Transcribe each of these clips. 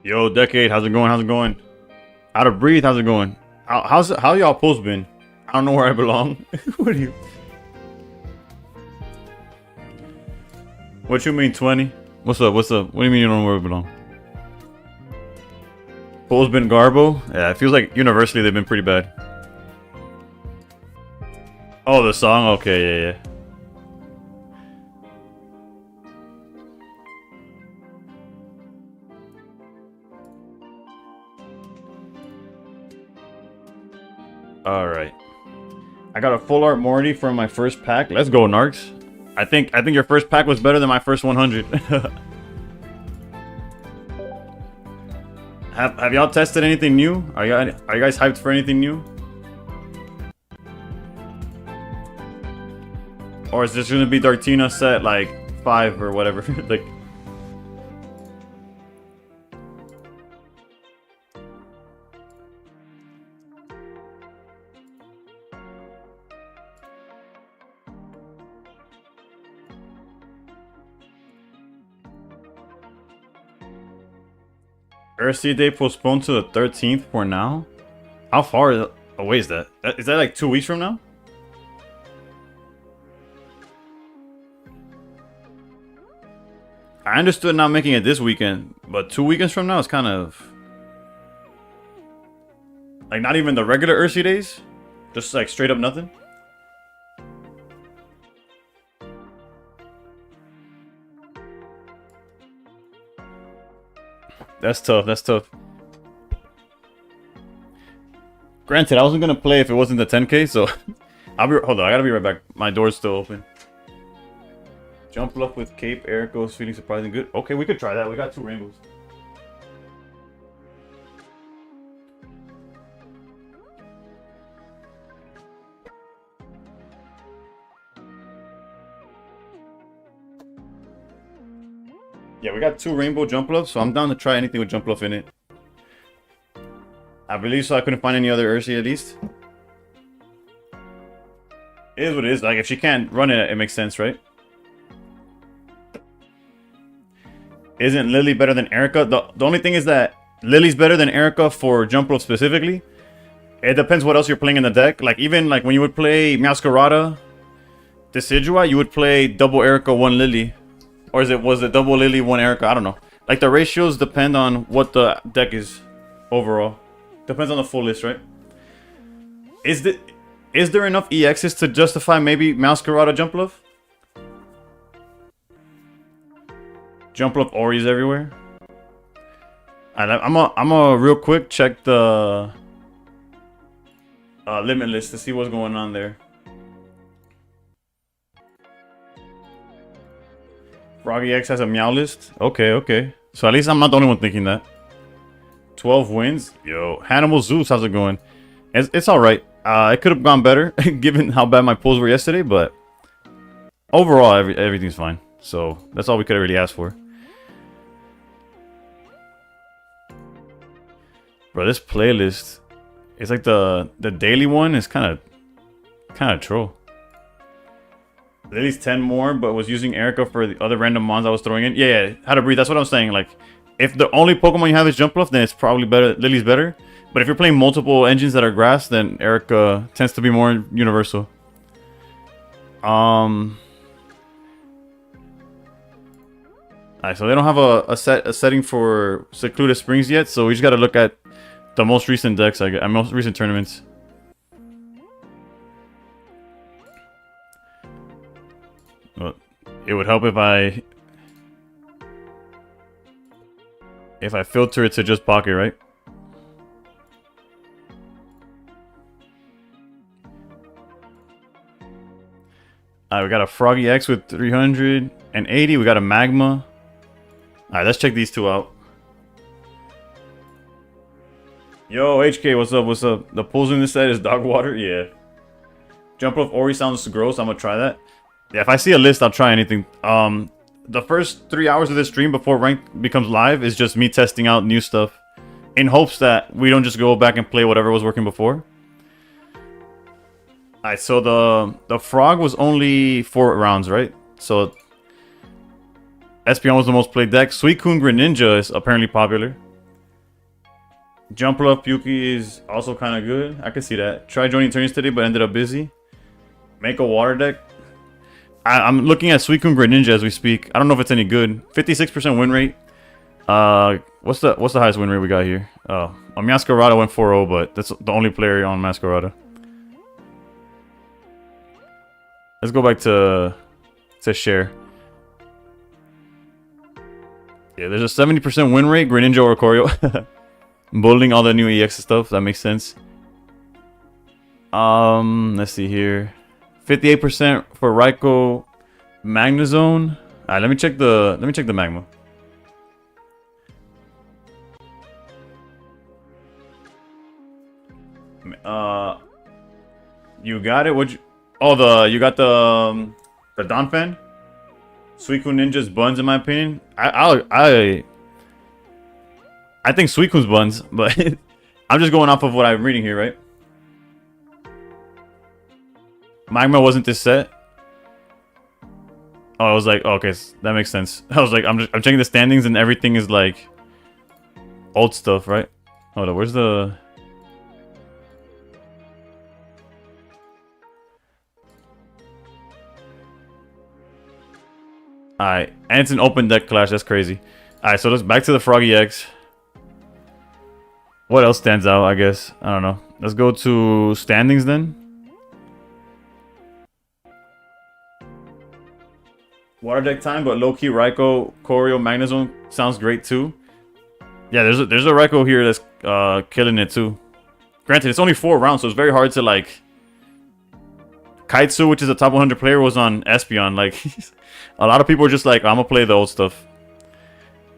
Yo, Decade, how's it going? How's it going? Out of Breathe, how's it going? How y'all post been? I don't know where I belong. What do you? What you mean 20? What's up? What's up? What do you mean you don't know where I belong? Post been Garbo? Yeah, it feels like universally they've been pretty bad. Oh, the song? Okay, yeah. Alright. I got a full art Morty from my first pack. Let's go, Narks. I think your first pack was better than my first 100. Have y'all tested anything new? Are you guys hyped for anything new? Or is this gonna be Dartina set like 5 or whatever? Like Earthsea Day postponed to the 13th for now? How far away is that? Is that like 2 weeks from now? I understood not making it this weekend, but 2 weekends from now is kind of... Like not even the regular Earthsea days? Just like straight up nothing? That's tough, that's tough. Granted, I wasn't gonna play if it wasn't the 10k, so... hold on, I gotta be right back. My door's still open. Jump Bluff with Cape, Erico's feeling surprisingly good. Okay, we could try that. We got 2 rainbows. Yeah, we got 2 rainbow Jump Bluffs, so I'm down to try anything with Jump Bluff in it. I believe so. I couldn't find any other Ursi at least. It is what it is. Like, if she can't run it, it makes sense, right? Isn't Lily better than Erica? The only thing is that Lily's better than Erica for Jump Rope specifically. It depends what else you're playing in the deck. Like, even like when you would play Masquerada Decidua, you would play double Erica, 1 Lily. Or was it double Lily, 1 Erica? I don't know. Like, the ratios depend on what the deck is overall. Depends on the full list, right? Is there enough EXs to justify maybe Masquerada Jump Bluff? Jump Bluff Oris everywhere. I'm a real quick check the limit list to see what's going on there. Froggy X has a meow list. Okay. So at least I'm not the only one thinking that. 12 wins. Yo, Hannibal Zeus, how's it going? It's all right. It could have gone better given how bad my pulls were yesterday, but overall everything's fine. So that's all we could have really asked for. Bro, this playlist, it's like the daily one is kind of troll. Lily's 10 more, but was using Erica for the other random mons I was throwing in. Yeah, how to breathe. That's what I'm saying. Like, if the only Pokemon you have is Jump Bluff, then it's probably better. Lily's better. But if you're playing multiple engines that are grass, then Erica tends to be more universal. Alright, so they don't have a setting for Secluded Springs yet, so we just got to look at the most recent decks, most recent tournaments. Well, it would help if I filter it to just pocket, right? Alright, we got a Froggy X with 380. We got a Magma. Alright, let's check these 2 out. Yo, HK, what's up? What's up? The pulls in this set is dog water? Yeah. Jump Off Ori sounds gross. I'm gonna try that. Yeah, if I see a list, I'll try anything. The first 3 hours of this stream before ranked becomes live is just me testing out new stuff in hopes that we don't just go back and play whatever was working before. Alright, so the Frog was only 4 rounds, right? So Espeon was the most played deck. Suicune Greninja is apparently popular. Jump Love Yuki is also kind of good. I can see that. Tried joining tourneys today, but ended up busy. Make a water deck. I'm looking at Suicune Greninja as we speak. I don't know if it's any good. 56% win rate. What's the highest win rate we got here? Oh, on Masquerada went 4-0, but that's the only player on Masquerada. Let's go back to share. Yeah, there's a 70% win rate. Greninja or Choreo. Bullying all the new EX stuff. That makes sense. Let's see here. 58% for Raikou Magnezone. Alright, let me check the Magma. You got it? What'd you... Oh, you got the Donphan? Suicune Ninja's buns, in my opinion. I think Suicune's buns, but I'm just going off of what I'm reading here, right? Magma wasn't this set. Oh, I was like, oh, okay, that makes sense. I was like, I'm checking the standings and everything is like old stuff, right? Hold on, where's the... Alright, and it's an open deck clash, that's crazy. Alright, so let's back to the Froggy X. What else stands out, I guess? I don't know. Let's go to standings then. Water deck time, but low-key Raikou, Choreo, Magnezone sounds great too. Yeah, there's a Raikou here that's killing it too. Granted, it's only 4 rounds, so it's very hard to like... Kaitsu, which is a top 100 player, was on Espeon. Like, a lot of people are just like, I'm gonna play the old stuff.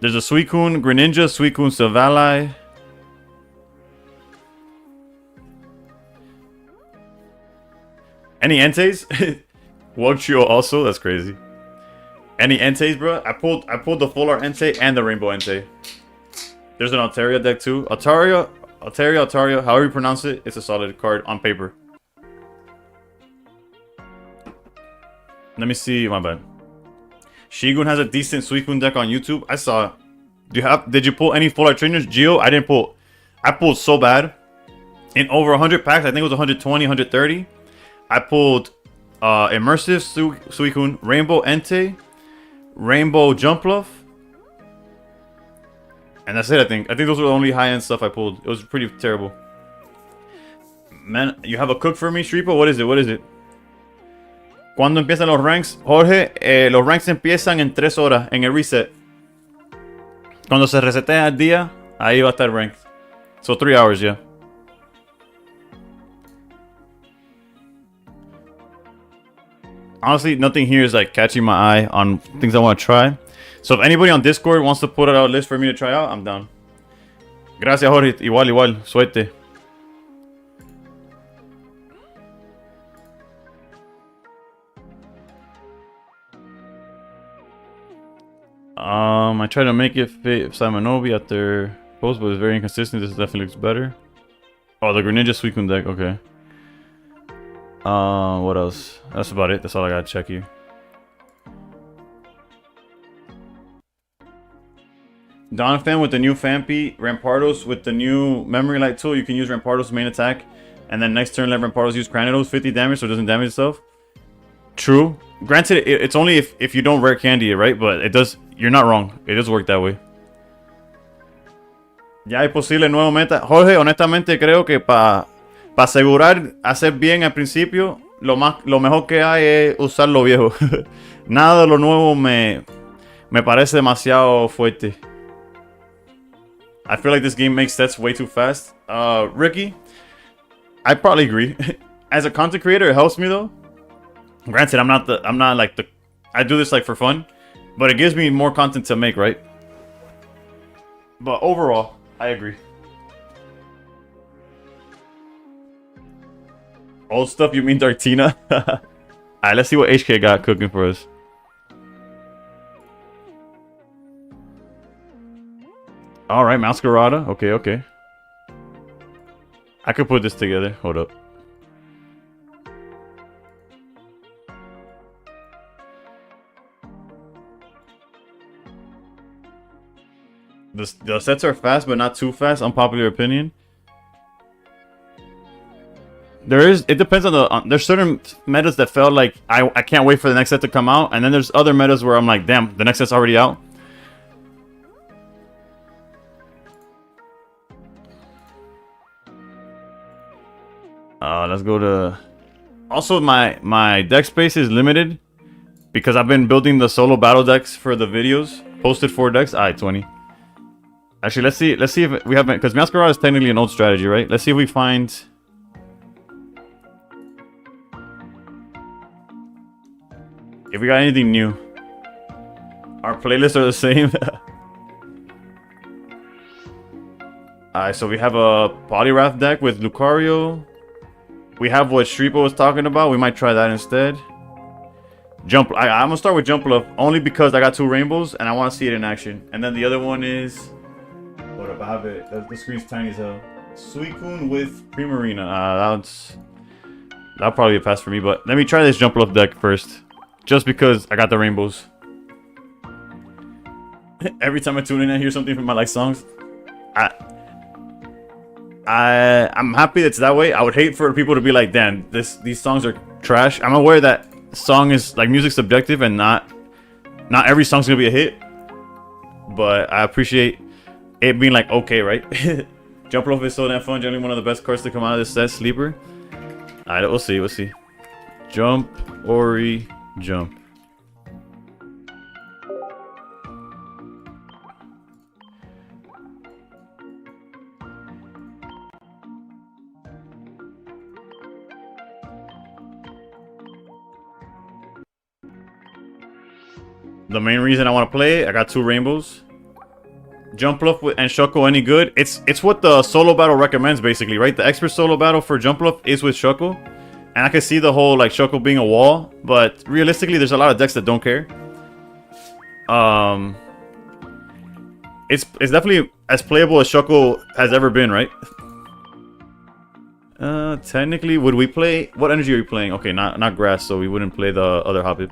There's a Suicune, Greninja, Suicune, Silvally. Any Entei? Wugtrio also? That's crazy. Any Entei, bro? I pulled the Full Art Entei and the Rainbow Entei. There's an Altaria deck too. Altaria, however you pronounce it, it's a solid card on paper. Let me see, my bad. Shigun has a decent Suicune deck on YouTube. I saw. Did you pull any Full Art Trainers? Geo? I didn't pull. I pulled so bad. In over 100 packs, I think it was 120, 130. I pulled Immersive Suicune, Rainbow Entei, Rainbow Jumpluff. And that's it, I think. I think those were the only high-end stuff I pulled. It was pretty terrible. Man, you have a cook for me, Shripa? What is it? What is it? ¿Cuándo empiezan los ranks? Jorge, los ranks empiezan en 3 horas, en el reset. Cuando se resetea el día, ahí va a estar ranked. So 3 hours, yeah. Honestly, nothing here is like catching my eye on things I want to try. So if anybody on Discord wants to put out a list for me to try out, I'm down. Gracias, Jorge. Igual. Suerte. I tried to make it fit Simonobi at their post, but it's very inconsistent. This definitely looks better. Oh, the Greninja Suicune deck. Okay. What else? That's about it. That's all I gotta check here. Donphan with the new Phanpy, Rampardos with the new Memory Light tool. You can use Rampardos main attack, and then next turn let Rampardos use Cranidos, 50 damage, so it doesn't damage itself. True. Granted, it's only if you don't rare candy it, right? But it does. You're not wrong. It does work that way. Ya es posible nuevo meta. Jorge, honestamente creo que para asegurar hacer bien al principio, lo mejor que hay es usar lo viejo. Nada de lo nuevo me parece demasiado fuerte. I feel like this game makes sets way too fast. Ricky, I probably agree. As a content creator, it helps me though. Granted, I'm not like the, I do this like for fun, but it gives me more content to make, right? But overall, I agree. Old stuff, you mean Dartina? Alright, let's see what HK got cooking for us. Alright, Masquerada. Okay. I could put this together. Hold up. The sets are fast, but not too fast. Unpopular opinion. It depends on there's certain metas that felt like I can't wait for the next set to come out, and then there's other metas where I'm like, damn, the next set's already out. Let's go to. Also, my deck space is limited because I've been building the solo battle decks for the videos. Posted 4 decks. Alright, 20. Actually, let's see if we have, because Masquerade is technically an old strategy, right? Let's see if we find. If we got anything new. Our playlists are the same. Alright, so we have a Polyrath deck with Lucario. We have what Shreepo was talking about. We might try that instead. I'm gonna start with Jump Bluff only because I got 2 rainbows and I want to see it in action. And then the other one is, what up? I have it. The screen's tiny as hell. Suicune with Primarina. That'll probably be a pass for me. But let me try this Jump Bluff deck first, just because I got the rainbows. Every time I tune in, I hear something from my songs. I'm happy it's that way. I would hate for people to be like, damn, these songs are trash. I'm aware that song is like music's subjective and not every song's gonna be a hit. But I appreciate it being like, okay, right? Jump Rope is so damn fun. Generally one of the best cards to come out of this set. Sleeper. Alright, we'll see. Jump, Ori, jump. The main reason I want to play, I got 2 rainbows. Jump Bluff and Shuckle any good? It's what the solo battle recommends basically, right? The expert solo battle for Jump Bluff is with Shuckle. And I can see the whole like Shuckle being a wall, but realistically there's a lot of decks that don't care. It's definitely as playable as Shuckle has ever been, right? Technically, would we play, what energy are you playing? Okay, not grass, so we wouldn't play the other Hoppip.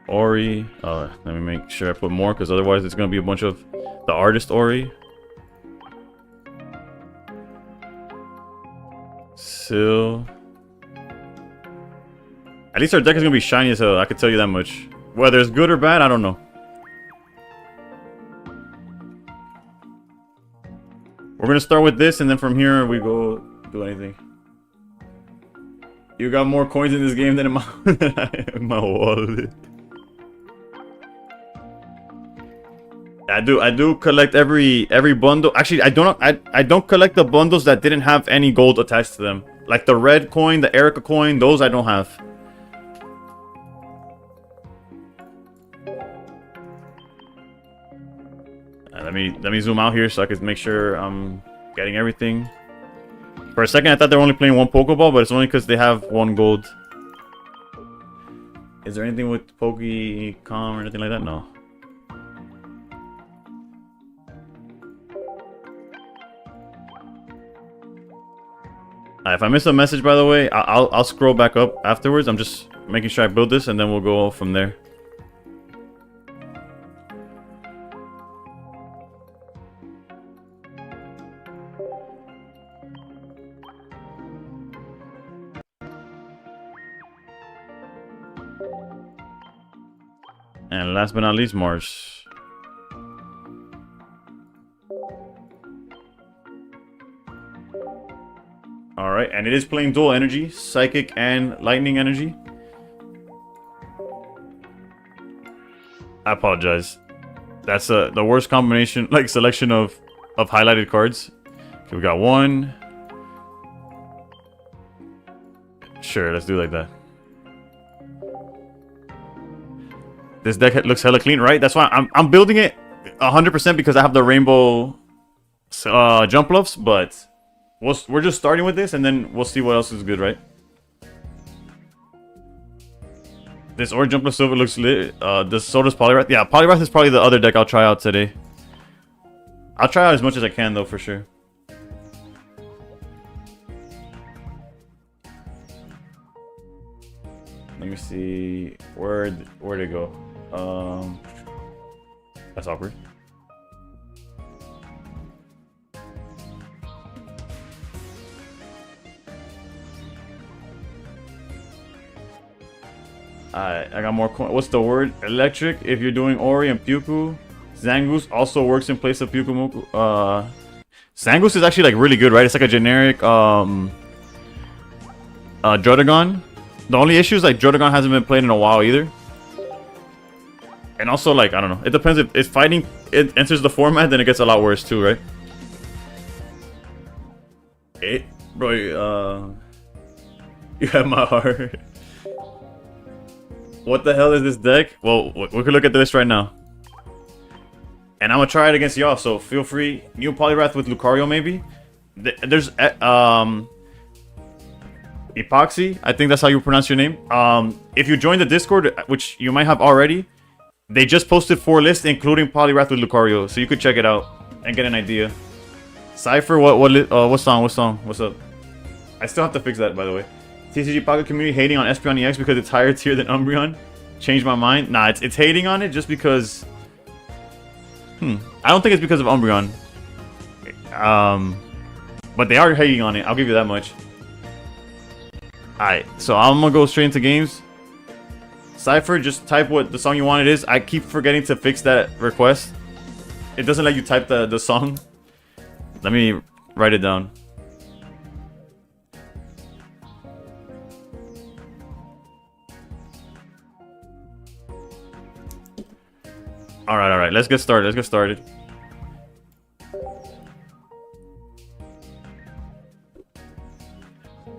Ori. Let me make sure I put more, because otherwise it's going to be a bunch of the artist Ori. Sil. At least our deck is going to be shiny as hell, I can tell you that much. Whether it's good or bad, I don't know. We're going to start with this, and then from here we go do anything. You got more coins in this game than in my wallet. I do collect every bundle. Actually, I don't collect the bundles that didn't have any gold attached to them. Like the red coin, the Erica coin, those I don't have. Let me zoom out here so I can make sure I'm getting everything. For a second, I thought they were only playing 1 Pokeball, but it's only because they have 1 gold. Is there anything with Pokecom or anything like that? No. If I miss a message, by the way, I'll scroll back up afterwards. I'm just making sure I build this, and then we'll go from there. And last but not least, Mars. Alright, and it is playing dual energy, Psychic and Lightning energy. I apologize. That's the worst combination, like selection of highlighted cards. Okay, we got 1. Sure, let's do it like that. This deck looks hella clean, right? That's why I'm building it 100% because I have the rainbow jump bluffs, but we're just starting with this, and then we'll see what else is good, right? This orange jump bluff silver looks lit. So does Polyrath. Yeah, Polyrath is probably the other deck I'll try out today. I'll try out as much as I can, though, for sure. Let me see. Where'd it go? That's awkward. I got more coin. What's the word? Electric. If you're doing Ori and Pyuku, Zangoose also works in place of Pyukumuku. Zangoose is actually like really good, right? It's like a generic Jotagon. The only issue is like Jotagon hasn't been played in a while either. And also like I don't know. It depends if fighting it enters the format, then it gets a lot worse too, right? Bro, you have my heart. What the hell is this deck? Well, we could look at this right now. And I'm gonna try it against y'all, so feel free. New Polyrath with Lucario, maybe. There's Epoxy. I think that's how you pronounce your name. If you join the Discord, which you might have already, they just posted 4 lists, including Polyrath with Lucario, so you could check it out and get an idea. Cypher, what song? What's up? I still have to fix that, by the way. TCG Pocket community hating on Espeon EX because it's higher tier than Umbreon. Changed my mind. Nah, it's hating on it just because. I don't think it's because of Umbreon. But they are hating on it. I'll give you that much. Alright, so I'm gonna go straight into games. Cypher, just type what the song you want it is. I keep forgetting to fix that request. It doesn't let you type the song. Let me write it down. Alright, let's get started.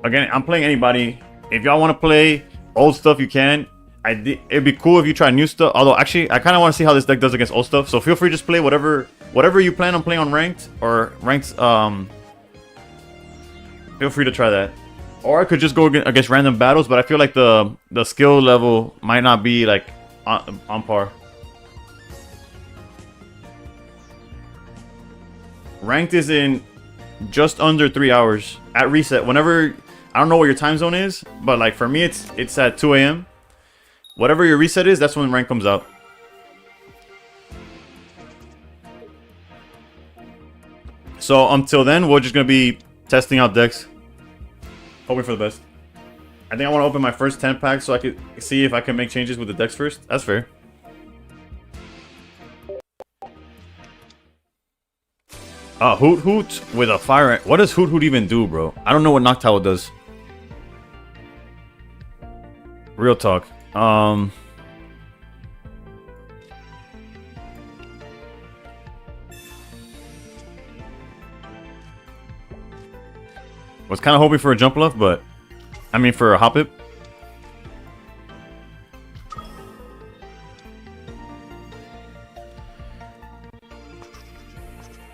Again, I'm playing anybody. If y'all want to play old stuff, you can. It'd be cool if you try new stuff. Although, actually, I kind of want to see how this deck does against old stuff. So feel free to just play whatever you plan on playing on ranked or ranked. Feel free to try that. Or I could just go against random battles, but I feel like the skill level might not be like on par. Ranked is in just under 3 hours at reset. Whenever, I don't know what your time zone is, but like for me, it's at 2 a.m. Whatever your reset is, that's when rank comes out. So until then, we're just gonna be testing out decks, hoping for the best. I think I want to open my first 10 packs so I could see if I can make changes with the decks first. That's fair. Hoot Hoot with a fire. What does Hoot Hoot even do, bro? I don't know what Noctowl does. Real talk. Was kind of hoping for a jump left, but I mean for a hop it.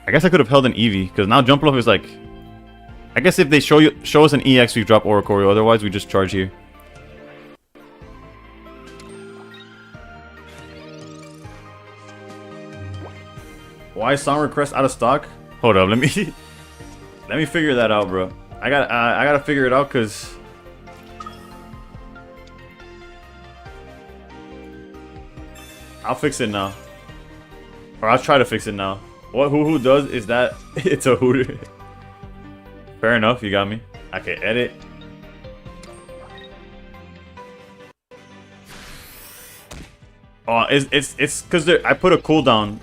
I guess I could have held an Eevee, because now Jump Love is like... I guess if they show us an EX, we drop Oricorio, otherwise we just charge here. Why is Song Request out of stock? Hold up, let me figure that out, bro. I gotta figure it out, because... I'll fix it now. Or I'll try to fix it now. What Hoo Hoo does is that it's a hooter. Fair enough, you got me. Okay, edit. Oh, it's because I put a cooldown.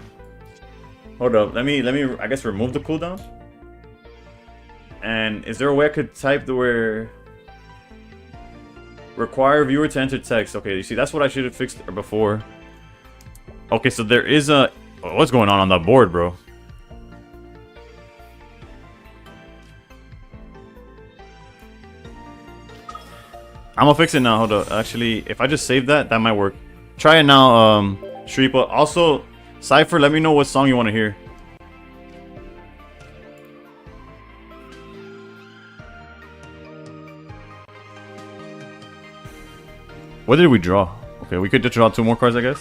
Hold up, let me I guess remove the cooldown. And is there a way I could type the where require viewer to enter text? Okay, you see that's what I should have fixed before. Okay, so there is a... What's going on the board, bro? I'm gonna fix it now. Hold up. Actually, if I just save that, that might work. Try it now, Shreepa. Also, Cypher, let me know what song you want to hear. What did we draw? Okay, we could just draw 2 more cards, I guess.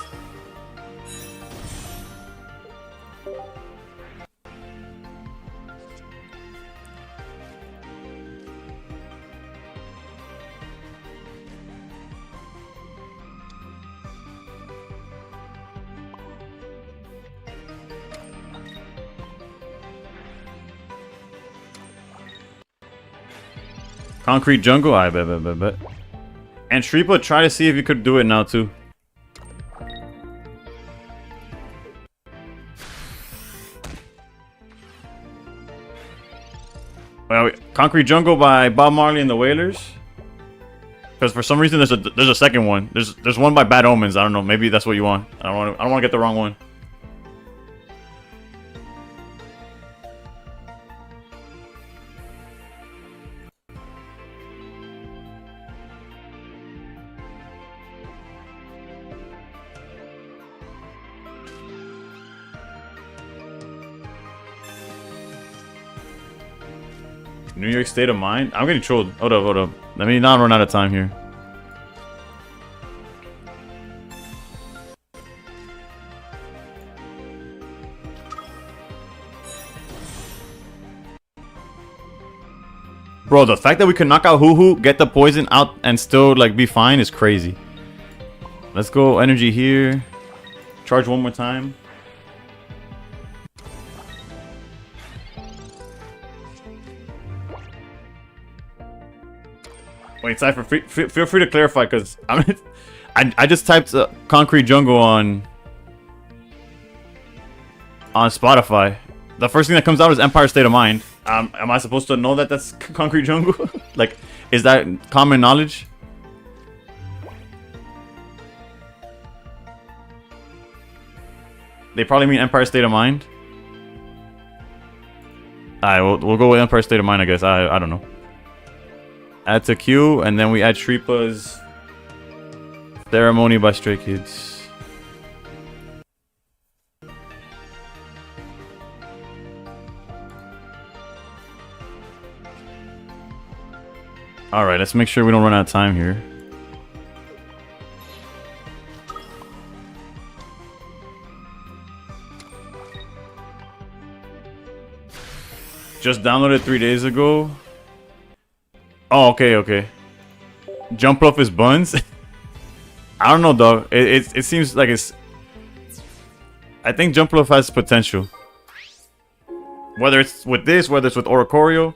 Concrete jungle? I bet. And Shripa, try to see if you could do it now too. Well, Concrete Jungle by Bob Marley and the Wailers. Because for some reason there's a second one. There's one by Bad Omens. I don't know. Maybe that's what you want. I don't want to get the wrong one. New York State of Mind? I'm getting trolled. Hold up. Let me not run out of time here. Bro, the fact that we can knock out Hoo-Hoo, get the poison out, and still like be fine is crazy. Let's go energy here. Charge one more time. Wait, Cypher, feel free to clarify, because I just typed Concrete Jungle on Spotify. The first thing that comes out is Empire State of Mind. Am I supposed to know that that's Concrete Jungle? Like, is that common knowledge? They probably mean Empire State of Mind. Alright, we'll go with Empire State of Mind, I guess. I don't know. Add to queue, and then we add Shripa's Ceremony by Stray Kids. Alright, let's make sure we don't run out of time here. Just downloaded 3 days ago. Oh, okay. Jump off his buns? I don't know, dog. It seems like it's... I think Jump Off has potential. Whether it's with this, whether it's with Oricorio.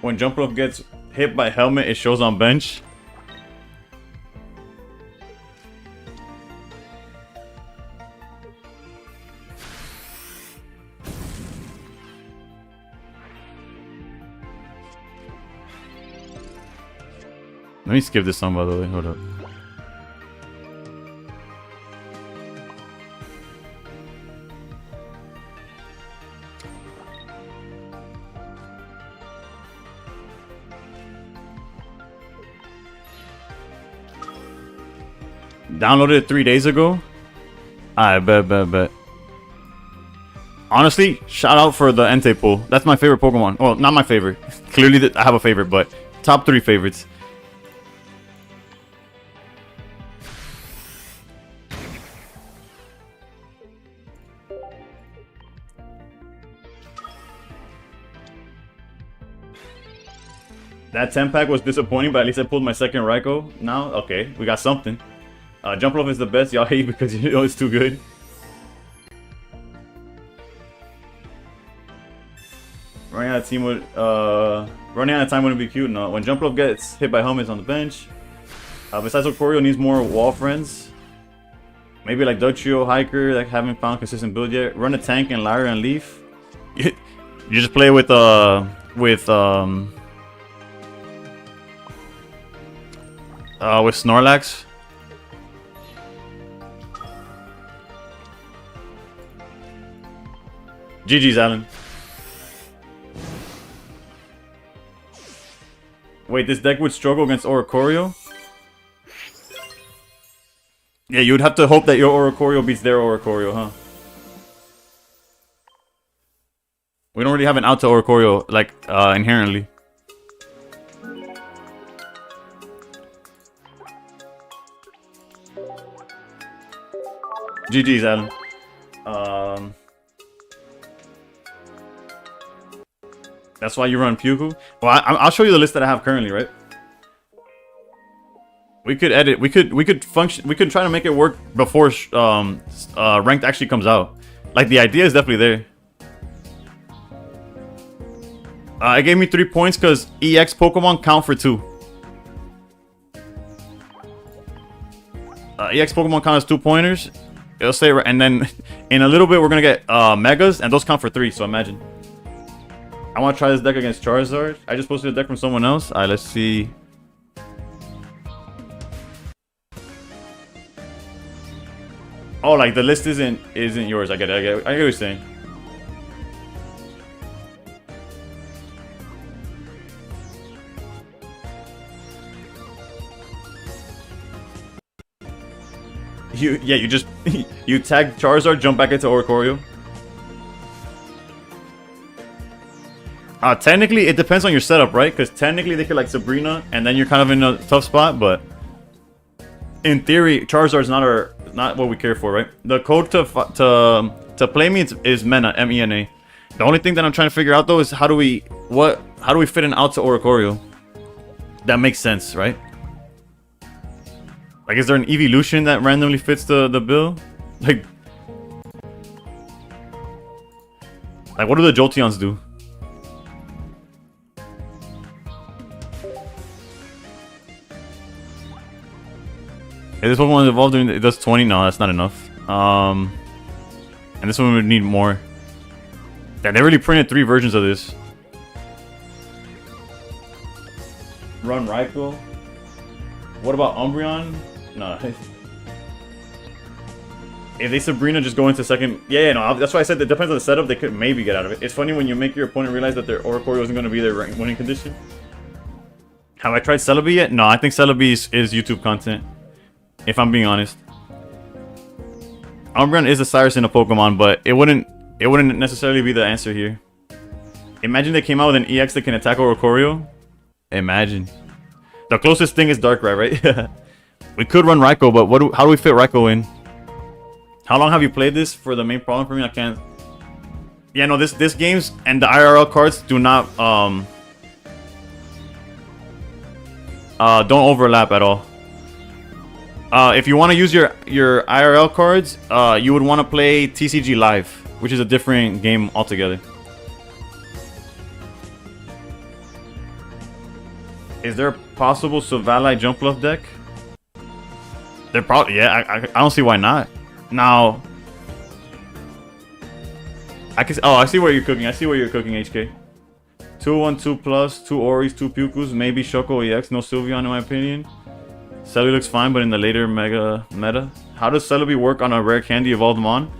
When Jump Off gets hit by helmet, it shows on bench. Let me skip this song, by the way. Hold up. Downloaded it 3 days ago. I bet. Honestly, shout out for the Entei pull. That's my favorite Pokemon. Well, not my favorite. Clearly, I have a favorite, but top 3 favorites. That 10-pack was disappointing, but at least I pulled my second Raikou. Now, okay, we got something. Jump Off is the best. Y'all hate because you know it's too good. Running out of time wouldn't be cute. No, when Jump Off gets hit by helmets on the bench. Besides, Oricorio needs more wall friends. Maybe like Dugtrio, Hiker, that haven't found consistent build yet. Run a tank and Lyra and Leaf. You just play with Snorlax. GG's, Alan. Wait, this deck would struggle against Oricorio? Yeah, you would have to hope that your Oricorio beats their Oricorio, huh? We don't really have an out to Oricorio, like, inherently. GG's, Alan. That's why you run Puku? Well, I'll show you the list that I have currently, right? We could edit. We could function. We could try to make it work before ranked actually comes out. Like the idea is definitely there. It gave me 3 points because EX Pokemon count for 2. EX Pokemon count as 2 pointers. It'll say, and then in a little bit we're gonna get Megas, and those count for 3. So imagine. I want to try this deck against Charizard. I just posted a deck from someone else. Alright, let's see. Oh, like the list isn't yours. I get it. I get what you're saying. You just you tag Charizard, jump back into Oricorio. Technically, it depends on your setup, right? Because technically they could like Sabrina, and then you're kind of in a tough spot. But in theory, Charizard's not what we care for, right? The code to play me is Mena, M-E-N-A. The only thing that I'm trying to figure out though is how do we fit an out to Oricorio that makes sense, right? Like, is there an evolution that randomly fits the bill? Like what do the Jolteons do? If this Pokemon evolved, it does 20. No, that's not enough. And this one would need more. Yeah, they really printed 3 versions of this. Run Raikou. What about Umbreon? No. If they Sabrina, just go into second. Yeah, no. That's why I said it depends on the setup. They could maybe get out of it. It's funny when you make your opponent realize that their Oricorio isn't going to be their winning condition. Have I tried Celebi yet? No, I think Celebi is YouTube content. If I'm being honest. Umbreon is a Cyrus in a Pokemon, but it wouldn't necessarily be the answer here. Imagine they came out with an EX that can attack Oricorio. Imagine. The closest thing is Darkrai, right? We could run Raikou, but how do we fit Raikou in? How long have you played this? For the main problem for me, I can't. Yeah, no, this games and the IRL cards do not don't overlap at all. If you want to use your IRL cards, you would want to play TCG Live, which is a different game altogether. Is there a possible Savalai Jump Bluff deck? They're probably, yeah. I don't see why not. Now, I see what you're cooking. I see what you're cooking, HK. 2/1/2 plus, 2 Oris, 2 Pukus, maybe Shoko EX, no Sylveon in my opinion. Celebi looks fine, but in the later meta. How does Celebi work on a rare candy evolved Mon?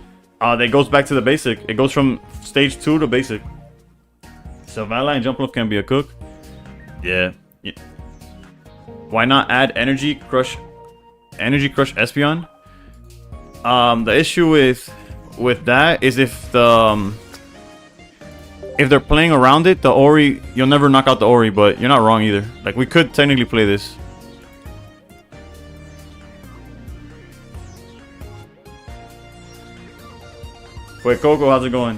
That goes back to the basic. It goes from stage 2 to basic. Savalai and Jumpluff can be a cook. Yeah. Why not add Energy Crush Espeon? The issue with that is if they're playing around it, the Ori, you'll never knock out the Ori, but you're not wrong either. Like, we could technically play this. Wait, Coco, how's it going?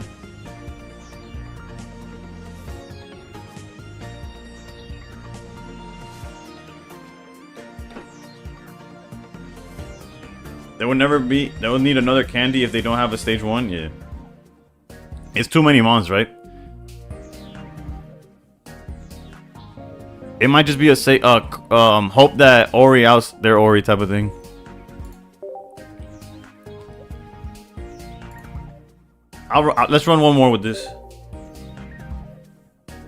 They would need another candy if they don't have a stage 1, yeah. It's too many mons, right? It might just be a hope that Ori outs their Ori type of thing. Let's run one more with this.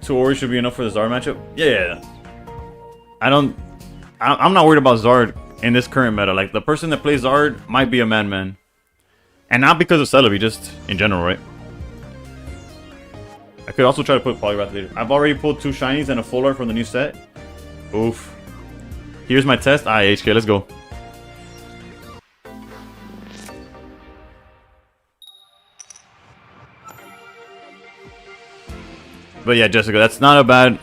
2 Ori should be enough for the Zard matchup. Yeah. I'm not worried about Zard in this current meta. Like, the person that plays Zard might be a madman. And not because of Celebi, just in general, right? I could also try to put Poliwrath later. I've already pulled 2 shinies and a full art from the new set. Oof. Here's my test. Alright, HK, let's go. But yeah, Jessica, that's not a bad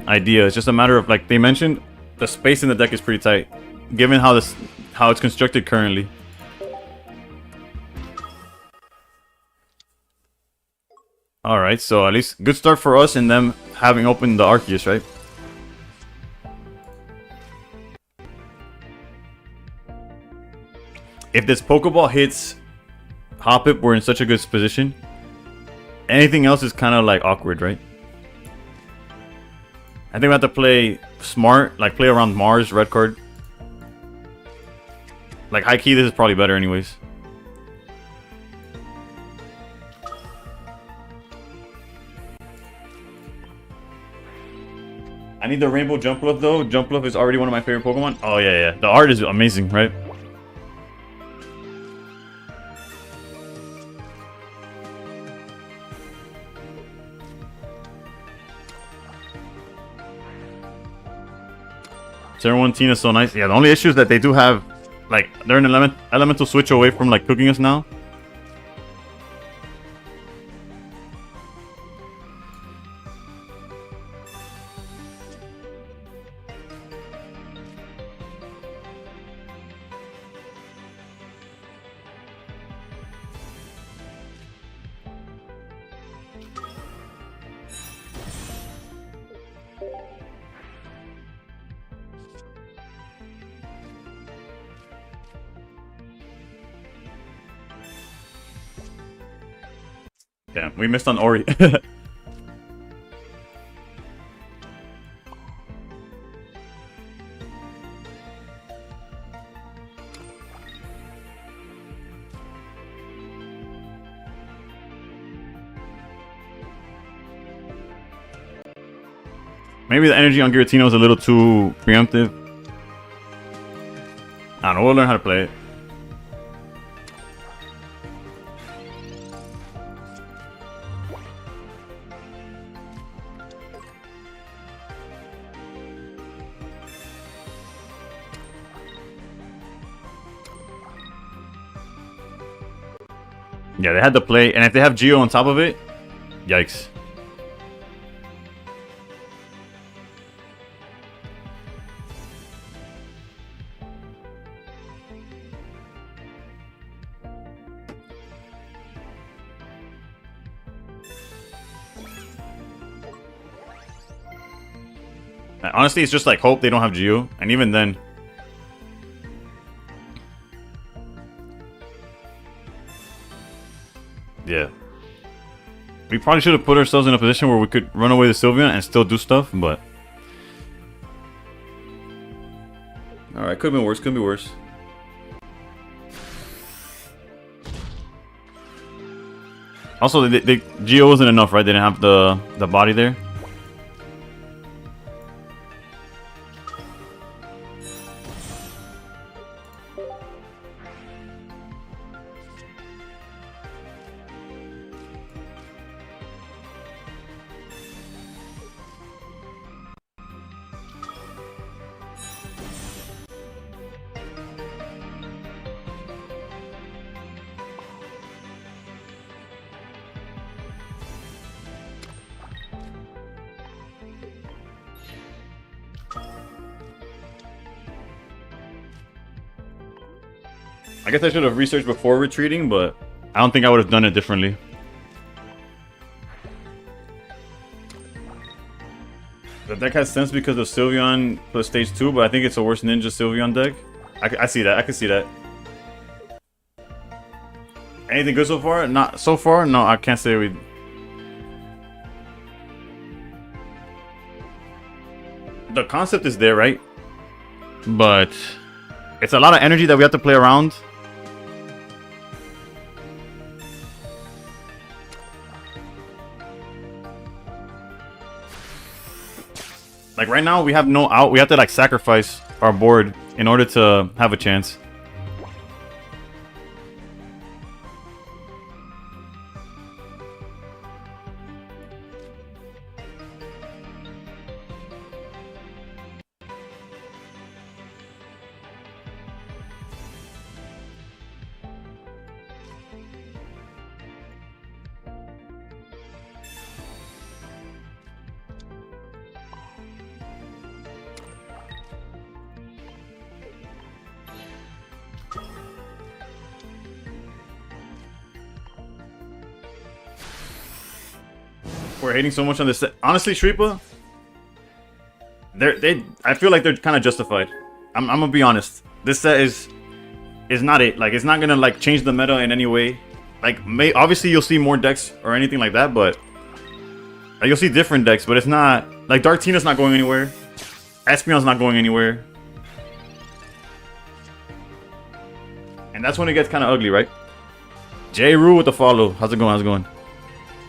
idea. It's just a matter of, like they mentioned, the space in the deck is pretty tight, given how it's constructed currently. All right, so at least good start for us and them having opened the Arceus, right? if this Pokeball hits Hoppip, we're in such a good position. Anything else is kind of like awkward, right? I think we have to play smart, like play around Mars, red card. Like high key, this is probably better anyways. I need the Rainbow Jumpluff though. Jumpluff is already one of my favorite Pokemon. Oh yeah. The art is amazing, right? Serwantine is so nice. Yeah, the only issue is that they do have, like, they're an elemental switch away from like cooking us now. Damn, we missed on Ori. Maybe the energy on Giratina is a little too preemptive. I don't know, we'll learn how to play it. Yeah, they had to play, and if they have Geo on top of it, yikes. Honestly, it's just like hope they don't have Geo, and even then. Yeah. We probably should have put ourselves in a position where we could run away to Sylveon and still do stuff, but... Alright, could be worse, could be worse. Also, Geo wasn't enough, right? They didn't have the body there. I guess I should have researched before retreating, but I don't think I would have done it differently. The deck has sense because of Sylveon plus stage 2, but I think it's a worse Ninja Sylveon deck. I see that. I can see that. Anything good so far? Not so far. No, I can't say we. The concept is there, right? But it's a lot of energy that we have to play around. Like right now, we have no out. We have to like sacrifice our board in order to have a chance. We're hating so much on this set. Honestly, Shripa, I feel like they're kind of justified. I'm gonna be honest. This set is is not it. Like, it's not gonna like change the meta in any way. Like, obviously you'll see more decks or anything like that, but like, you'll see different decks. But it's not like Dark Tina's not going anywhere. Espeon's not going anywhere. And that's when it gets kind of ugly, right? J. Rue with the follow. How's it going? How's it going?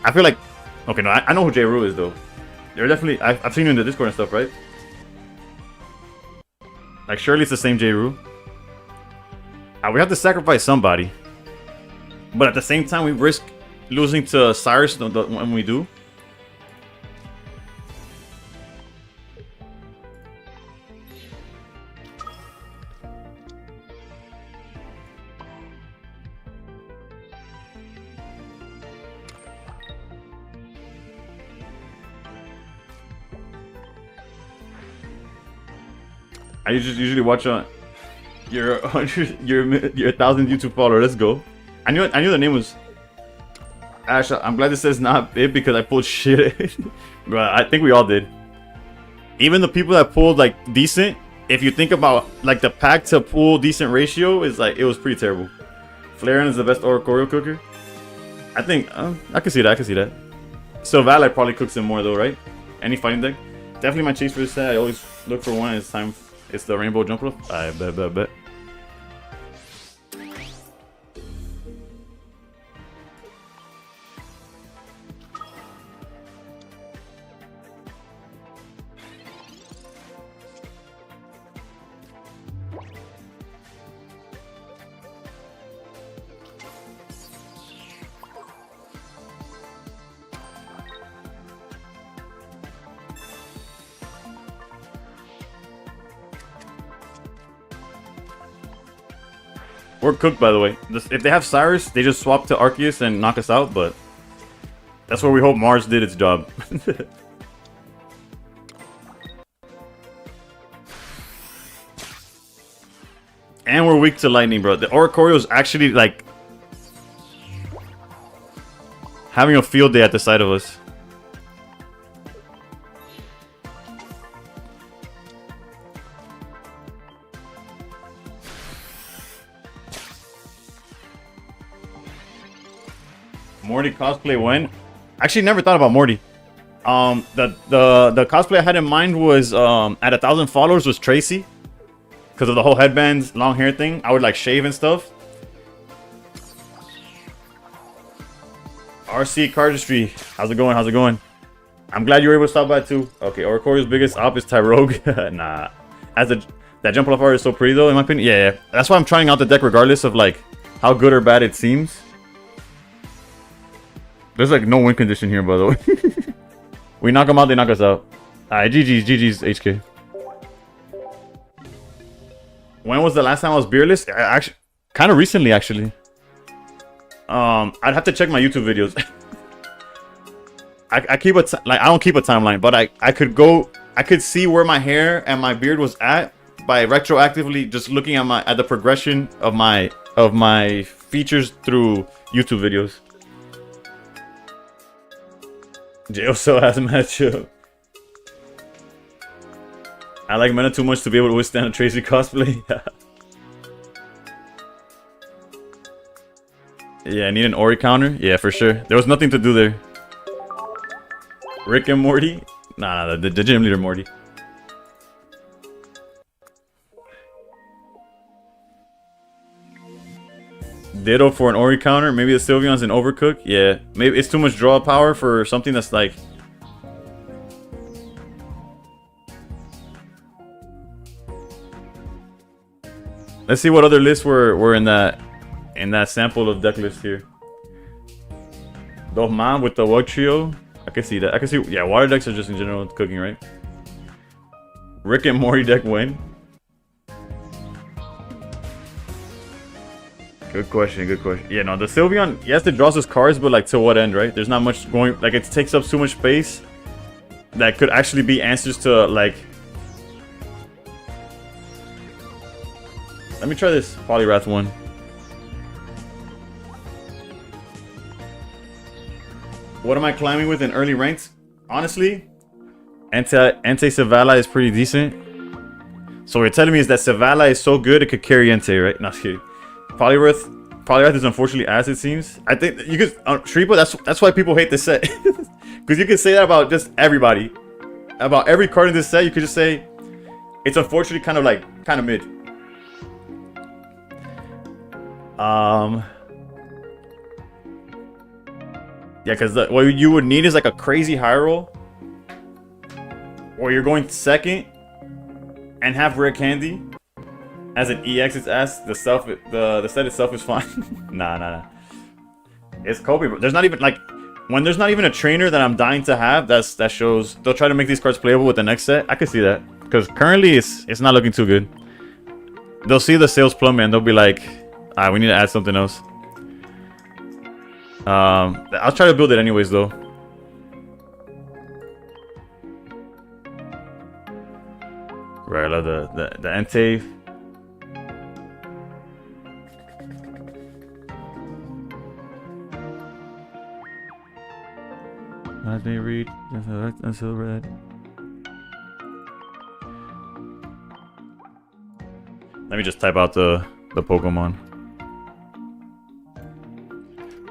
I feel like... Okay, no, I know who J. Rue is, though. They're definitely... I've seen you in the Discord and stuff, right? Like, surely it's the same J. Rue. We have to sacrifice somebody. But at the same time, we risk losing to Cyrus when we do. I usually watch on your 1,000 YouTube follower. Let's go. I knew the name was Ash. I'm glad this says not it because I pulled shit. But I think we all did. Even the people that pulled like decent, if you think about like the pack to pull decent ratio, is like it was pretty terrible. Flareon is the best Oricorio cooker. I think I can see that. I can see that. Sylvala probably cooks him more though, right? Any fighting deck. Definitely my chase for this set. I always look for one. It's time. It's the Rainbow Jump Rope. I bet. We're cooked, by the way. If they have Cyrus, they just swap to Arceus and knock us out, but that's where we hope Mars did its job. And we're weak to lightning, bro. The Oricorio is actually, like, having a field day at the side of us. Morty cosplay when? Actually, never thought about Morty. The cosplay I had in mind was at 1,000 followers was Tracy, because of the whole headbands, long hair thing. I would like shave and stuff. RC Cardistry, how's it going? How's it going? I'm glad you were able to stop by too. Okay, Oricorio's biggest op is Tyrogue. Nah, that jump off art is so pretty though, in my opinion. Yeah, that's why I'm trying out the deck regardless of like how good or bad it seems. There's like no win condition here, by the way. We knock them out, they knock us out. Alright, GG's, HK. When was the last time I was beerless? Actually, kind of recently, actually. I'd have to check my YouTube videos. I keep I don't keep a timeline, but I could see where my hair and my beard was at by retroactively just looking at the progression of my features through YouTube videos. Jay also has a matchup. I like Meta too much to be able to withstand a Tracy cosplay. Yeah, I need an Ori counter. Yeah, for sure. There was nothing to do there. Rick and Morty? Nah, the gym leader Morty. Ditto for an Ori counter. Maybe the Sylveon's an overcook. Yeah, maybe it's too much draw power for something that's like. Let's see what other lists were in that sample of deck list here. Dohman with the Wug Trio. I can see that. I can see. Yeah, water decks are just in general cooking, right? Rick and Morty deck win. Good question, good question. Yeah, no, the Sylveon, yes, it draws us cards, but like to what end, right? There's not much going, like it takes up too much space that could actually be answers to like... Let me try this Polyrath one. What am I climbing with in early ranks? Honestly, Entei-Sylvala is pretty decent. So what you're telling me is that Sylvala is so good it could carry Entei, right? Not kidding. Poliwrath is unfortunately as it seems. I think you could Shripa. That's why people hate this set, because you could say that about just everybody, about every card in this set. You could just say it's unfortunately kind of mid. Yeah, because what you would need is like a crazy high roll, or you're going second and have rare candy as an EX its ass. The set itself is fine. Nah. It's Kobe. But there's not even like when there's not even a trainer that I'm dying to have. That shows they'll try to make these cards playable with the next set. I could see that because currently it's not looking too good. They'll see the sales plummet and they'll be like, "Ah, we need to add something else." I'll try to build it anyways though. Right, I love the Entei. I didn't read. That's so red. Let me just type out the Pokemon.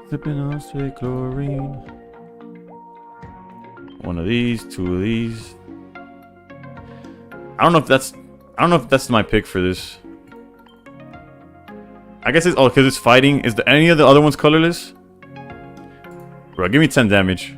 Sipping on straight chlorine. One of these, two of these. I don't know if that's my pick for this. I guess it's because it's fighting. Is any of the other ones colorless? Bro, give me 10 damage.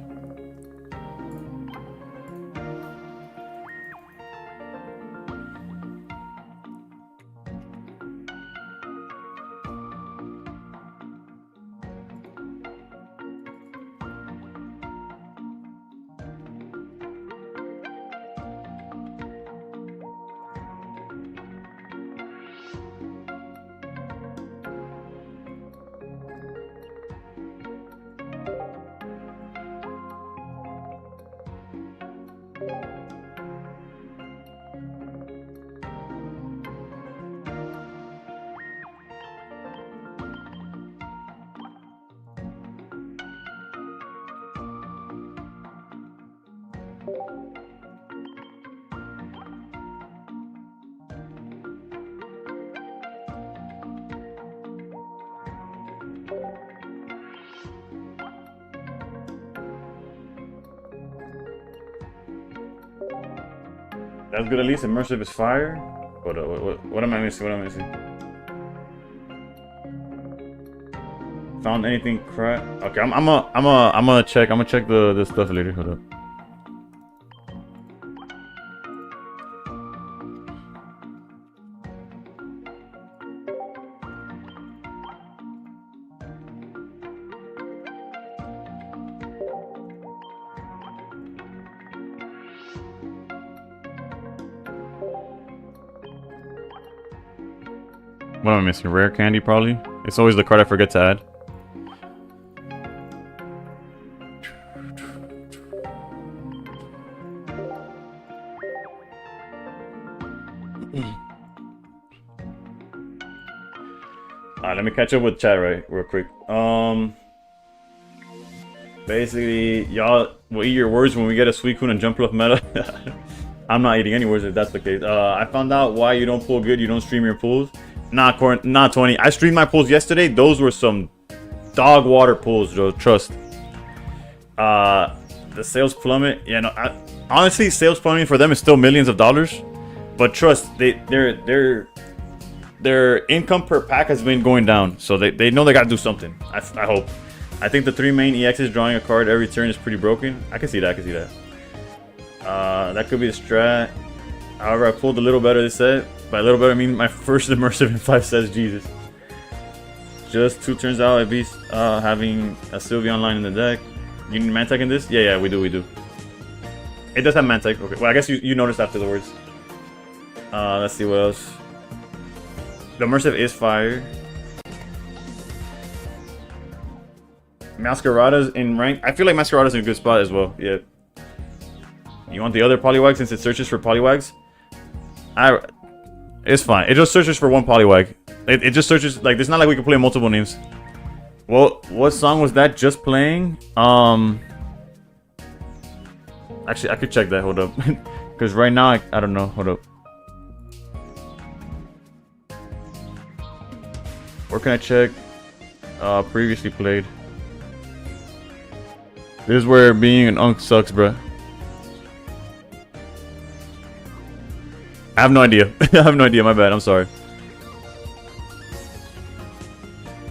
That's good at least. Immersive is fire. What am I missing? What am I missing? Found anything crap? Okay, I'm gonna check. I'm gonna check the stuff later. Hold up. What am I missing? Rare candy, probably. It's always the card I forget to add. Alright, let me catch up with chat real quick. Basically, y'all will eat your words when we get a Suicune and Jumpluff meta. I'm not eating any words if that's the case. I found out why you don't pull good. You don't stream your pulls. Nah, 20. I streamed my pulls yesterday. Those were some dog water pulls, Joe. Trust. The sales plummet. Yeah, no. Honestly, sales plummeting for them is still millions of dollars. But trust, their income per pack has been going down, so they know they gotta do something. I hope. I think the 3 main EXs drawing a card every turn is pretty broken. I can see that. That could be the strat. However, I pulled a little better this set. By a little better, I mean my first immersive in 5 sets. Jesus. Just 2 turns out at least having a Sylvie online in the deck. You need Mantech in this? Yeah, we do. It does have Mantech. Okay, well, I guess you noticed afterwards. Let's see what else. The immersive is fire. Masquerada's in rank. I feel like Masquerada's in a good spot as well. Yeah. You want the other Poliwag since it searches for Poliwags? It's fine. It just searches for one Poliwag. It just searches, like, it's not like we can play multiple names. Well, what song was that just playing? Actually, I could check that. Hold up. Because right now, I don't know. Hold up. Or can I check previously played? This is where being an unk sucks, bruh. I have no idea. I have no idea, my bad, I'm sorry.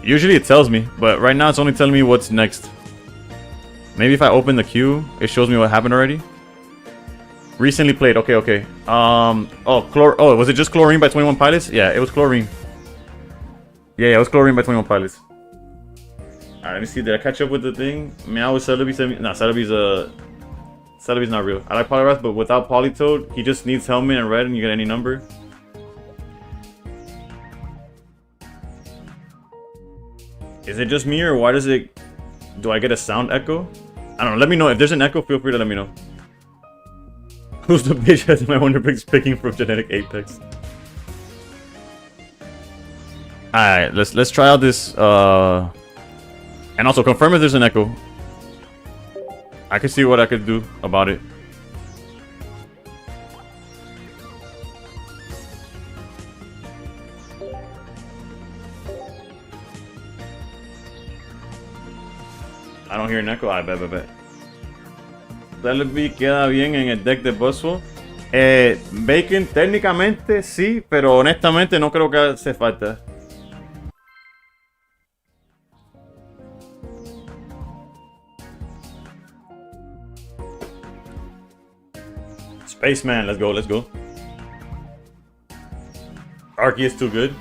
Usually it tells me, but right now it's only telling me what's next. Maybe if I open the queue, it shows me what happened already. Recently played, okay. Oh, was it just Chlorine by 21 Pilots? Yeah, it was Chlorine. Yeah, it was Chlorine by 21 Pilots. Alright, let me see, did I catch up with the thing? Meow with Celebi, nah, Celebi's not real. I like Poliwrath, but without Politoed, he just needs Helmet and Red and you get any number. Is it just me or why does it... Do I get a sound echo? I don't know, let me know. If there's an echo, feel free to let me know. Who's the bitch that's my Wonder Pigs picking from Genetic Apex? Alright, let's try out this, and also confirm if there's an echo. I can see what I could do about it. I don't hear an echo. I bet. Celebi queda bien en el deck de Buzzwole. Bacon técnicamente sí, pero honestamente no creo que hace falta. Spaceman, let's go. Arky is too good.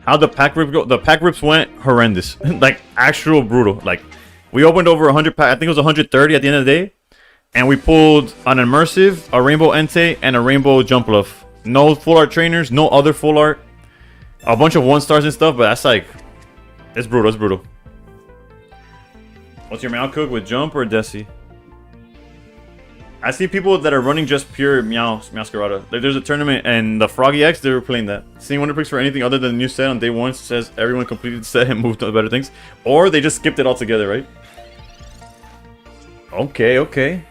How'd the pack rip go? The pack rips went horrendous. Like, actual brutal. Like, we opened over 100 pack. I think it was 130 at the end of the day. And we pulled an Immersive, a Rainbow Entei, and a Rainbow Jumpluff. No full art trainers, no other full art. A bunch of 1-stars and stuff, but that's like... It's brutal, What's your Meow Cook with Jump or Desi? I see people that are running just pure Meowscarada. Like there's a tournament and the Froggy X, they were playing that. Seeing Wonder Picks for anything other than the new set on day 1 says everyone completed the set and moved on to better things. Or they just skipped it altogether, right? Okay.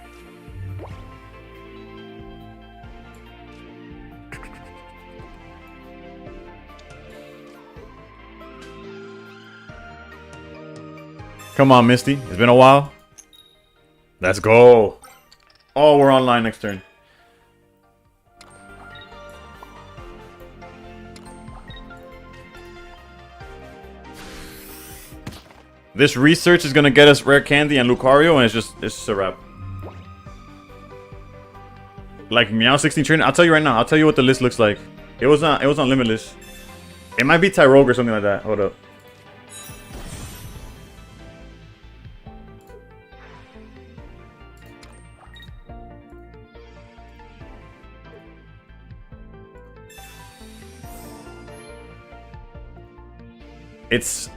Come on, Misty. It's been a while. Let's go. Oh, we're online next turn. This research is gonna get us Rare Candy and Lucario, and it's just a wrap. Like Meow 16 trainer. I'll tell you right now. I'll tell you what the list looks like. It was on Limitless. It might be Tyrogue or something like that. Hold up. It's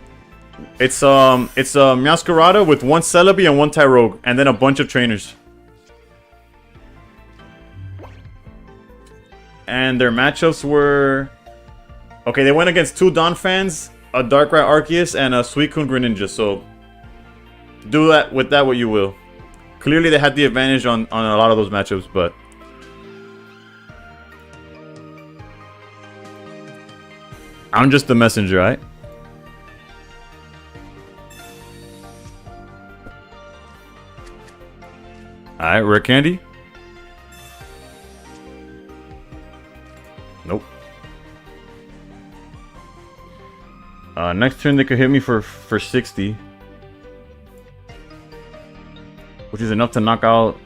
Meowscarada with 1 Celebi and 1 Tyrogue, and then a bunch of trainers. And their matchups were... Okay, they went against 2 Donphans, a Darkrai Arceus, and a Suicune Greninja, so... Do that with that what you will. Clearly they had the advantage on a lot of those matchups, but... I'm just the messenger, right? Alright, Rare Candy. Nope. Next turn they could hit me for 60. Which is enough to knock out...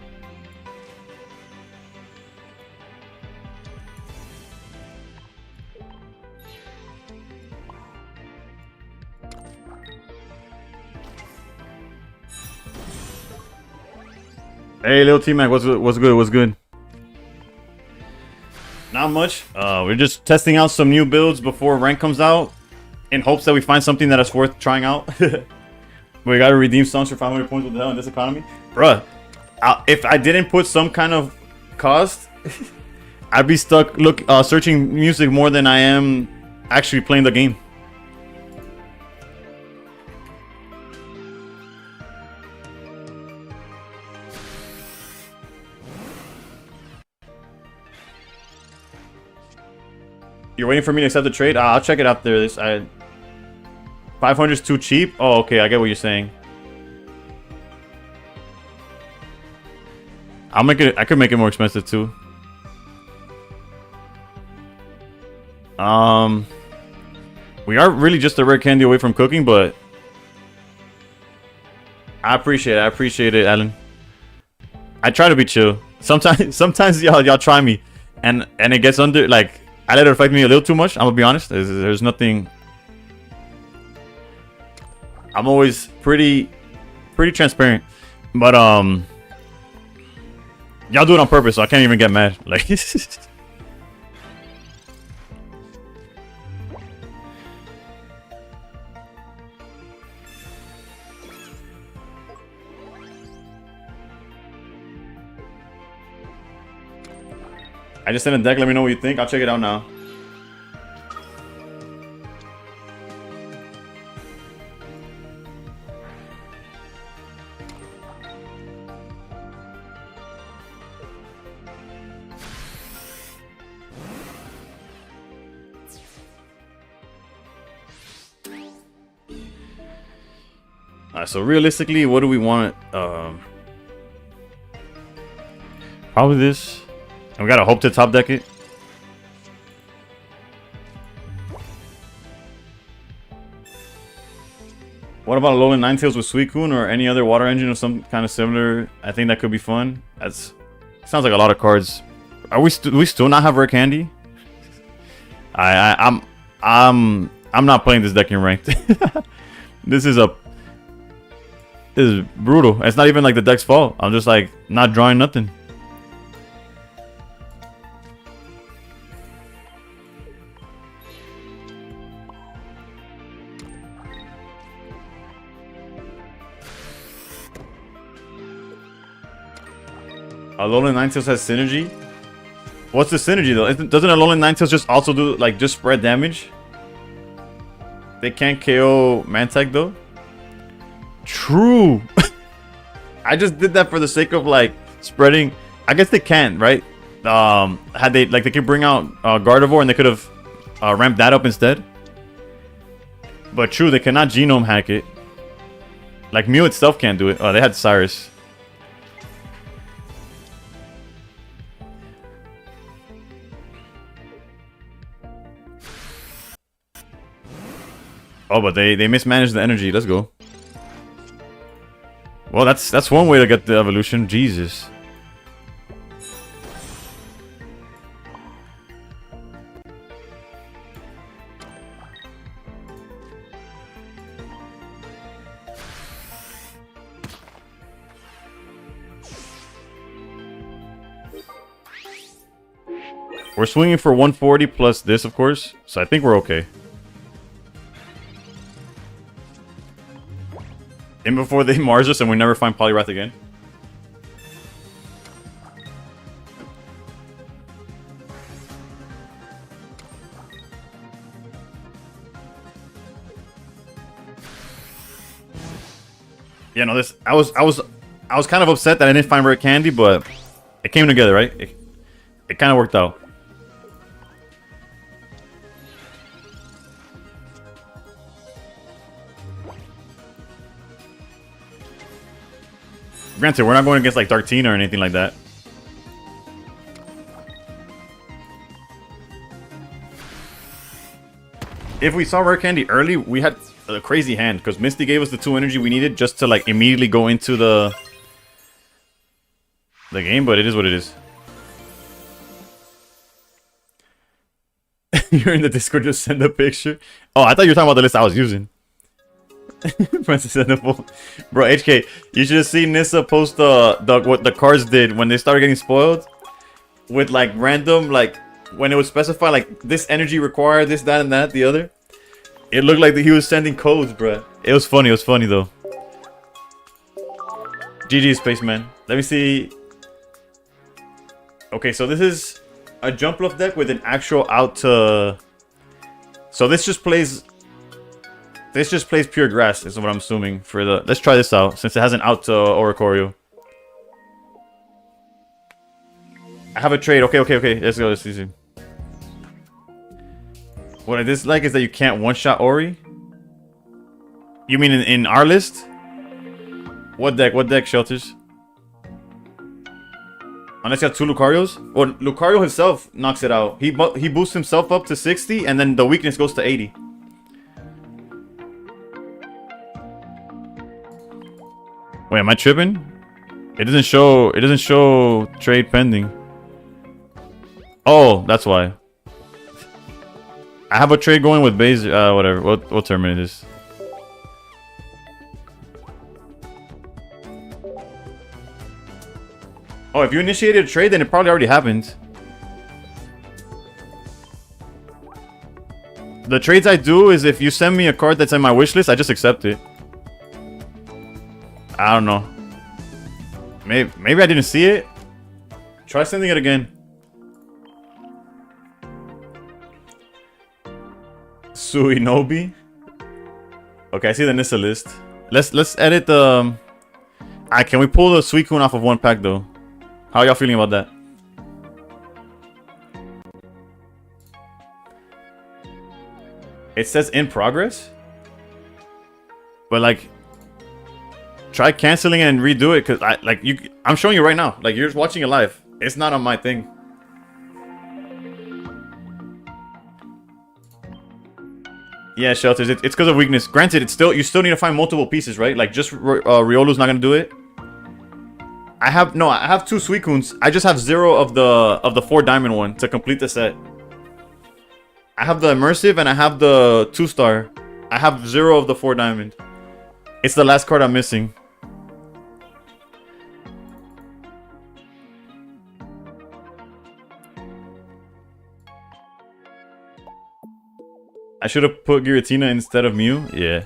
Hey, little T-Mac, what's good? Not much. We're just testing out some new builds before rank comes out, in hopes that we find something that is worth trying out. We gotta redeem songs for 500 points with the hell in this economy, bruh. If I didn't put some kind of cost, I'd be stuck searching music more than I am actually playing the game. You're waiting for me to accept the trade? I'll check it after this. 500 is too cheap? Oh, okay. I get what you're saying. I'll make it. I could make it more expensive too. We are really just a rare candy away from cooking, but I appreciate it. I appreciate it, Alan. I try to be chill. Sometimes y'all try me, and it gets under, like, I let it affect me a little too much. I'm gonna be honest. There's nothing. I'm always pretty transparent, but y'all do it on purpose, so I can't even get mad. Like. I just sent a deck. Let me know what you think. I'll check it out now. Alright, so realistically, what do we want? Probably this. And we gotta hope to top deck it. What about a Alolan Ninetales with Suicune or any other water engine or some kind of similar? I think that could be fun. Sounds like a lot of cards. Are we do we still not have rare candy? I'm not playing this deck in ranked. This is brutal. It's not even like the deck's fault. I'm just like not drawing nothing. Alolan Ninetales has synergy? What's the synergy though? Doesn't Alolan Ninetales just also do like just spread damage? They can't KO Mantech though? True! I just did that for the sake of like spreading. I guess they can, right? Had they like they could bring out Gardevoir and they could have ramped that up instead. But true, they cannot genome hack it. Like Mew itself can't do it. Oh, they had Cyrus. Oh, but they mismanaged the energy. Let's go. Well, that's one way to get the evolution. Jesus. We're swinging for 140 plus this, of course. So I think we're okay. In before they Mars us and we never find Poliwrath again. Yeah, no, this I was kind of upset that I didn't find rare candy, but it came together, right? It kind of worked out. Granted, we're not going against like Dartina or anything like that. If we saw rare candy early, we had a crazy hand because Misty gave us the 2 energy we needed just to like immediately go into the game, but it is what it is. You're in the Discord, just send a picture. Oh, I thought you were talking about the list I was using. Princess Centerfold. Bro, HK, you should have seen Nissa post what the cards did when they started getting spoiled. With like random, like when it would specify like this energy required, this, that, and that, the other. It looked like he was sending codes, bro. It was funny though. GG, Spaceman. Let me see. Okay, so this is a Jumpluff deck with an actual out to... So this just plays pure grass, is what I'm assuming for the... Let's try this out, since it has an out to Oricorio. I have a trade. Okay. Let's go. Let's see. What I dislike is that you can't one-shot Ori. You mean in our list? What deck? What deck, Shelters? Unless you have two Lucarios? Well, Lucario himself knocks it out. He boosts himself up to 60, and then the weakness goes to 80. Wait, am I tripping? It doesn't show. It doesn't show trade pending. Oh, that's why. I have a trade going with base. Whatever. What tournament it is? Oh, if you initiated a trade, then it probably already happened. The trades I do is if you send me a card that's in my wish list, I just accept it. I don't know. Maybe I didn't see it. Try sending it again. Suinobi. Okay, I see the Nissa list. Let's edit the. Can we pull the Suicune off of one pack though? How y'all feeling about that? It says in progress, but like, try canceling it and redo it, cause I'm showing you right now. Like you're just watching it live. It's not on my thing. Yeah, Shelters. It's because of weakness. Granted, you still need to find multiple pieces, right? Like just Riolu's not gonna do it. I have two Suicunes. I just have 0 of the 4 diamond one to complete the set. I have the immersive and I have the 2-star. I have 0 of the 4 diamond. It's the last card I'm missing. I should have put Giratina instead of Mew. Yeah,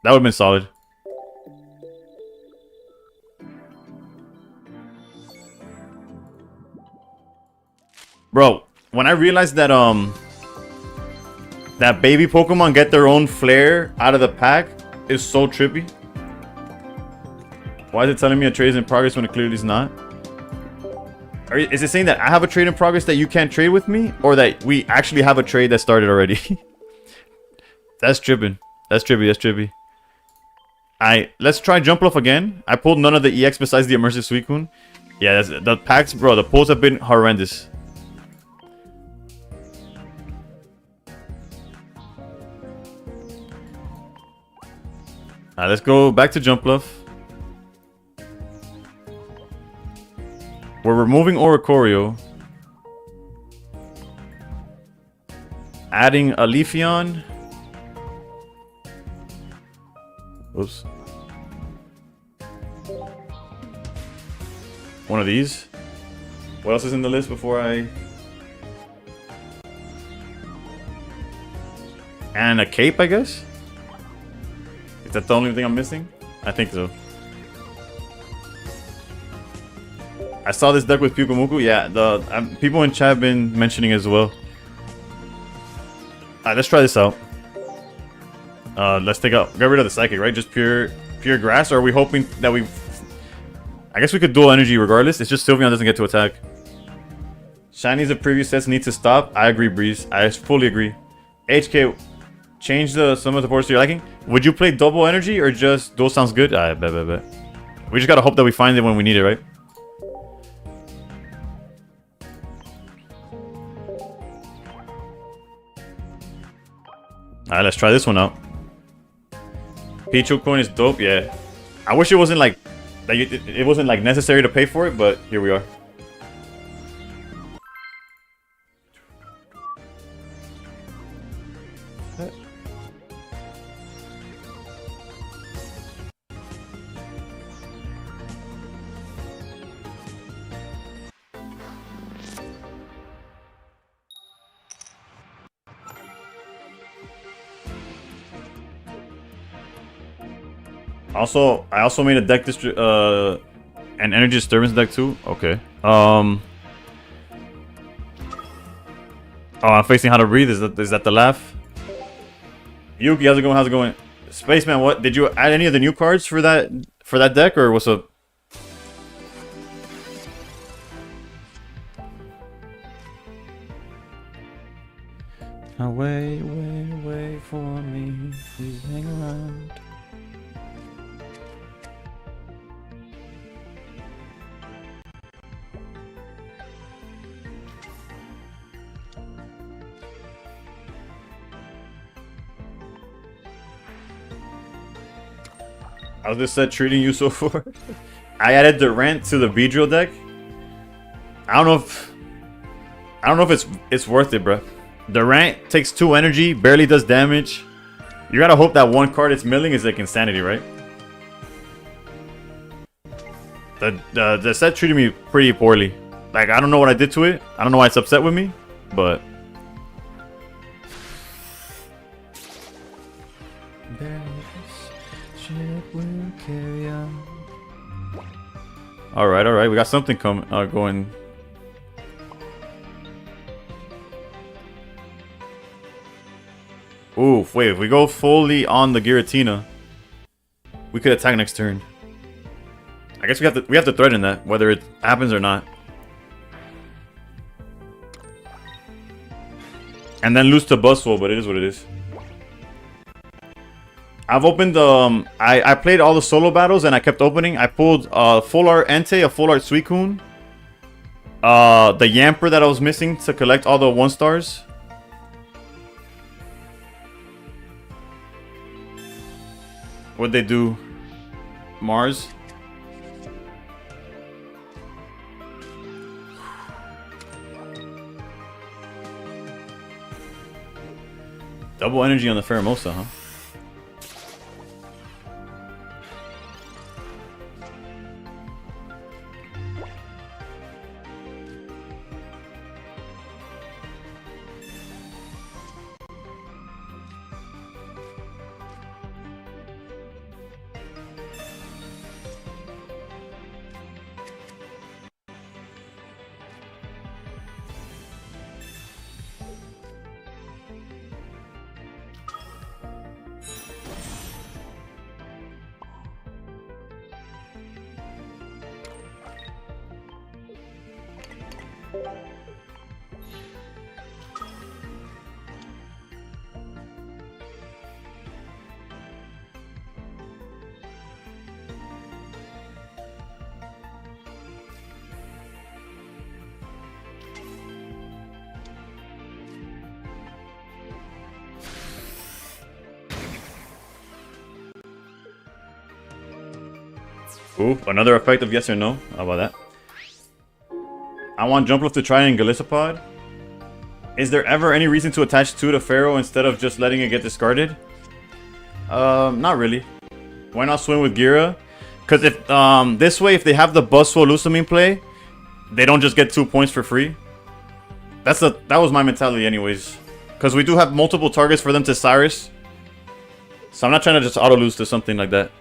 that would have been solid. Bro, when I realized that that baby Pokemon get their own flare out of the pack is so trippy. Why is it telling me a trade is in progress when it clearly is not? Is it saying that I have a trade in progress that you can't trade with me, or that we actually have a trade that started already? That's tripping. That's trippy. That's trippy. Let's try Jumpluff again. I pulled none of the EX besides the immersive Suicune. Yeah, the packs, bro. The pulls have been horrendous. Let's go back to Jumpluff. We're removing Oricorio. Adding a Leafeon. Oops. One of these. What else is in the list before I... And a cape, I guess? Is that the only thing I'm missing? I think so. I saw this deck with Pyukumuku. Yeah, people in chat have been mentioning it as well. Alright, let's try this out. Let's get rid of the Psychic, right? Just pure grass, or are we hoping that we... I guess we could dual energy regardless. It's just Sylveon doesn't get to attack. Shinies of previous sets need to stop. I agree, Breeze. I fully agree. HK, change some of the boards to your liking. Would you play double energy or just dual? Sounds good. Alright, bet. We just gotta hope that we find it when we need it, right? Alright, let's try this one out. Pichu coin is dope, yeah. I wish it wasn't like it wasn't like necessary to pay for it, but here we are. I also made a deck an energy disturbance deck too. Okay. Oh, I'm facing how to breathe. Is that the laugh? Yuki, how's it going? How's it going? Spaceman, what did you add any of the new cards for that deck, or what's up? Wait, wait, wait for me. Please hang around. How's this set treating you so far? I added the rent to the Beedrill deck. I don't know if it's worth it, bro. The rant takes 2 energy, barely does damage. You gotta hope that one card it's milling is like Insanity, right? The set treated me pretty poorly. Like, I don't know what I did to it. I don't know why it's upset with me, but... Alright, we got something going. Oof, wait, if we go fully on the Giratina, we could attack next turn. I guess we have to threaten that, whether it happens or not. And then lose to Buzzwole, but it is what it is. I've opened I played all the solo battles and I kept opening. I pulled full art Entei, a full art Suicune, the Yamper that I was missing to collect all the 1-stars. What'd they do? Mars? Double energy on the Pheromosa, huh? Ooh, another effect of yes or no. How about that? I want Jumpluff to try and Golisopod. Is there ever any reason to attach 2 to Pharaoh instead of just letting it get discarded? Not really. Why not swing with Gira? Because if this way, if they have the Buzzwole Lusamine play, they don't just get 2 points for free. That was my mentality anyways. Because we do have multiple targets for them to Cyrus. So I'm not trying to just auto-lose to something like that.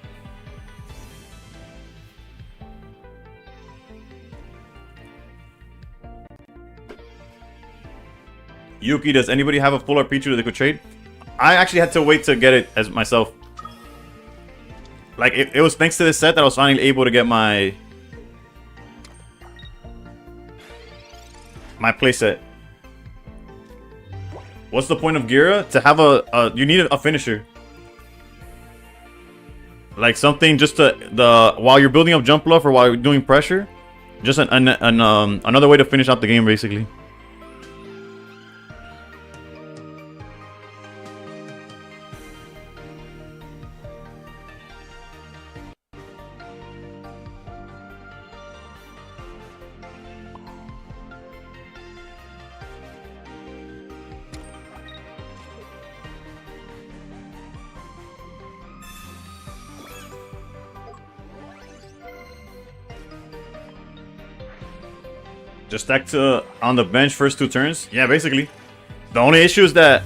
Yuki, does anybody have a full art Pichu that they could trade? I actually had to wait to get it as myself. Like, it was thanks to this set that I was finally able to get my playset. What's the point of Gira? To have you need a finisher. Like something just to while you're building up Jumpluff or while you're doing pressure. Just another way to finish out the game, basically. Just stack to on the bench first 2 turns. Yeah, basically. The only issue is that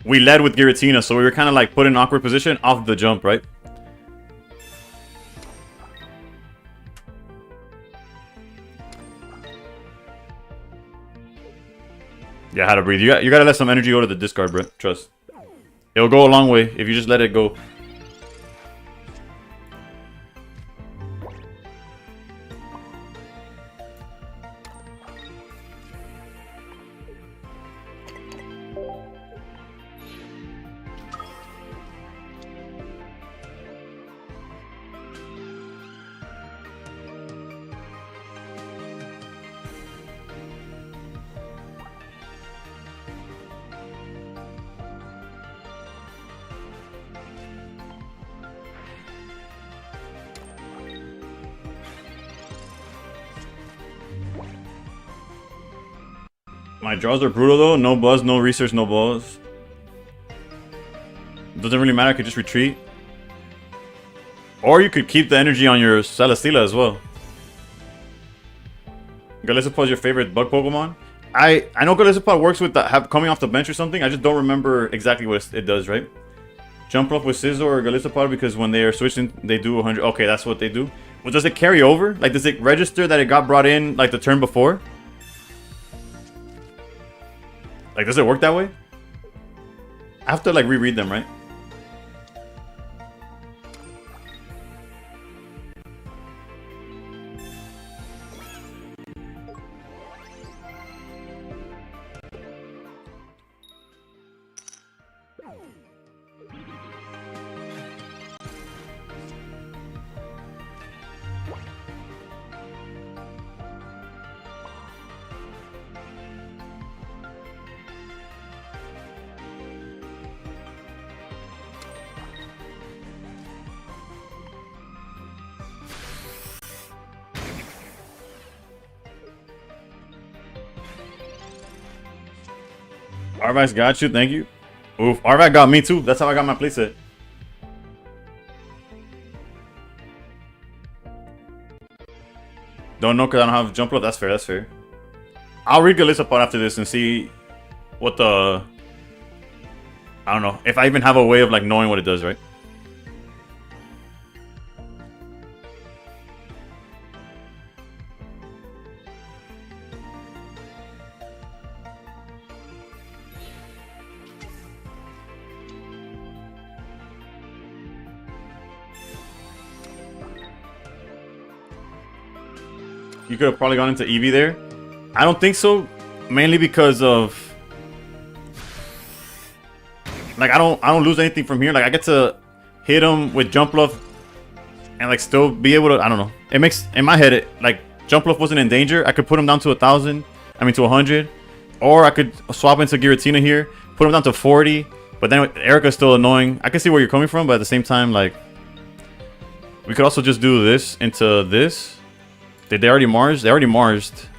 we led with Giratina, so we were kind of like put in an awkward position off the jump, right? Yeah, how to breathe. You gotta let some energy go to the discard, bro. Trust. It'll go a long way if you just let it go. My draws are brutal though. No buzz, no research, no balls. Doesn't really matter. I could just retreat. Or you could keep the energy on your Celesteela as well. Golisopod is your favorite bug Pokemon? I know Golisopod works with the, coming off the bench or something. I just don't remember exactly what it does, right? Jump up with Scizor or Golisopod because when they are switching, they do 100. Okay, that's what they do. Well, does it carry over? Like, does it register that it got brought in like the turn before? Like, does it work that way? I have to like reread them, right? Arvax got you, thank you. Oof, Arvax got me too. That's how I got my playset. Don't know because I don't have jump up. That's fair, that's fair. I'll read Golisopod after this and see what the... I don't know. If I even have a way of like knowing what it does, right? You could have probably gone into Eevee there. I don't think so. Mainly because of... Like, I don't lose anything from here. Like, I get to hit him with Jump Bluff and, like, still be able to... I don't know. It makes... In my head, like, Jump Bluff wasn't in danger. I could put him down to 1,000. I mean, to 100. Or I could swap into Giratina here. Put him down to 40. But then Erica's still annoying. I can see where you're coming from, but at the same time, like... We could also just do this into this. Did they already Mars? They already Marsed.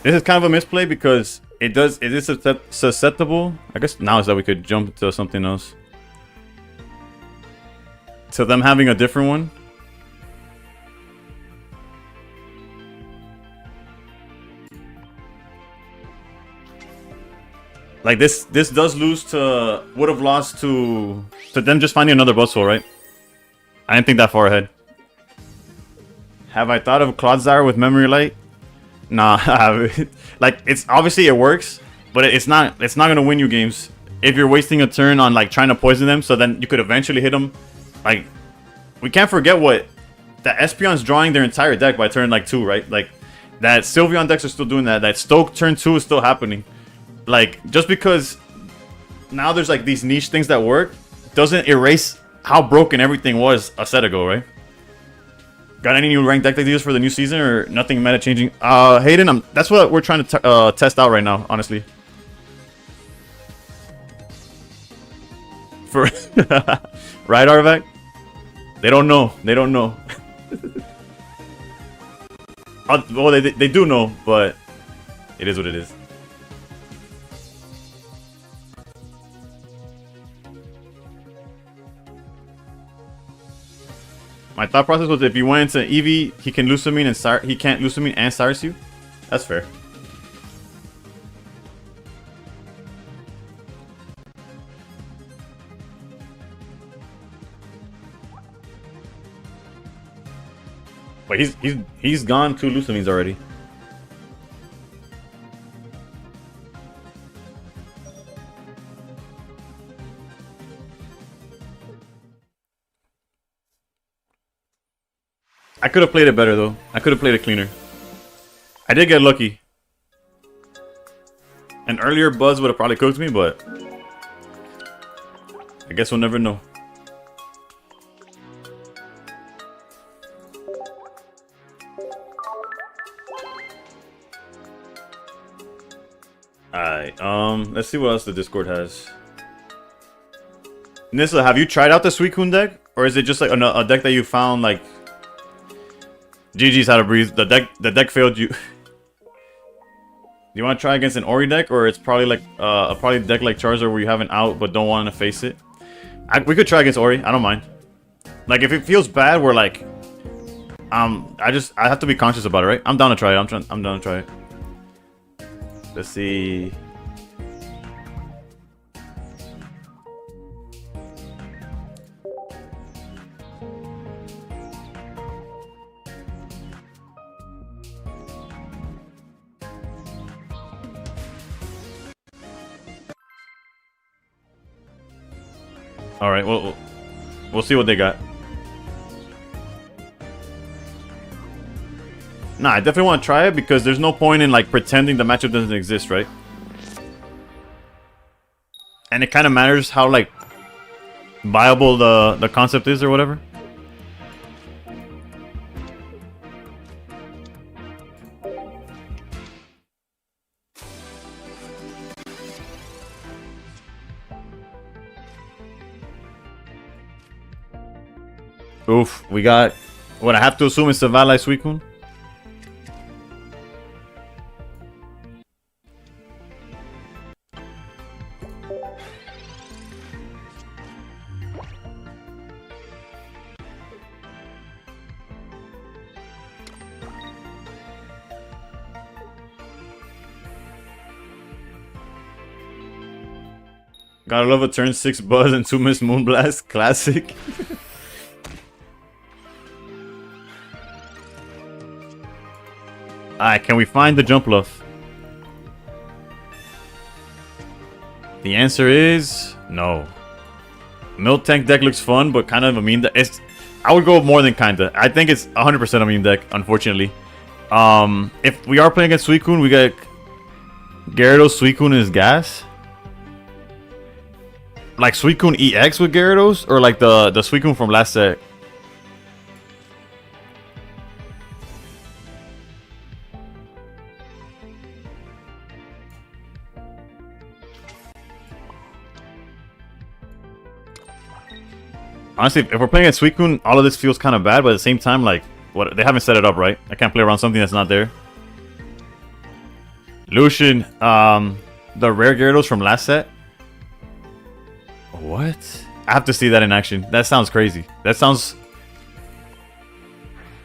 This is kind of a misplay because it is susceptible. I guess now is that we could jump to something else. To them having a different one. Like this does lose to, would have lost to them just finding another Buzzwole, right? I didn't think that far ahead. Have I thought of Clodsire with Memory Light? Nah, like it's obviously it works, but it's not gonna win you games if you're wasting a turn on like trying to poison them. So then you could eventually hit them. Like we can't forget what the Espeon's drawing their entire deck by turn like 2, right? Like that Sylveon decks are still doing that. That Stoke turn 2 is still happening. Like, just because now there's like these niche things that work doesn't erase how broken everything was a set ago, right? Got any new ranked deck ideas for the new season or nothing meta changing? Hayden, that's what we're trying to test out right now, honestly. For right, Arvac? They don't know. They don't know. Well, they do know, but it is what it is. My thought process was if you went into Eevee, he can Lusamine and he can't Lusamine and Cyrus you. That's fair. But he's gone 2 Lusamines already. I could have played it better though. I could have played it cleaner. I did get lucky. An earlier Buzz would have probably cooked me, but I guess we'll never know. Let's see what else the Discord has. Nissa, have you tried out the Suicune deck? Or is it just like a deck that you found like... GG's how to breathe. The deck failed you. You want to try against an Ori deck? Or it's probably like a deck like Charizard where you have an out but don't want to face it? We could try against Ori. I don't mind. Like if it feels bad, we're like... I have to be conscious about it, right? I'm down to try it. I'm down to try it. Let's see... Alright, we'll see what they got. Nah, I definitely want to try it because there's no point in like pretending the matchup doesn't exist, right? And it kind of matters how like viable the concept is or whatever. Oof, we got what I have to assume is the Valai Suicune. Gotta love a turn 6 Buzz and 2 Miss Moonblast. Classic. Alright, can we find the jump bluff? The answer is no. Milk Tank deck looks fun, but kind of a meme deck. I would go more than kinda. I think it's 100% a meme deck, unfortunately. If we are playing against Suicune, we got Gyarados, Suicune, and his gas. Like Suicune EX with Gyarados, or like the Suicune from last set. Honestly, if we're playing at Suicune, all of this feels kind of bad, but at the same time, like, what, they haven't set it up right. I can't play around something that's not there. Lucian, the rare Gyarados from last set. What? I have to see that in action. That sounds crazy. That sounds...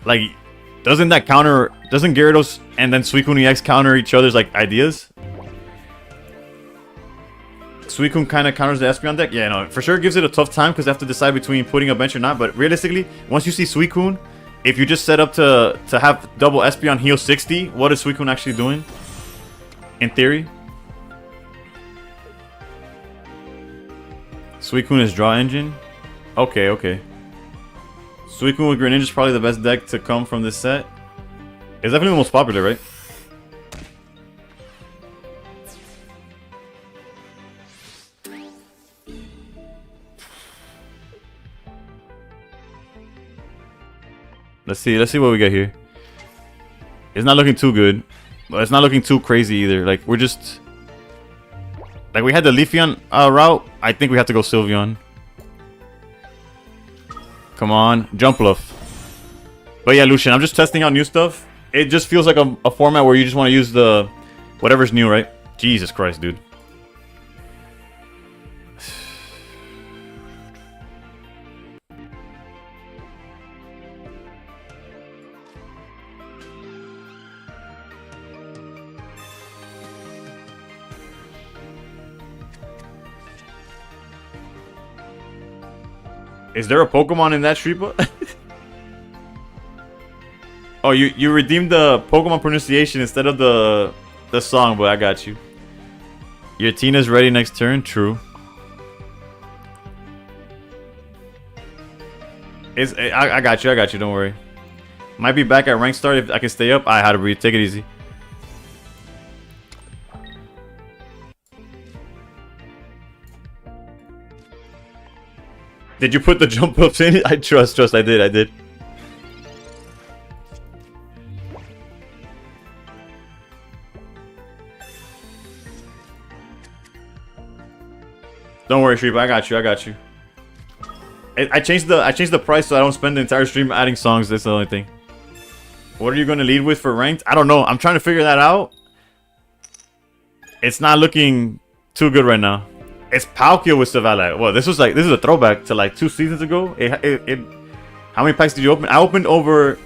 Like, doesn't Gyarados and then Suicune EX counter each other's, like, ideas? Suicune kind of counters the Espeon deck? Yeah, no, for sure gives it a tough time because they have to decide between putting a bench or not. But realistically, once you see Suicune, if you just set up to have double Espeon heal 60, what is Suicune actually doing? In theory. Suicune is draw engine? Okay, okay. Suicune with Greninja is probably the best deck to come from this set. It's definitely the most popular, right? Let's see what we got here. It's not looking too good, but it's not looking too crazy either. Like we're just like we had the Leafeon route. I think we have to go Sylveon. Come on, jump bluff. But yeah, Lucian, I'm just testing out new stuff. It just feels like a format where you just want to use the whatever's new, right? Jesus Christ, dude. Is there a Pokemon in that Shripa? Oh, you redeemed the Pokemon pronunciation instead of the song, but I got you. Your Tina's ready next turn? True. I got you, don't worry. Might be back at rank start if I can stay up. I had to breathe. Take it easy. Did you put the jump ups in it? I trust, I did. Don't worry, Shreep. I got you. I got you. I changed the price so I don't spend the entire stream adding songs. That's the only thing. What are you going to lead with for ranked? I don't know. I'm trying to figure that out. It's not looking too good right now. It's Palkia with Zavala. Well, this is a throwback to like 2 seasons ago. How many packs did you open? I opened over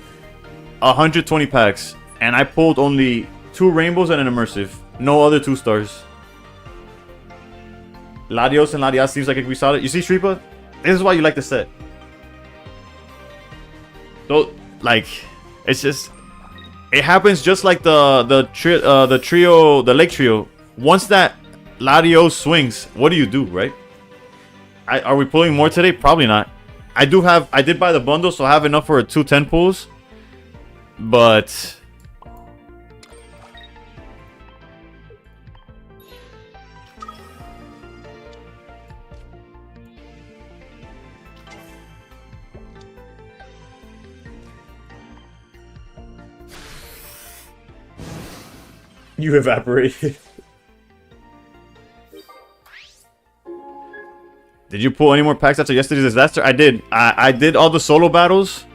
120 packs, and I pulled only 2 rainbows and an immersive. No other 2 stars. Latios and Latias seems like we saw it. You see, Shripa? This is why you like the set. So, like, it's just, it happens just like the lake trio. Once that Latios swings, what do you do, right? Are we pulling more today? Probably not. I did buy the bundle, so I have enough for 2 10 pulls. But you evaporated. Did you pull any more packs after yesterday's disaster? I did. I did all the solo battles.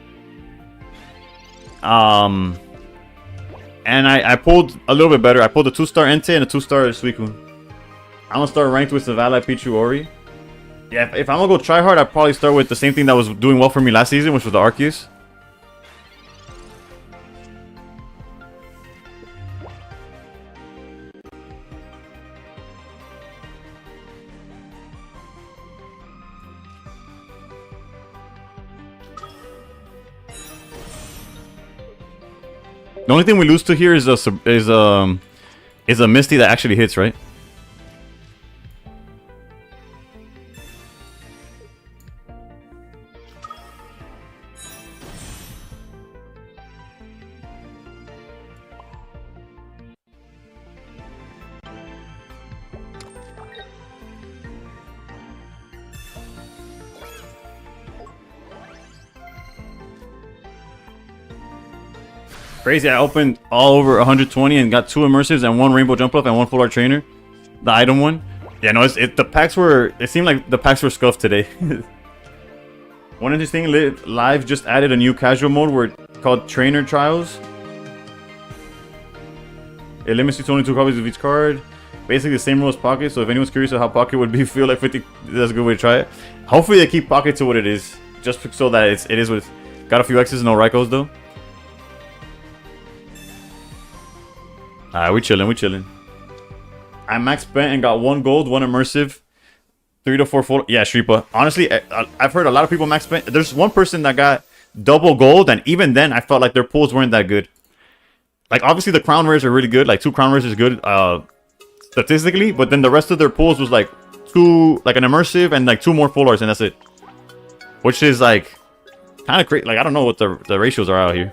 And I pulled a little bit better. I pulled a 2-star Entei and a 2-star Suicune. I'm gonna start ranked with Zavala, Pichu, Ori. Yeah, if I'm gonna go try hard, I'd probably start with the same thing that was doing well for me last season, which was the Arceus. The only thing we lose to here is a Misty that actually hits, right? Crazy, I opened all over 120 and got 2 immersives and 1 rainbow jump up and 1 full art trainer. The item one. Yeah, no, the packs were, it seemed like the packs were scuffed today. One interesting, Live just added a new casual mode where called Trainer Trials. It limits you to only 2 copies of each card. Basically the same rule as Pocket, so if anyone's curious of how Pocket would be feel like 50, that's a good way to try it. Hopefully they keep Pocket to what it is. Just so that it is with, got a few X's, no Raikos though. Alright, we chilling. I max spent and got 1 gold, 1 immersive, 3 to 4 full. Yeah, Shripa. Honestly, I've heard a lot of people max spent. There's one person that got double gold, and even then, I felt like their pulls weren't that good. Like, obviously, the crown rares are really good. Like, 2 crown rares is good statistically, but then the rest of their pulls was like 2, like an immersive, and like 2 more full arts, and that's it. Which is like kind of crazy. Like, I don't know what the ratios are out here.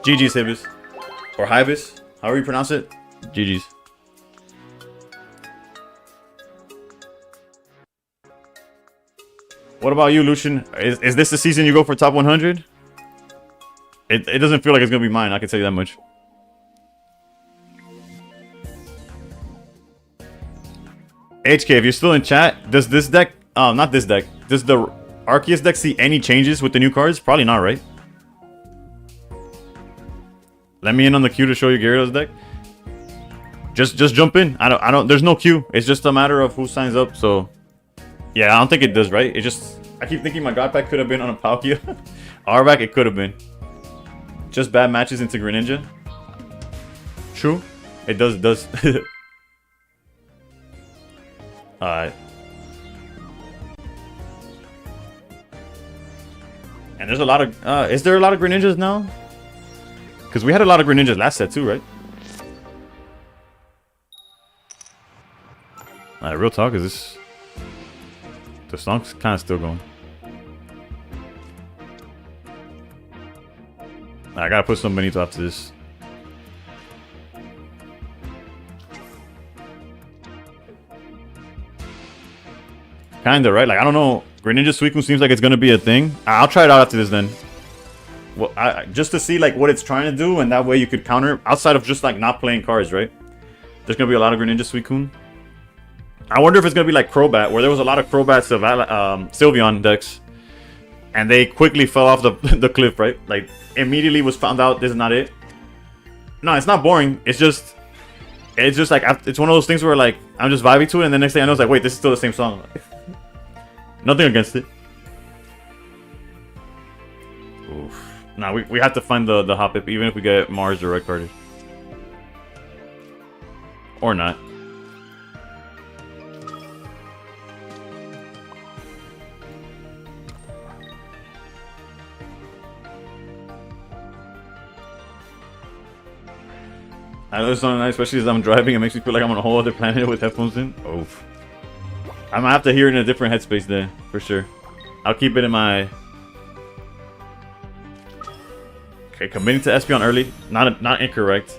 GG's, Hibis. Or Hibis. However you pronounce it, GG's. What about you, Lucian? Is this the season you go for top 100? It doesn't feel like it's going to be mine, I can tell you that much. HK, if you're still in chat, does this deck, not this deck, does the Arceus deck see any changes with the new cards? Probably not, right? Let me in on the queue to show you Gyarados deck. Just jump in. I don't. There's no queue. It's just a matter of who signs up. So, yeah, I don't think it does, right? It just. I keep thinking my God pack could have been on a Palkia. Arbak, it could have been. Just bad matches into Greninja. True. It does. It does. All right. And there's a lot of. Is there a lot of Greninjas now? Because we had a lot of Greninjas last set too, right? Alright, real talk, is this... The song's kind of still going. I gotta put some Benito after this. Kinda, right? Like, I don't know. Greninja Suicune seems like it's gonna be a thing. I'll try it out after this then. Well, just to see like what it's trying to do, and that way you could counter outside of just like not playing cards, right? There's gonna be a lot of Greninja Suicune. I wonder if it's gonna be like Crobat, where there was a lot of Crobat Sylveon decks, and they quickly fell off the the cliff, right? Like immediately was found out this is not it. No, it's not boring. It's just like it's one of those things where like I'm just vibing to it, and the next thing I know, it's like, wait, this is still the same song. Nothing against it. Oof. Nah, we have to find the Hoppip, even if we get Mars direct carded. Or not. I know it's not nice, especially as I'm driving. It makes me feel like I'm on a whole other planet with headphones in. Oof. I'm gonna have to hear it in a different headspace there, for sure. I'll keep it in my... Okay, committing to Espeon early. Not incorrect.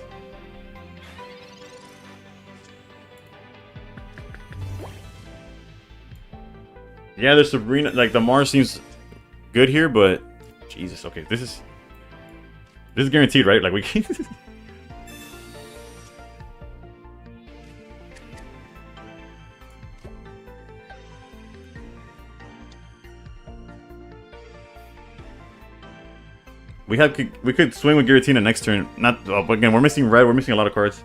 Yeah, the Sabrina... Like, the Mars seems good here, but... Jesus, okay. This is guaranteed, right? Like, we can... We could swing with Giratina next turn. Not again. We're missing red. We're missing a lot of cards.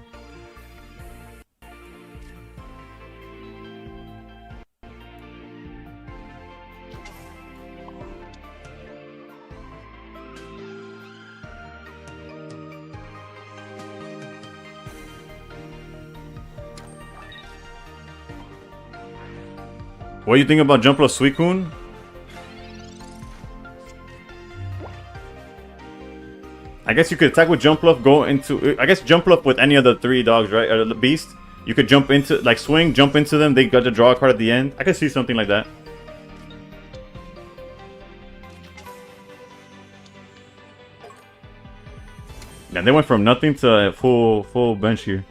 What do you think about Jumpluff Suicune? I guess you could attack with Jumpluff, go into... I guess Jumpluff with any of the 3 dogs, right? Or the beast. You could jump into... Like, swing, jump into them. They got to draw a card at the end. I could see something like that. Yeah, they went from nothing to a full bench here.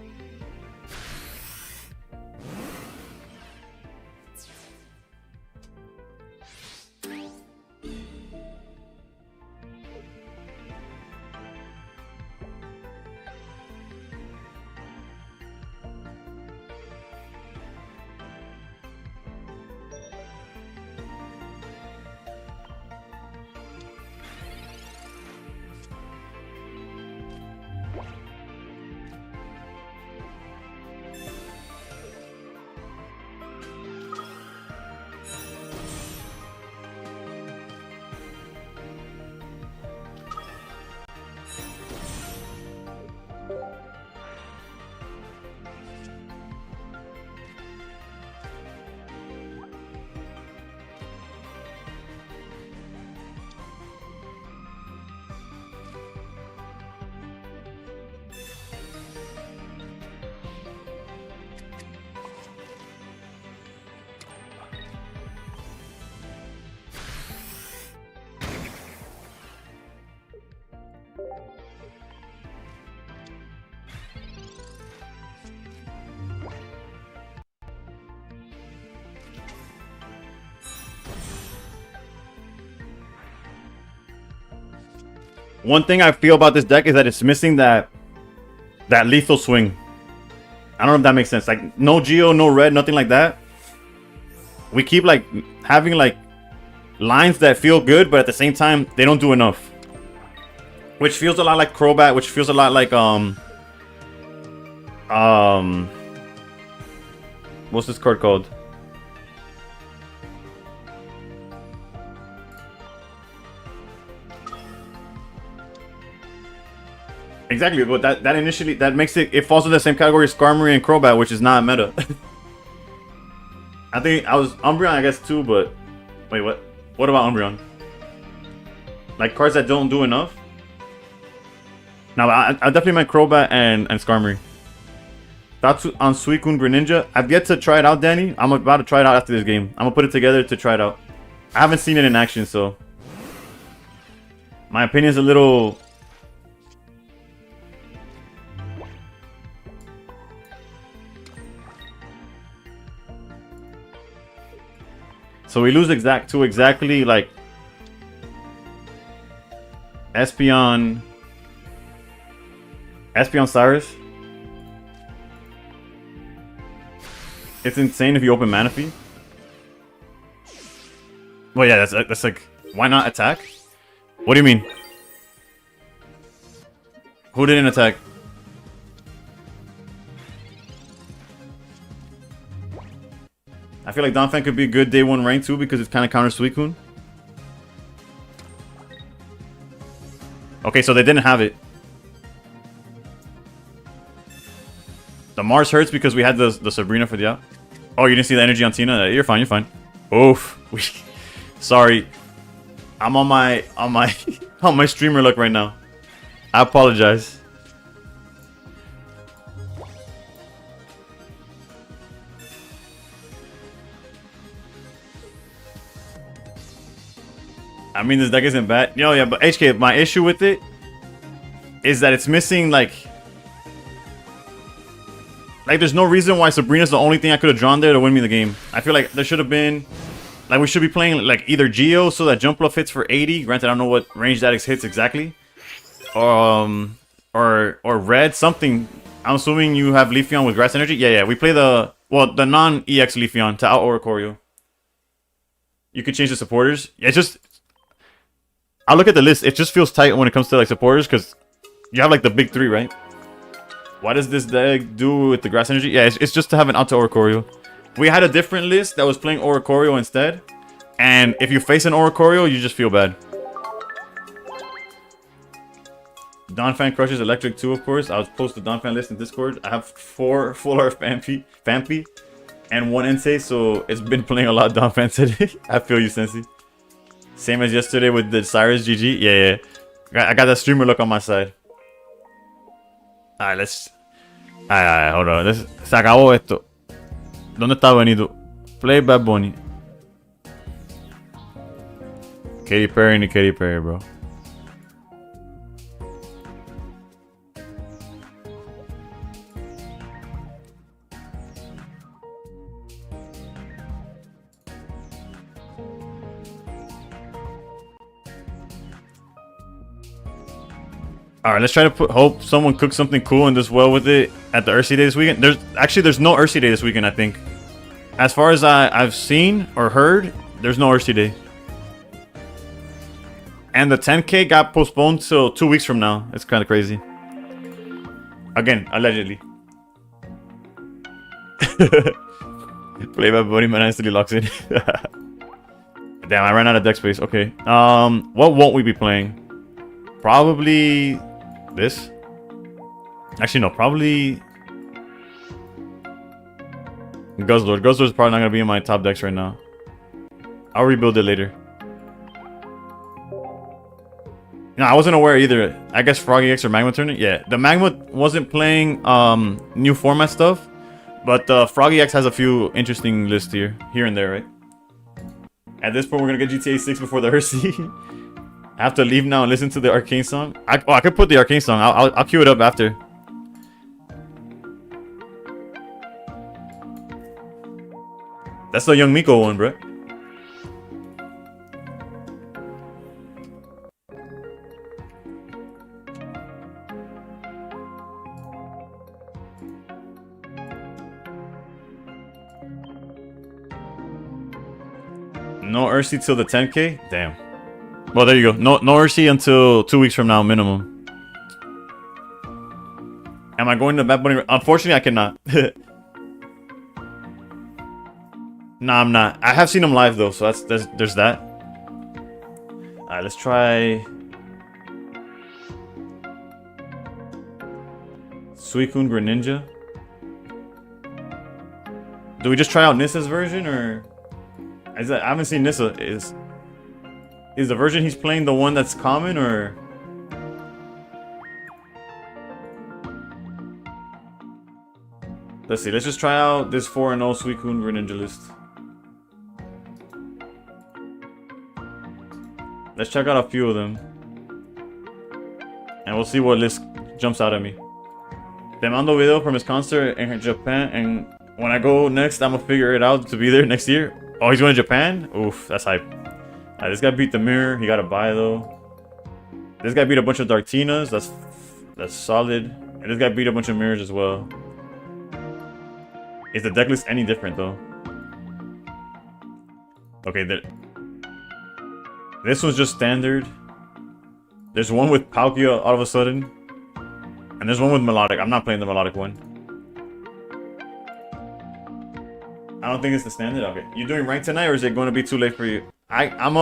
One thing I feel about this deck is that it's missing that lethal swing. I don't know if that makes sense. Like, no Geo, no red, nothing like that. We keep, like, having, like, lines that feel good, but at the same time, they don't do enough. Which feels a lot like Crobat, which feels a lot like, what's this card called? Exactly, but that initially that makes it falls in the same category as Skarmory and Crobat, which is not meta. I think I was Umbreon, I guess too, but wait, what? What about Umbreon? Like cards that don't do enough? Now I definitely meant Crobat and Skarmory. Thoughts on Suicune Greninja? I've yet to try it out, Danny. I'm about to try it out after this game. I'm gonna put it together to try it out. I haven't seen it in action, so my opinion is a little. So we lose exactly like Espeon Cyrus. It's insane if you open Manaphy. Well, yeah, that's like, why not attack? What do you mean? Who didn't attack? I feel like Donphan could be a good day 1 rank too because it kind of counters Suicune. Okay, so they didn't have it. The Mars hurts because we had the Sabrina for the out. Oh, you didn't see the energy on Tina? You're fine, you're fine. Oof. Sorry. I'm on my on my streamer luck right now. I apologize. I mean, this deck isn't bad. Yo, yeah, but HK, my issue with it is that it's missing, like, there's no reason why Sabrina's the only thing I could have drawn there to win me the game. I feel like there should have been, like, we should be playing, like, either Geo so that Jump Bluff hits for 80. Granted, I don't know what range that hits exactly. Or Red, something. I'm assuming you have Leafeon with Grass Energy. Yeah, we play the non-EX Leafeon to out Oricorio. You could change the supporters. Yeah, it's just, I look at the list. It just feels tight when it comes to like supporters because you have like the big 3, right? What does this deck do with the Grass Energy? Yeah, it's just to have an out to Oricorio. We had a different list that was playing Oricorio instead, and if you face an Oricorio, you just feel bad. Donphan crushes Electric too, of course. I'll post the Donphan list in Discord. I have 4 full art Fampi, and 1 Entei, so it's been playing a lot of Donphan today. I feel you, Sensei. Same as yesterday with the Cyrus GG. Yeah. I got that streamer look on my side. Alright, let's... Alright, hold on. Se acabó esto. ¿Dónde está Benito? Play Bad Bunny. Katy Perry ni Katy Perry, bro. Alright, let's try to hope someone cooks something cool and does well with it at the Ursi Day this weekend. There's no Ursi Day this weekend, I think. As far as I've seen or heard, there's no Ursi Day. And the 10K got postponed till 2 weeks from now. It's kind of crazy. Again, allegedly. Play by Buddy Man instantly locks in. Damn, I ran out of deck space. Okay. What won't we be playing? Probably this. Actually, no. Probably Guzzlord. Guzzlord's probably not gonna be in my top decks right now. I'll rebuild it later. No, I wasn't aware either. I guess Froggy X or Magma Tournament. Yeah, the Magma wasn't playing new format stuff, but Froggy X has a few interesting lists here and there, right? At this point, we're gonna get GTA 6 before the Hersey. I have to leave now and listen to the Arcane song. I could put the Arcane song. I'll cue it up after. That's the Young Miko one, bro. No Ursi till the 10K? Damn. Well, there you go. No Ursi until 2 weeks from now, minimum. Am I going to Bad Bunny? Unfortunately, I cannot. Nah, I'm not. I have seen him live though, so there's that. Alright, let's try Suicune Greninja. Do we just try out Nissa's version, or I haven't seen Nissa. Is the version he's playing the one that's common, or? Let's see. Let's just try out this 4-0 Suicune Greninja list. Let's check out a few of them, and we'll see what list jumps out at me. Te mando video from his concert in Japan, and when I go next, I'm gonna figure it out to be there next year. Oh, he's going to Japan? Oof, that's hype. This guy beat the Mirror. He got a bye though. This guy beat a bunch of Dartinas. That's solid. And this guy beat a bunch of Mirrors as well. Is the deck list any different though? Okay, this one's just standard. There's one with Palkia all of a sudden. And there's one with Melodic. I'm not playing the Melodic one. I don't think it's the standard. Okay. You doing ranked tonight or is it going to be too late for you? I'm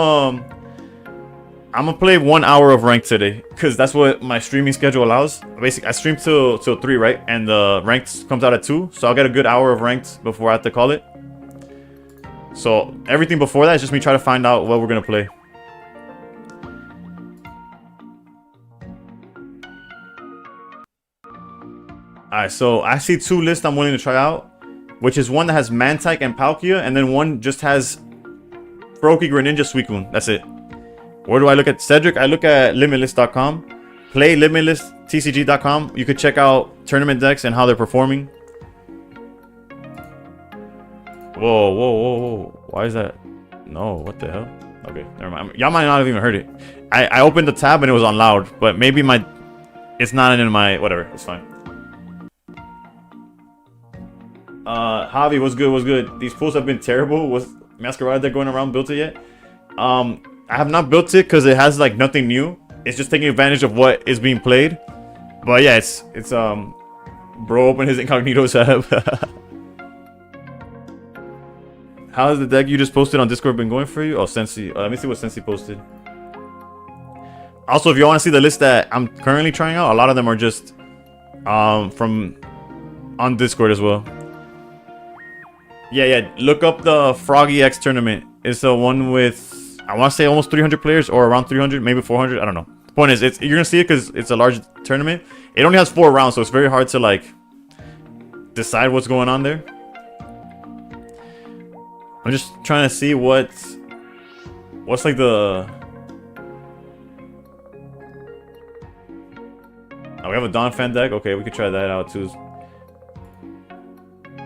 gonna play 1 hour of ranked today because that's what my streaming schedule allows. Basically, I stream till 3, right? And the ranked comes out at 2, so I'll get a good hour of ranked before I have to call it. So everything before that is just me trying to find out what we're gonna play. Alright, so I see 2 lists I'm willing to try out, which is one that has Mantike and Palkia, and then one just has Froakie, Greninja, Suicune. That's it. Where do I look at Cedric? I look at Limitless.com. Play Limitless, TCG.com. You could check out tournament decks and how they're performing. Whoa, whoa, whoa, whoa. Why is that? No, what the hell? Okay, never mind. Y'all might not have even heard it. I opened the tab and it was on loud, but maybe it's not in my... Whatever, it's fine. Javi, what's good, what's good? These pools have been terrible. Was Masquerade deck going around built it yet? I have not built it because it has like nothing new. It's just taking advantage of what is being played. But yeah, it's bro open his incognito tab. How's the deck you just posted on Discord been going for you? Oh, Sensi. Let me see what Sensi posted. Also, if you want to see the list that I'm currently trying out, a lot of them are just from on Discord as well. Yeah, look up the Froggy X tournament. It's the one with, I want to say almost 300 players or around 300, maybe 400. I don't know. The point is, you're going to see it because it's a large tournament. It only has 4 rounds, so it's very hard to like decide what's going on there. I'm just trying to see what's like the... Oh, we have a Dawn fan deck. Okay, we could try that out too.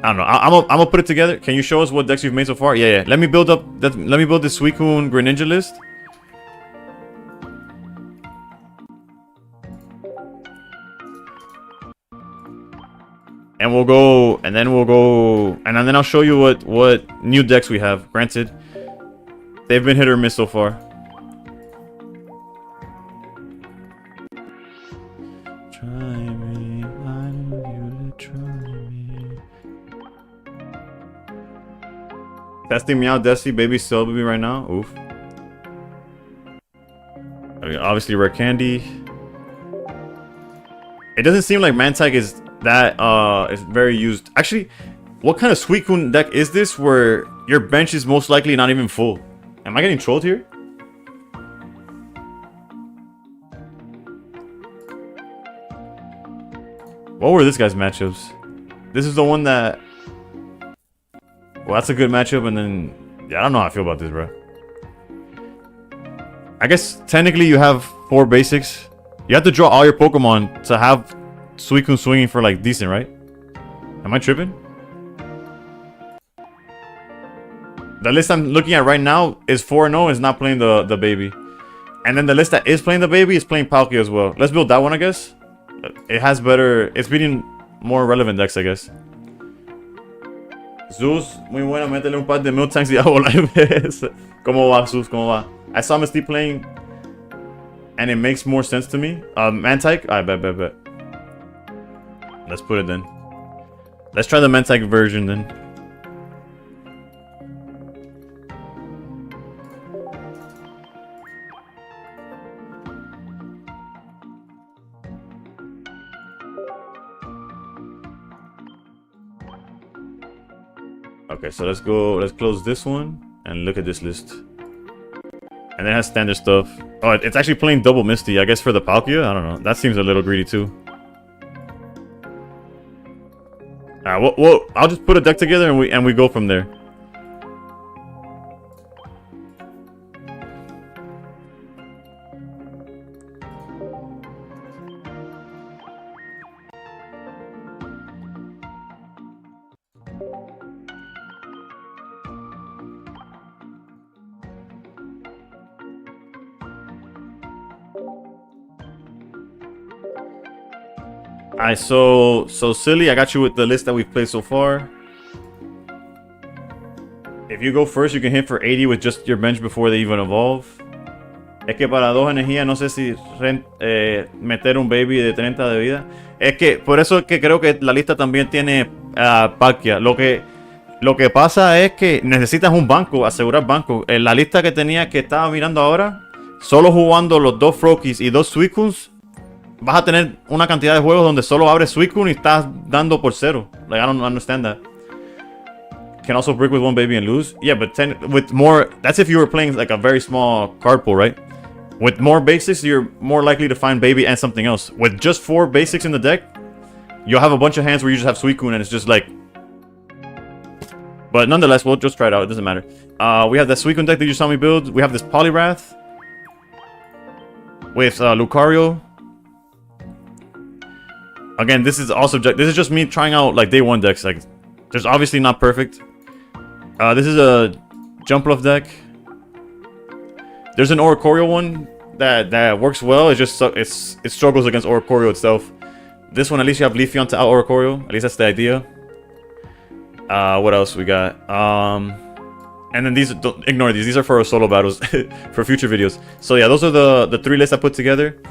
I don't know. I'm gonna put it together. Can you show us what decks you've made so far? Yeah. Let me build up that. Let me build this Suicune Greninja list. And we'll go, and then then I'll show you what new decks we have. Granted, they've been hit or miss so far. Try me, I know you to try me. Testing Meow Desi, baby Celebi right now. Oof. Okay, obviously rare candy. It doesn't seem like Mantike is that is very used. Actually, what kind of Suicune deck is this where your bench is most likely not even full? Am I getting trolled here? What were this guy's matchups? This is the one that... Well, that's a good matchup, and then... Yeah, I don't know how I feel about this, bro. I guess, technically, you have 4 basics. You have to draw all your Pokemon to have Suicune swinging for, like, decent, right? Am I tripping? The list I'm looking at right now is 4-0 and is not playing the baby. And then the list that is playing the baby is playing Palkia as well. Let's build that one, I guess. It has better... It's beating more relevant decks, I guess. Zeus, muy buena, métele un par de mil tanks y hago live. ¿Cómo va, Zeus? ¿Cómo va? I saw Misty playing, and it makes more sense to me. Mantike? I bet. Let's put it then. Let's try the Mantike version then. Okay, so let's close this one and look at this list. And then it has standard stuff. Oh, it's actually playing double Misty, I guess, for the Palkia? I don't know. That seems a little greedy too. Alright, well, I'll just put a deck together and we go from there. Alright, so Silly, I got you with the list that we've played so far. If you go first, you can hit for 80 with just your bench before they even evolve. Es que para 2 energías no sé si meter un baby de 30 de vida. Es que por eso es que creo que la lista también tiene Palkia. Lo que pasa es que necesitas un banco, asegurar banco. En la lista que tenía que estaba mirando ahora, solo jugando los 2 Frokis y 2 Suicunes, vas a tener una cantidad de juegos donde solo abres Suicune y estás dando por 0. Like, I don't understand that. Can also brick with 1 baby and lose. Yeah, but with more, that's if you were playing like a very small card pool, right? With more basics, you're more likely to find baby and something else. With just 4 basics in the deck, you'll have a bunch of hands where you just have Suicune and it's just like... But nonetheless, we'll just try it out. It doesn't matter. We have that Suicune deck that you saw me build. We have this Poliwrath with Lucario. Again, this is all subject. This is just me trying out like day 1 decks. Like, there's obviously not perfect. This is a Jumpluff deck. There's an Oricorio one that works well. It just it struggles against Oricorio itself. This one, at least you have Leafeon to out Oricorio. At least that's the idea. What else we got? And then these, don't ignore these. These are for solo battles for future videos. So yeah, those are the 3 lists I put together.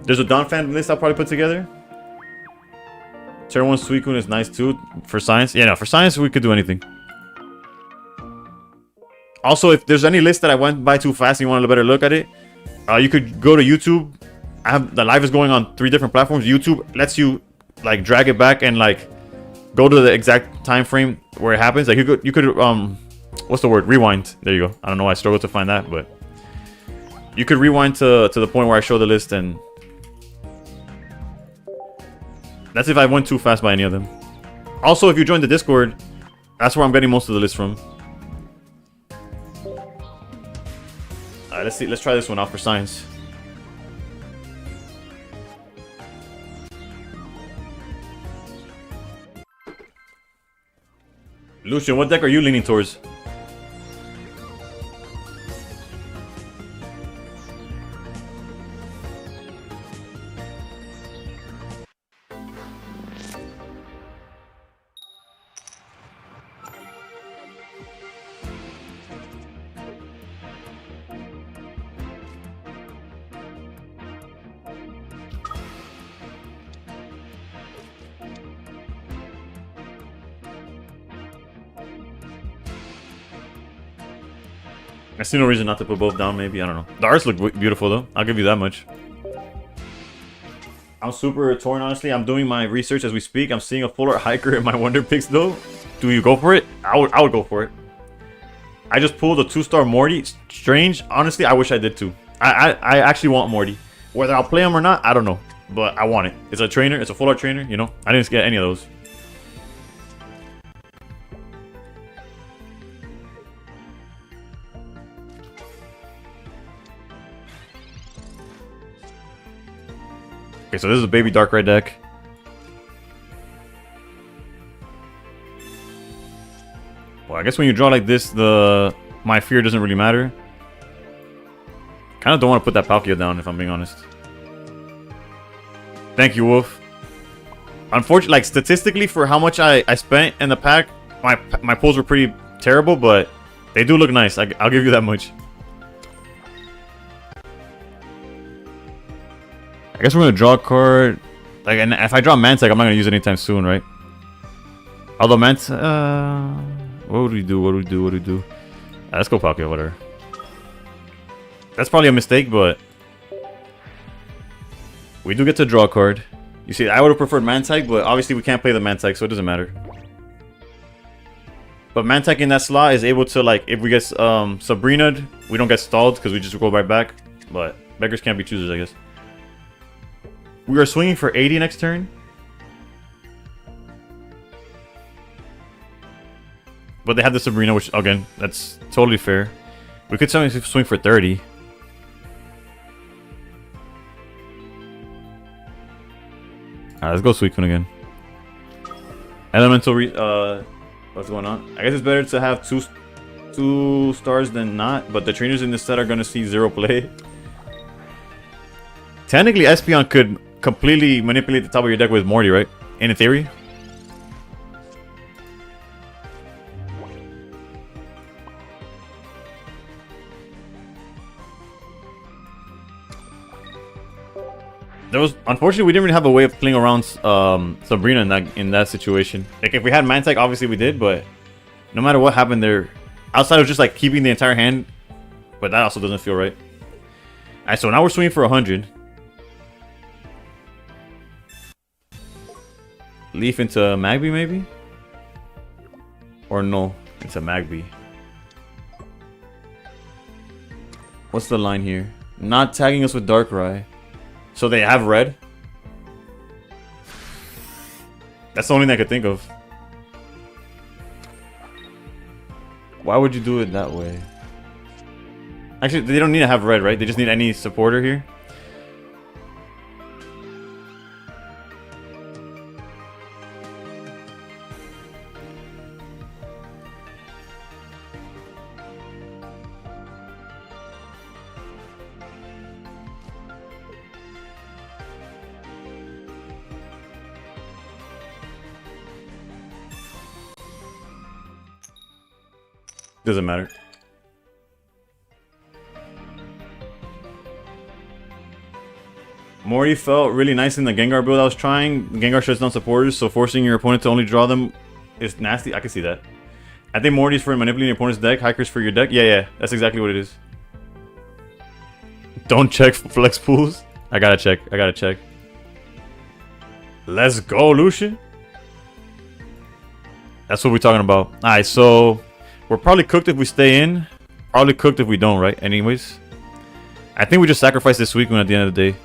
There's a Donphan list I'll probably put together. Turn 1 Suicune is nice too for science. Yeah, no, for science we could do anything. Also, if there's any list that I went by too fast and you want a better look at it, you could go to YouTube. The live is going on 3 different platforms. YouTube lets you like drag it back and like go to the exact time frame where it happens. Like you could what's the word? Rewind. There you go. I don't know why I struggled to find that, but you could rewind to the point where I show the list, and that's if I went too fast by any of them. Also, if you join the Discord, that's where I'm getting most of the list from. Alright, let's see. Let's try this one out for science. Lucian, what deck are you leaning towards? I see no reason not to put both down, maybe. I don't know. The arts look beautiful, though. I'll give you that much. I'm super torn, honestly. I'm doing my research as we speak. I'm seeing a full art hiker in my Wonder Picks, though. Do you go for it? I would go for it. I just pulled a 2-star Morty. Strange. Honestly, I wish I did, too. I actually want Morty. Whether I'll play him or not, I don't know. But I want it. It's a trainer. It's a full art trainer, you know? I didn't get any of those. Okay, so this is a baby Darkrai deck. Well, I guess when you draw like this, my fear doesn't really matter. Kind of don't want to put that Palkia down, if I'm being honest. Thank you, Wolf. Unfortunately, like statistically, for how much I spent in the pack, my pulls were pretty terrible, but they do look nice. I'll give you that much. I guess we're gonna draw a card. Like, and if I draw Mantech, I'm not gonna use it anytime soon, right? Although what would we do? What would we do? Let's go Palkia, whatever. That's probably a mistake, but we do get to draw a card. You see, I would have preferred Mantech, but obviously we can't play the Mantech, so it doesn't matter. But Mantech in that slot is able to, like, if we get Sabrina'd, we don't get stalled because we just go right back. But beggars can't be choosers, I guess. We are swinging for 80 next turn. But they have the Sabrina, which, again, that's totally fair. We could swing for 30. Alright, let's go Suicune again. Elemental, what's going on? I guess it's better to have two stars than not, but the trainers in this set are going to see 0 play. Technically, Espeon could completely manipulate the top of your deck with Morty, right? In theory. There was, unfortunately, we didn't really have a way of playing around Sabrina in that situation. Like, if we had Mantech, obviously we did, but no matter what happened there, outside of just like keeping the entire hand, but that also doesn't feel right. Alright, so now we're swinging for 100. Leaf into Magby, maybe? Or no, it's a Magby. What's the line here? Not tagging us with Darkrai. So they have red? That's the only thing I could think of. Why would you do it that way? Actually, they don't need to have red, right? They just need any supporter here. Doesn't matter. Mori felt really nice in the Gengar build I was trying. Gengar shuts down supporters, so forcing your opponent to only draw them is nasty. I can see that. I think Morty's for manipulating your opponent's deck. Hikers for your deck. Yeah, that's exactly what it is. Don't check flex pools. I gotta check. Let's go, Lucian. That's what we're talking about. Alright, so we're probably cooked if we stay in. Probably cooked if we don't, right? Anyways. I think we just sacrifice this Suicune at the end of the day.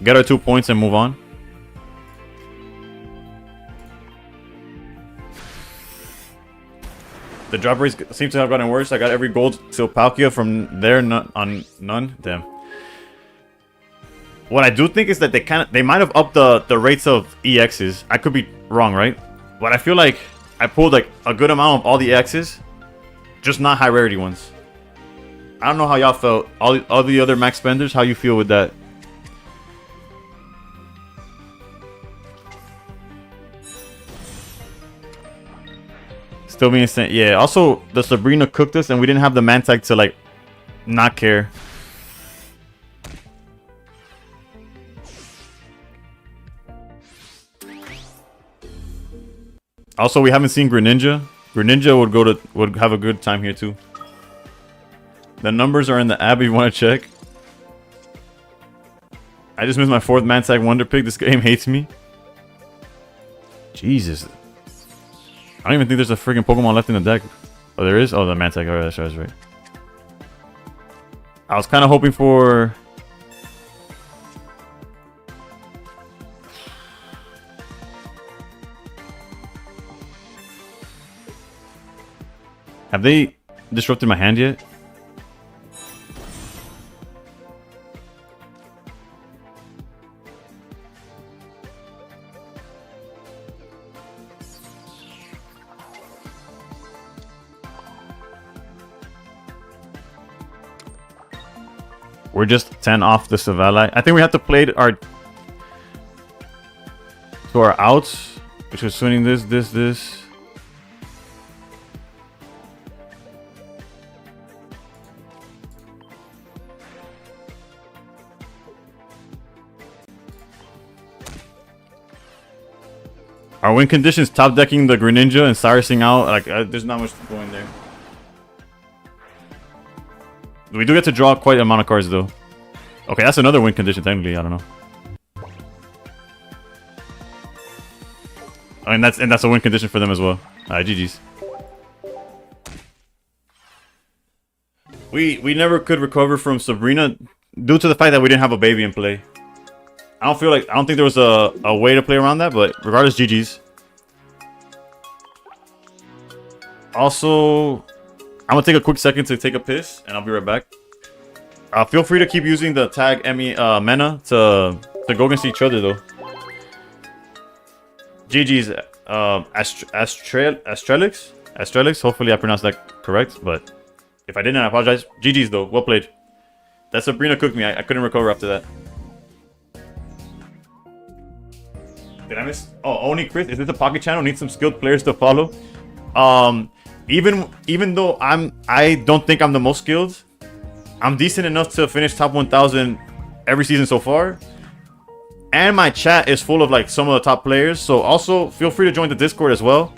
Get our 2 points and move on. The drop rates seem to have gotten worse. I got every gold till Palkia from there, on none. Damn. What I do think is that they might have upped the rates of EXs. I could be wrong, right? But I feel like I pulled like a good amount of all the EXs. Just not high rarity ones. I don't know how y'all felt. All the other max spenders, how you feel with that? Still being sent. Yeah, also the Sabrina cooked us and we didn't have the Mantech to like not care. Also, we haven't seen Greninja. Greninja would have a good time here too. The numbers are in the app if you want to check. I just missed my 4th Mantech Wonder Pick. This game hates me. Jesus. I don't even think there's a freaking Pokemon left in the deck. Oh, there is? Oh, the Mantech. Oh, that's right. I was kind of hoping for... Have they disrupted my hand yet? We're just 10 off the Savali. I think we have to play to our outs, which was swinging this. Our win conditions top decking the Greninja and Cyrusing out. Like, there's not much going there. We do get to draw quite a amount of cards though. Okay, that's another win condition technically. I don't know. I mean that's a win condition for them as well. Alright, GG's. We never could recover from Sabrina due to the fact that we didn't have a baby in play. I don't think there was a way to play around that, but regardless, GG's. Also, I'm gonna take a quick second to take a piss, and I'll be right back. Feel free to keep using the tag Mena to go against each other though. GG's, Astrelix. Hopefully I pronounced that correct, but if I didn't, I apologize. GG's though, well played. That Sabrina cooked me. I couldn't recover after that. Did I miss? Oh, only Chris. Is this a pocket channel? Need some skilled players to follow. Even though I don't think I'm the most skilled, I'm decent enough to finish top 1,000 every season so far. And my chat is full of like some of the top players. So also feel free to join the Discord as well.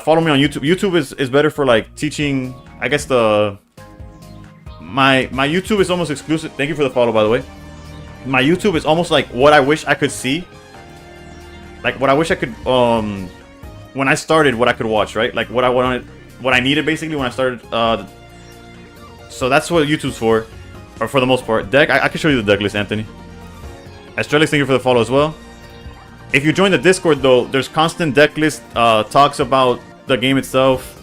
Follow me on YouTube. YouTube is better for like teaching. I guess my YouTube is almost exclusive. Thank you for the follow, by the way. My YouTube is almost like what I wish I could see. Like what I wish I could when I started, what I could watch, right? Like what I wanted, what I needed basically when I started. So that's what YouTube's for, or for the most part. Deck, I can show you the deck list, Anthony. Astrelix, thank you for the follow as well. If you join the Discord though, there's constant deck list talks about the game itself.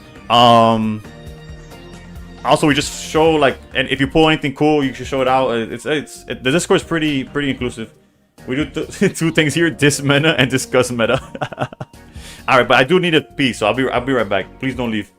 Also, we just show like, and if you pull anything cool, you should show it out. The Discord's pretty inclusive. We do two things here: diss meta and discuss meta. All right, but I do need a pee, so I'll be right back. Please don't leave.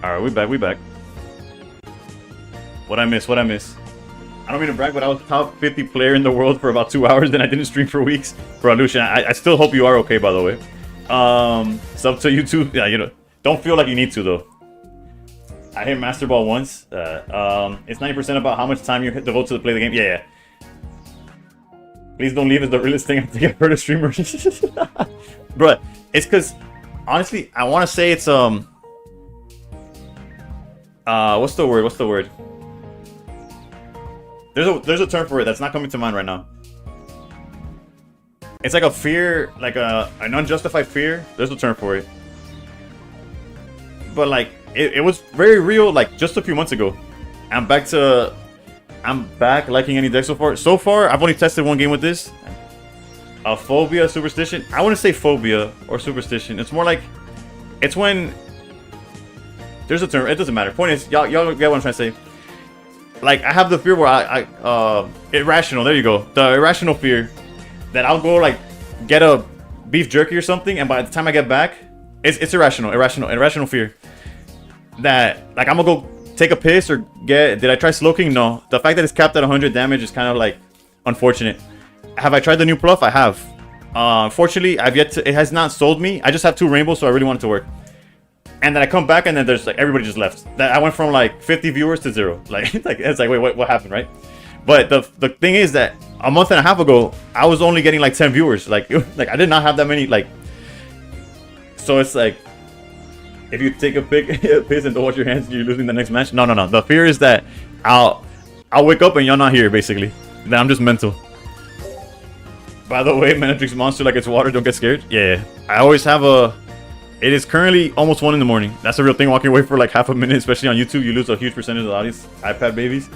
Alright, we back. What I miss? I don't mean to brag, but I was top 50 player in the world for about 2 hours, then I didn't stream for weeks. Bro, Lucian, I still hope you are okay, by the way. Sub to YouTube. Yeah, you know, don't feel like you need to, though. I hit Master Ball once. It's 90% about how much time you devote to play the game. Yeah. Please don't leave is the realest thing I think I've heard of streamers. Bruh, it's because, honestly, I want to say it's, what's the word? There's a term for it that's not coming to mind right now. It's like a fear, like an unjustified fear. There's a term for it. But like it was very real like just a few months ago. I'm back liking any deck so far. So far, I've only tested one game with this. A phobia, superstition. I wouldn't say phobia or superstition. It's more like it's when there's a term. It doesn't matter. Point is, y'all get what I'm trying to say. Like I have the fear where irrational. There you go. The irrational fear that I'll go like get a beef jerky or something, and by the time I get back, it's irrational fear. That like I'm gonna go take a piss or did I try Slowking? No. The fact that it's capped at 100 damage is kind of like unfortunate. Have I tried the new Pluff? I have. Unfortunately, it has not sold me. I just have 2 rainbows, so I really want it to work. And then I come back and then there's like everybody just left. That I went from like 50 viewers to 0. Like it's like wait, what happened, right? But the thing is that a month and a half ago, I was only getting like 10 viewers. Like I did not have that many. Like, so it's like if you take a piss and don't wash your hands, you're losing the next match. No. The fear is that I'll wake up and y'all not here, basically. Then I'm just mental. By the way, mana drinks monster like it's water. Don't get scared. Yeah. I always have a. It is currently almost 1 in the morning. That's a real thing. Walking away for like half a minute, especially on YouTube, you lose a huge percentage of the audience. iPad babies.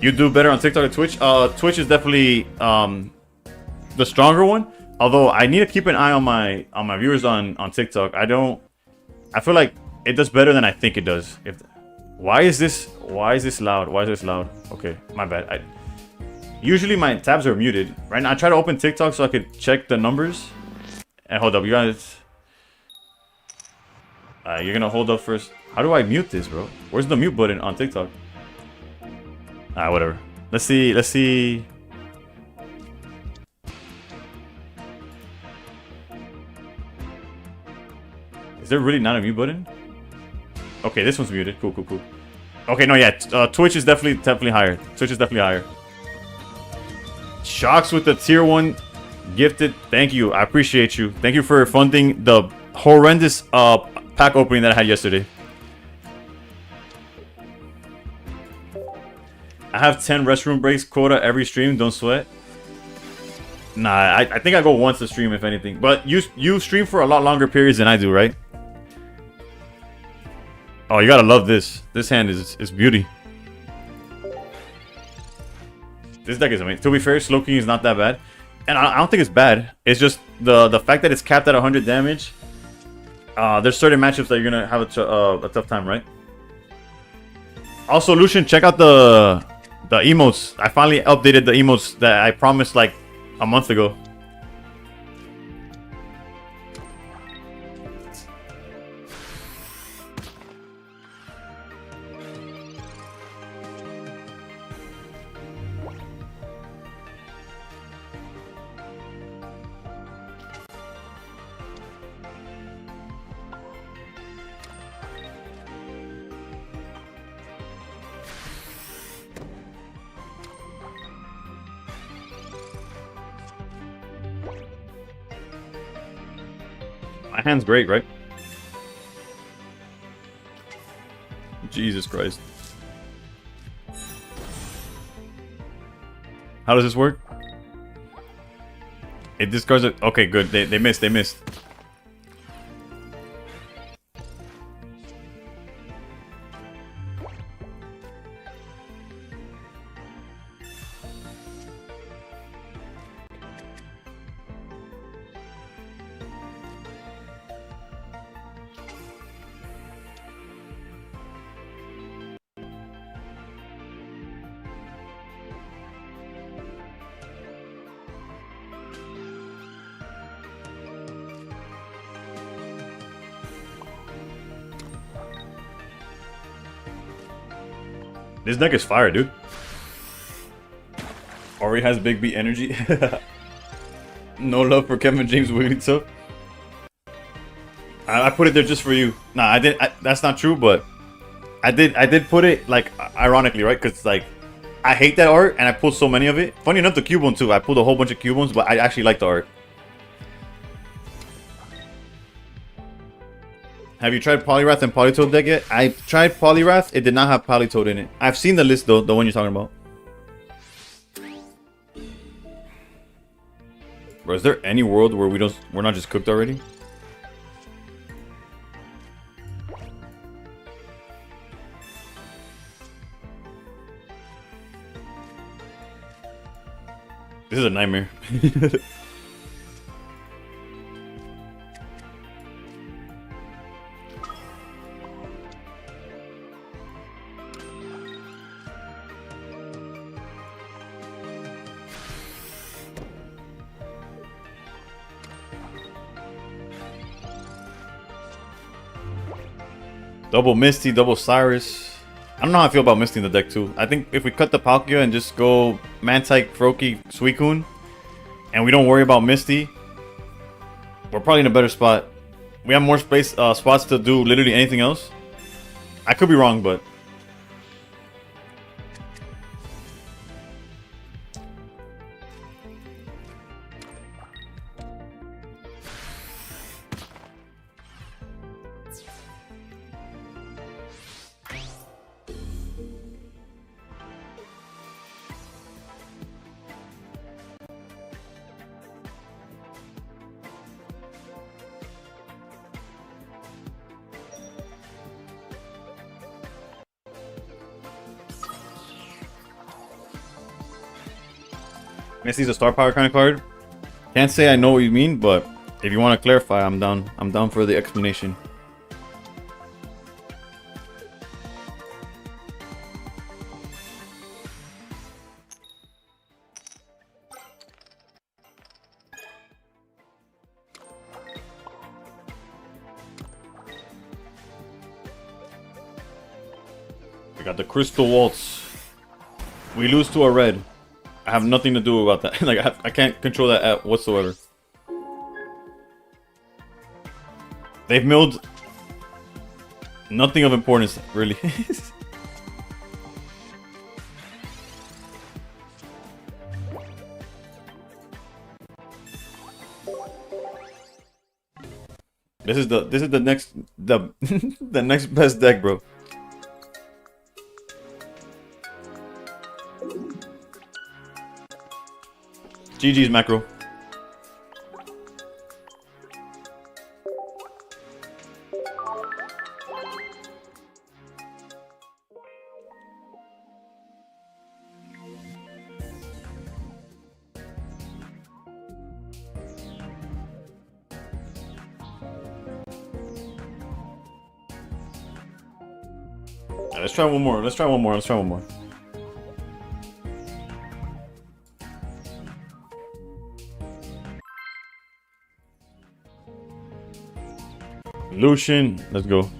You do better on TikTok or Twitch. Twitch is definitely the stronger one. Although I need to keep an eye on my viewers on TikTok. I feel like it does better than I think it does. Why is this loud? Okay, my bad. Usually my tabs are muted. Right now I try to open TikTok so I could check the numbers. And hold up, you guys. You're gonna hold up first. How do I mute this, bro? Where's the mute button on TikTok? Whatever. Let's see. Is there really not a mute button? Okay, this one's muted. Cool, cool, cool. Okay, no, yeah. Twitch is definitely higher. Twitch is definitely higher. Shocks with the tier 1 gifted. Thank you. I appreciate you. Thank you for funding the horrendous pack opening that I had yesterday. I have 10 restroom breaks quota every stream. Don't sweat. Nah, I think I go once a stream, if anything. But you stream for a lot longer periods than I do, right? Oh, you gotta love this. This hand is beauty. This deck is amazing. To be fair, Slow King is not that bad. And I don't think it's bad. It's just the fact that it's capped at 100 damage. There's certain matchups that you're gonna have a tough time, right? Also, Lucian, check out the emotes. I finally updated the emotes that I promised like a month ago. My hand's great, right? Jesus Christ. How does this work? It discards it. Okay, good. They missed. They missed. This deck is fire, dude. Already has big beat energy. No love for Kevin James Wigglytuff. I put it there just for you. Nah, I did. That's not true, but I did put it like ironically, right? Because like I hate that art and I pulled so many of it. Funny enough, the cube one too. I pulled a whole bunch of cube ones, but I actually like the art. Have you tried Poliwrath and Politoed deck yet? I tried Poliwrath. It did not have Politoed in it. I've seen the list though, the one you're talking about. Bro, is there any world where we're not just cooked already? This is a nightmare. Double Misty, double Cyrus. I don't know how I feel about Misty in the deck too. I think if we cut the Palkia and just go Mantike, Froakie, Suicune, and we don't worry about Misty, we're probably in a better spot. We have more space spots to do literally anything else. I could be wrong, but Misty's a star power kind of card. Can't say I know what you mean, but if you want to clarify, I'm down. I'm down for the explanation. We got the Crystal Waltz. We lose to a red. I have nothing to do about that. Like I can't control that whatsoever. They've milled Nothing of importance, really. This is the next the next best deck, bro. GG's macro. Let's try one more. Let's try one more. Let's try one more. Lucian, let's go.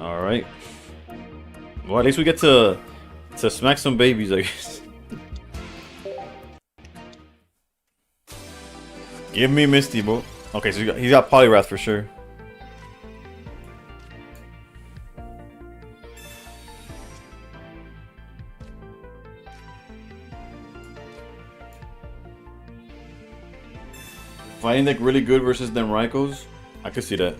All right. Well, at least we get to smack some babies, I guess. Give me Misty, bro. Okay, so he's got Poliwrath for sure. Fighting deck really good versus them Raikos. I could see that.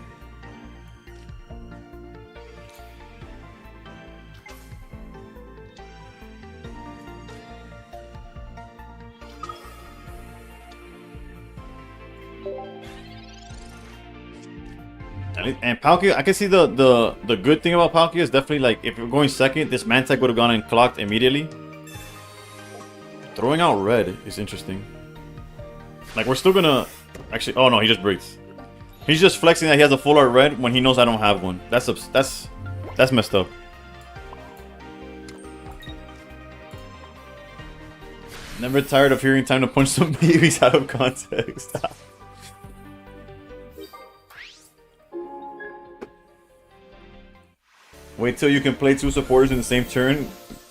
And Palkia, I can see the good thing about Palkia is definitely like if you're going second, this Mantech would have gone and clocked immediately. Throwing out red is interesting. Like we're still gonna actually. Oh no, he just breaks. He's just flexing that he has a full art red when he knows I don't have one. That's messed up. Never tired of hearing time to punch some babies out of context. Wait till you can play two supporters in the same turn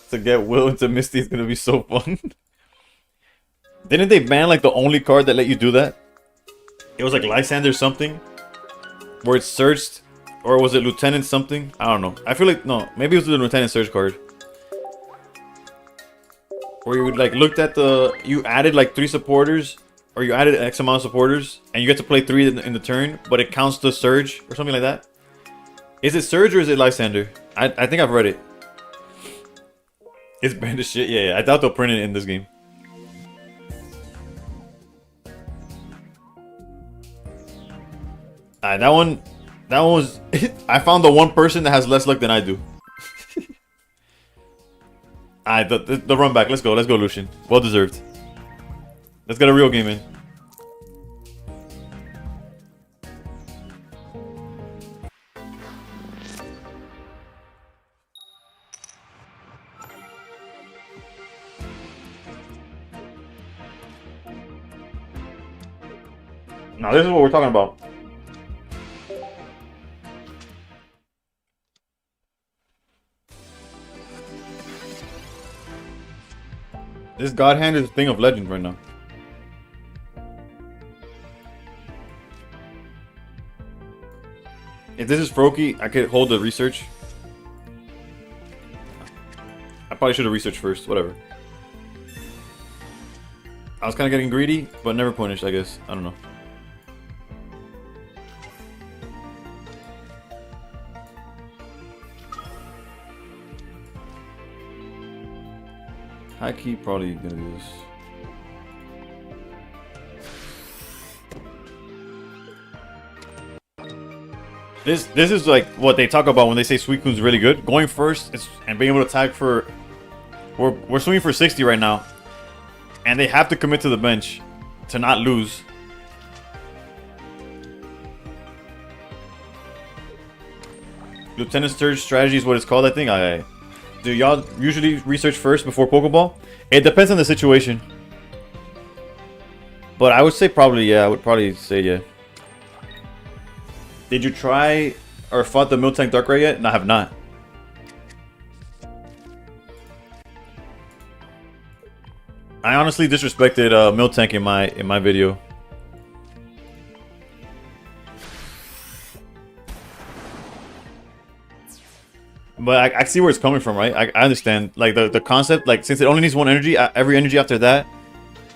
to get Will into Misty. It's gonna be so fun. Didn't they ban like the only card that let you do that? It was like Lysander something, where it searched, or was it Lieutenant something? I don't know. I feel like no, maybe it was the Lieutenant Search card, where you like looked at you added like 3 supporters, or you added X amount of supporters, and you get to play 3 in the turn, but it counts the Surge or something like that. Is it Surge or is it Lysander? I think I've read it. It's banned as shit. Yeah, I doubt they'll print it in this game. That one was. I found the one person that has less luck than I do. The run back. Let's go, Lucian. Well deserved. Let's get a real game in. Now this is what we're talking about. This God Hand is a thing of legend right now. If this is Froakie, I could hold the research. I probably should have researched first, whatever. I was kind of getting greedy, but never punished, I guess. I don't know. High key probably gonna do this. This is like what they talk about when they say Suicune's really good. Going first and being able to tag for... We're swinging for 60 right now. And they have to commit to the bench to not lose. Lieutenant Surge strategy is what it's called, I think. Do y'all usually research first before Pokeball? It depends on the situation. But I would say probably, yeah. I would probably say, yeah. Did you try or fought the Miltank Darkrai yet? No, I have not. I honestly disrespected Miltank in my video. But I see where it's coming from, right? I understand, like, the concept, like, since it only needs one energy, every energy after that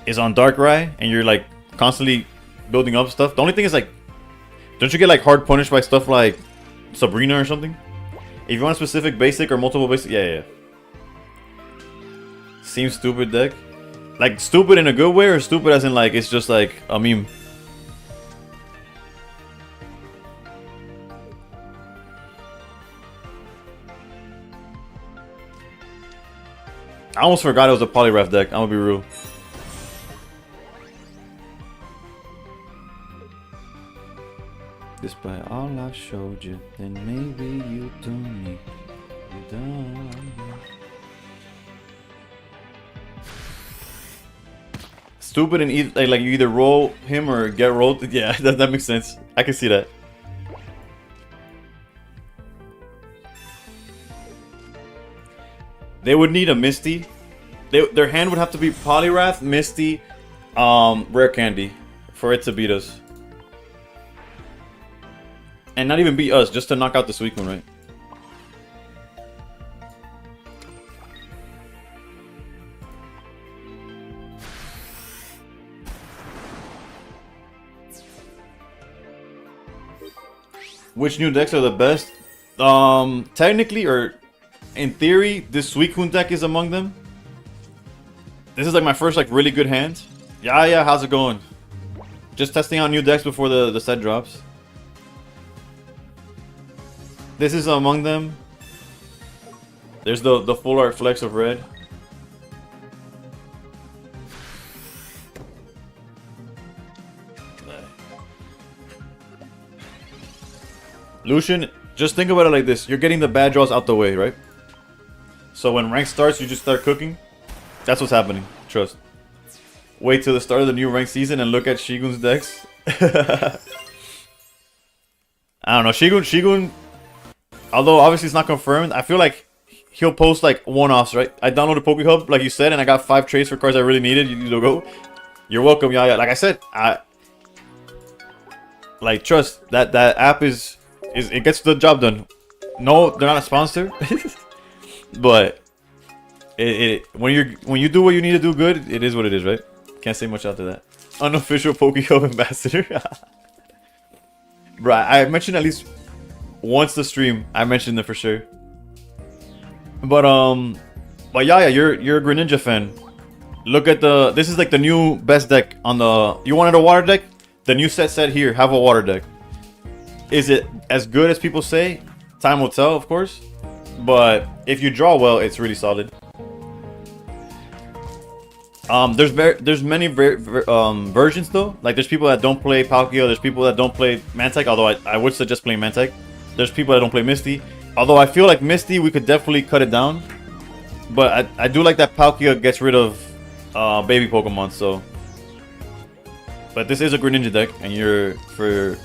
is on Darkrai, and you're, like, constantly building up stuff. The only thing is, like, don't you get, like, hard punished by stuff like Sabrina or something? If you want a specific basic or multiple basic, yeah. Seems stupid deck. Like, stupid in a good way, or stupid as in, like, it's just, like, a meme? I almost forgot it was a Poliwrath deck, I'm gonna be real. Despite all I've showed you, then maybe you don't need me done. Stupid and either, like you either roll him or get rolled. Yeah, that makes sense. I can see that. They would need a Misty. Their hand would have to be Poliwrath, Misty, Rare Candy for it to beat us. And not even beat us, just to knock out the Suicune, right? Which new decks are the best? Technically, or in theory, this Suicune deck is among them. This is like my first like really good hand. Yeah, how's it going? Just testing out new decks before the set drops. This is among them. There's the full art flex of red. Lucian, just think about it like this. You're getting the bad draws out the way, right? So when rank starts, you just start cooking. That's what's happening. Trust. Wait till the start of the new rank season and look at Shigun's decks. I don't know. Shigun, although obviously it's not confirmed, I feel like he'll post like one-offs, right? I downloaded PokeHub, like you said, and I got 5 trades for cards I really needed. You go. You're welcome, yeah. Like I said, like trust that app is it gets the job done. No, they're not a sponsor, but when you do what you need to do good, it is what it is, right? Can't say much after that. Unofficial PokeHub ambassador. Bro, I mentioned at least once the stream. I mentioned it for sure. But yeah, you're a Greninja fan. Look at this is like the new best deck on the. You wanted a water deck? The new set here have a water deck. Is it as good as people say? Time will tell, of course. But if you draw well, it's really solid. There's many versions though. Like there's people that don't play Palkia. There's people that don't play Mantike. Although I would suggest playing Mantike. There's people that don't play Misty. Although I feel like Misty, we could definitely cut it down. But I do like that Palkia gets rid of baby Pokemon. So, but this is a Greninja deck, and you're for.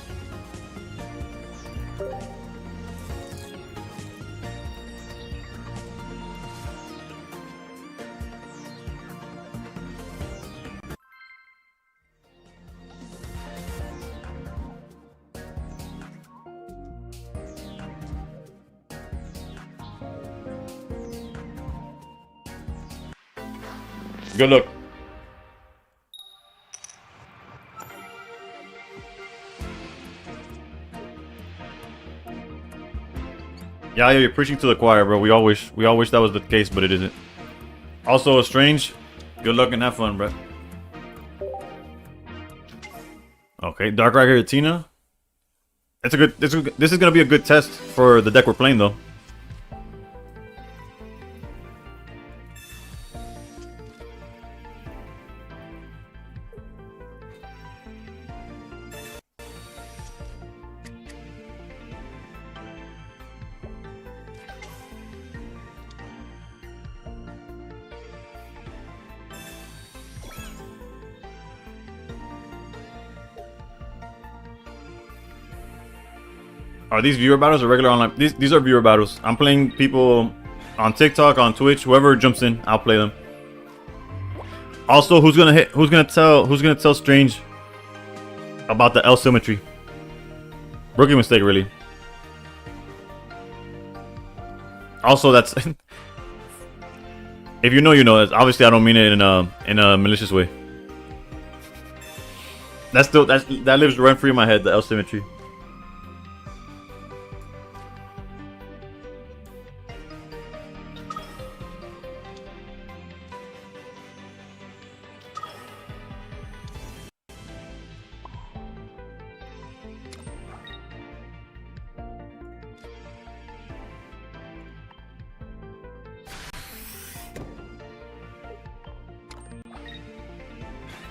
Good luck. Yeah, you're preaching to the choir, bro. We all wish that was the case, but it isn't. Also, Strange, good luck and have fun, bro. Okay, Darkrai Giratina. This is gonna be a good test for the deck we're playing, though. Are these viewer battles or regular online? These are viewer battles. I'm playing people on TikTok, on Twitch, whoever jumps in, I'll play them. Also, who's gonna tell Strange about the L symmetry? Rookie mistake, really. Also, that's if you know, you know. Obviously, I don't mean it in a malicious way. That lives rent free in my head. The L symmetry.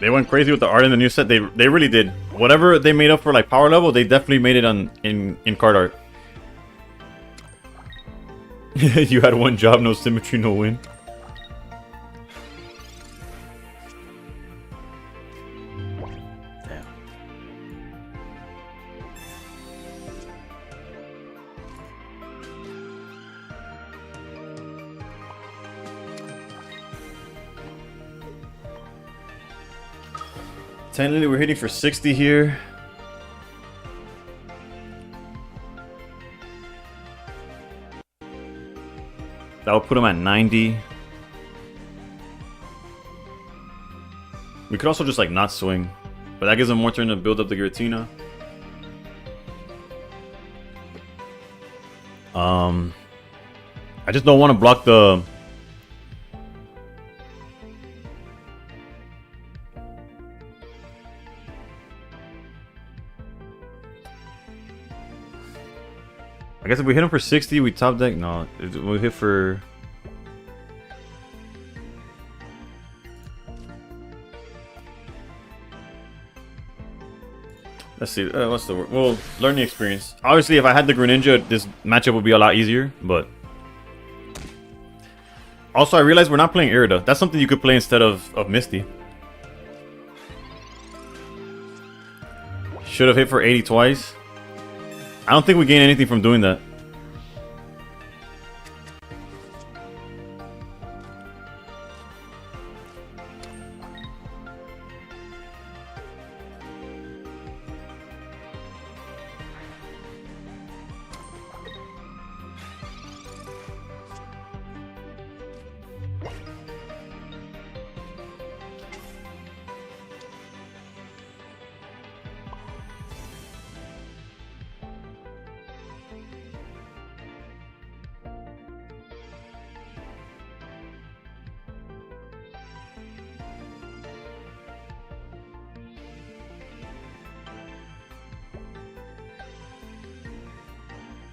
They went crazy with the art in the new set. They really did. Whatever they made up for like power level, they definitely made it in card art. You had one job, no symmetry, no win. Damn. Technically, we're hitting for 60 here. That would put him at 90. We could also just like not swing, but that gives him more turn to build up the Giratina. I just don't want to block the. I guess if we hit him for 60, we top deck. No, we hit for. Let's see. What's the word? Well, learning experience. Obviously, if I had the Greninja, this matchup would be a lot easier. But also, I realized we're not playing Irida. That's something you could play instead of Misty. Should have hit for 80 twice. I don't think we gain anything from doing that.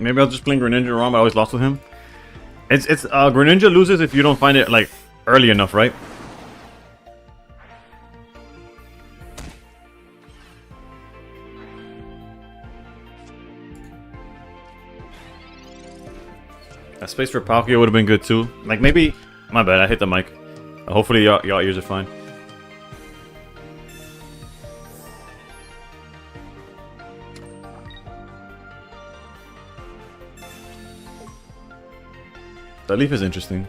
Maybe I was just playing Greninja wrong, but I always lost with him. It's Greninja loses if you don't find it like early enough, right? That space for Palkia would have been good too. Like maybe, my bad, I hit the mic. Hopefully y'all ears are fine. That leaf is interesting.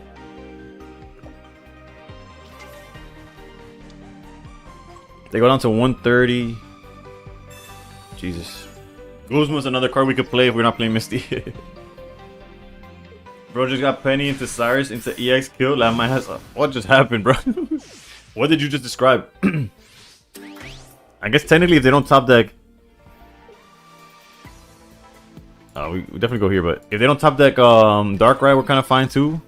They go down to 130. Jesus. Guzma's another card we could play if we're not playing Misty. Bro just got Penny into Cyrus into EX kill. That might have. What just happened, bro? What did you just describe? I guess technically if they don't top deck. We definitely go here, but if they don't top deck Darkrai, we're kind of fine too.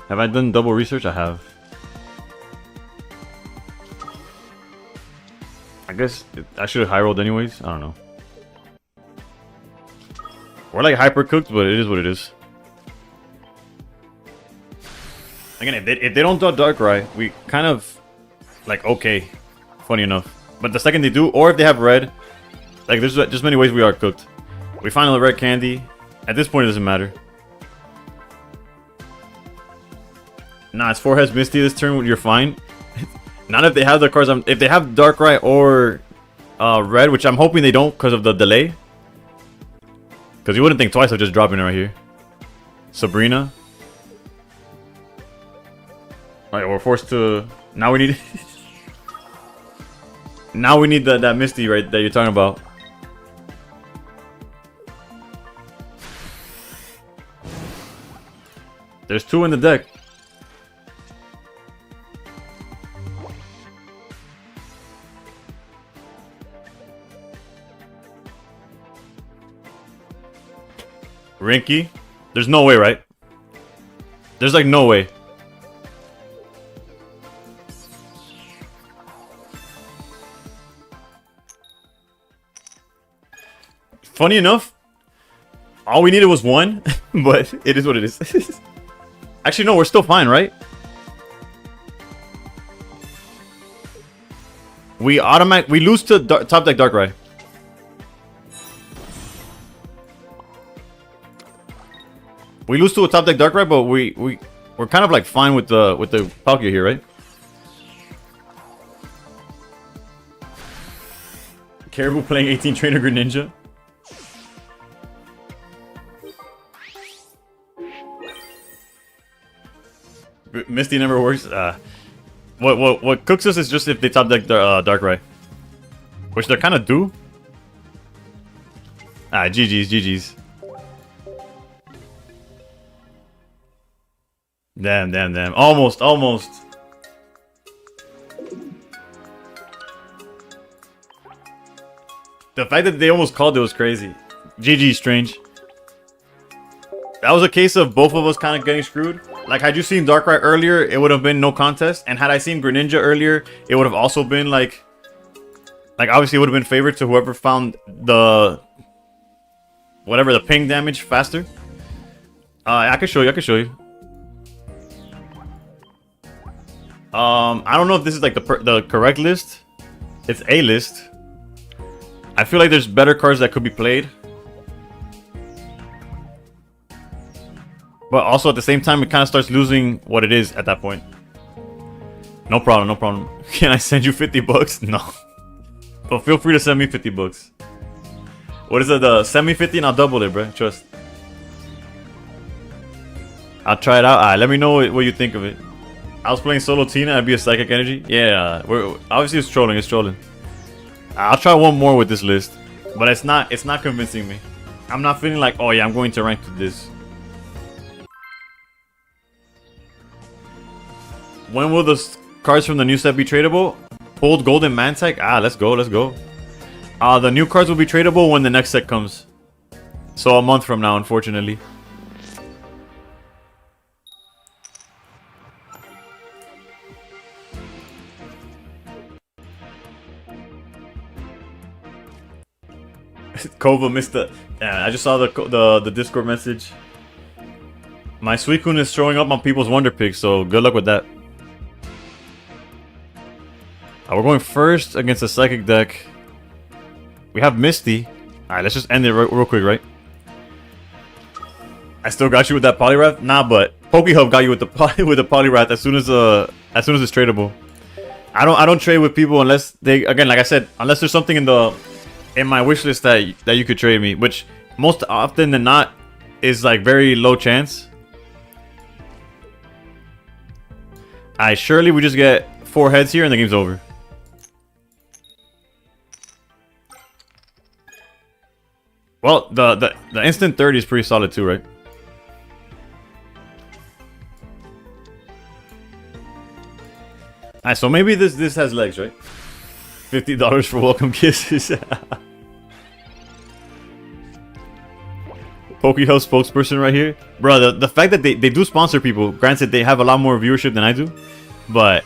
Have I done double research? I have. I guess I should have high rolled anyways. I don't know. We're like hyper cooked, but it is what it is. Again, if they don't draw Darkrai, we kind of like okay. Funny enough, But the second they do, or if they have red, like there's just many ways we are cooked. We find a red candy. At this point, it doesn't matter. Nah, it's 4 heads Misty this turn. You're fine. Not if they have the cards. If they have Darkrai or red, which I'm hoping they don't because of the delay. Because you wouldn't think twice of just dropping it right here. Sabrina. Alright, we're forced to... Now we need... Now we need that Misty right that you're talking about. There's 2 in the deck. Rinky? There's no way, right? There's like no way. Funny enough, all we needed was 1, but it is what it is. Actually, no, we're still fine, right? We lose to top deck Darkrai. We lose to a top deck Darkrai, but we're kind of like fine with the Palkia here, right? Caribou playing 18 Trainer Greninja. Misty never works. What cooks us is just if they top deck Darkrai, which they're kind of do. GG's. Damn. Almost. The fact that they almost called it was crazy. GG, Strange. That was a case of both of us kind of getting screwed. Like, had you seen Darkrai earlier, it would have been no contest. And had I seen Greninja earlier, it would have also been like obviously it would have been favored to whoever found the... whatever, the ping damage faster. I can show you. I don't know if this is like the correct list. It's a list. I feel like there's better cards that could be played. But also at the same time, it kind of starts losing what it is at that point. No problem. Can I send you 50 bucks? No. But feel free to send me 50 bucks. What is it? Send me 50 and I'll double it, bro. Trust. I'll try it out. Alright, let me know what you think of it. I was playing solo Tina, I'd be a Psychic Energy. Yeah, obviously it's trolling. I'll try one more with this list. But it's not convincing me. I'm not feeling like, oh yeah, I'm going to rank to this. When will the cards from the new set be tradable? Pulled Golden Mantech? Let's go. The new cards will be tradable when the next set comes. So a month from now, unfortunately. Kova missed the... Yeah, I just saw the Discord message. My Suicune is showing up on people's Wonder Picks, so good luck with that. We're going first against a Psychic deck. We have Misty. Alright, let's just end it real quick, right? I still got you with that Poliwrath? Nah, but Pokehub got you with the Poliwrath as soon as it's tradable. I don't trade with people unless they, again, like I said, unless there's something in my wish list that you could trade me, which most often than not is like very low chance. Alright, surely we just get 4 heads here and the game's over. Well, the instant 30 is pretty solid too, right? Alright, so maybe this has legs, right? $50 for welcome kisses. Pokehouse spokesperson right here. Bro, the fact that they do sponsor people, granted they have a lot more viewership than I do, but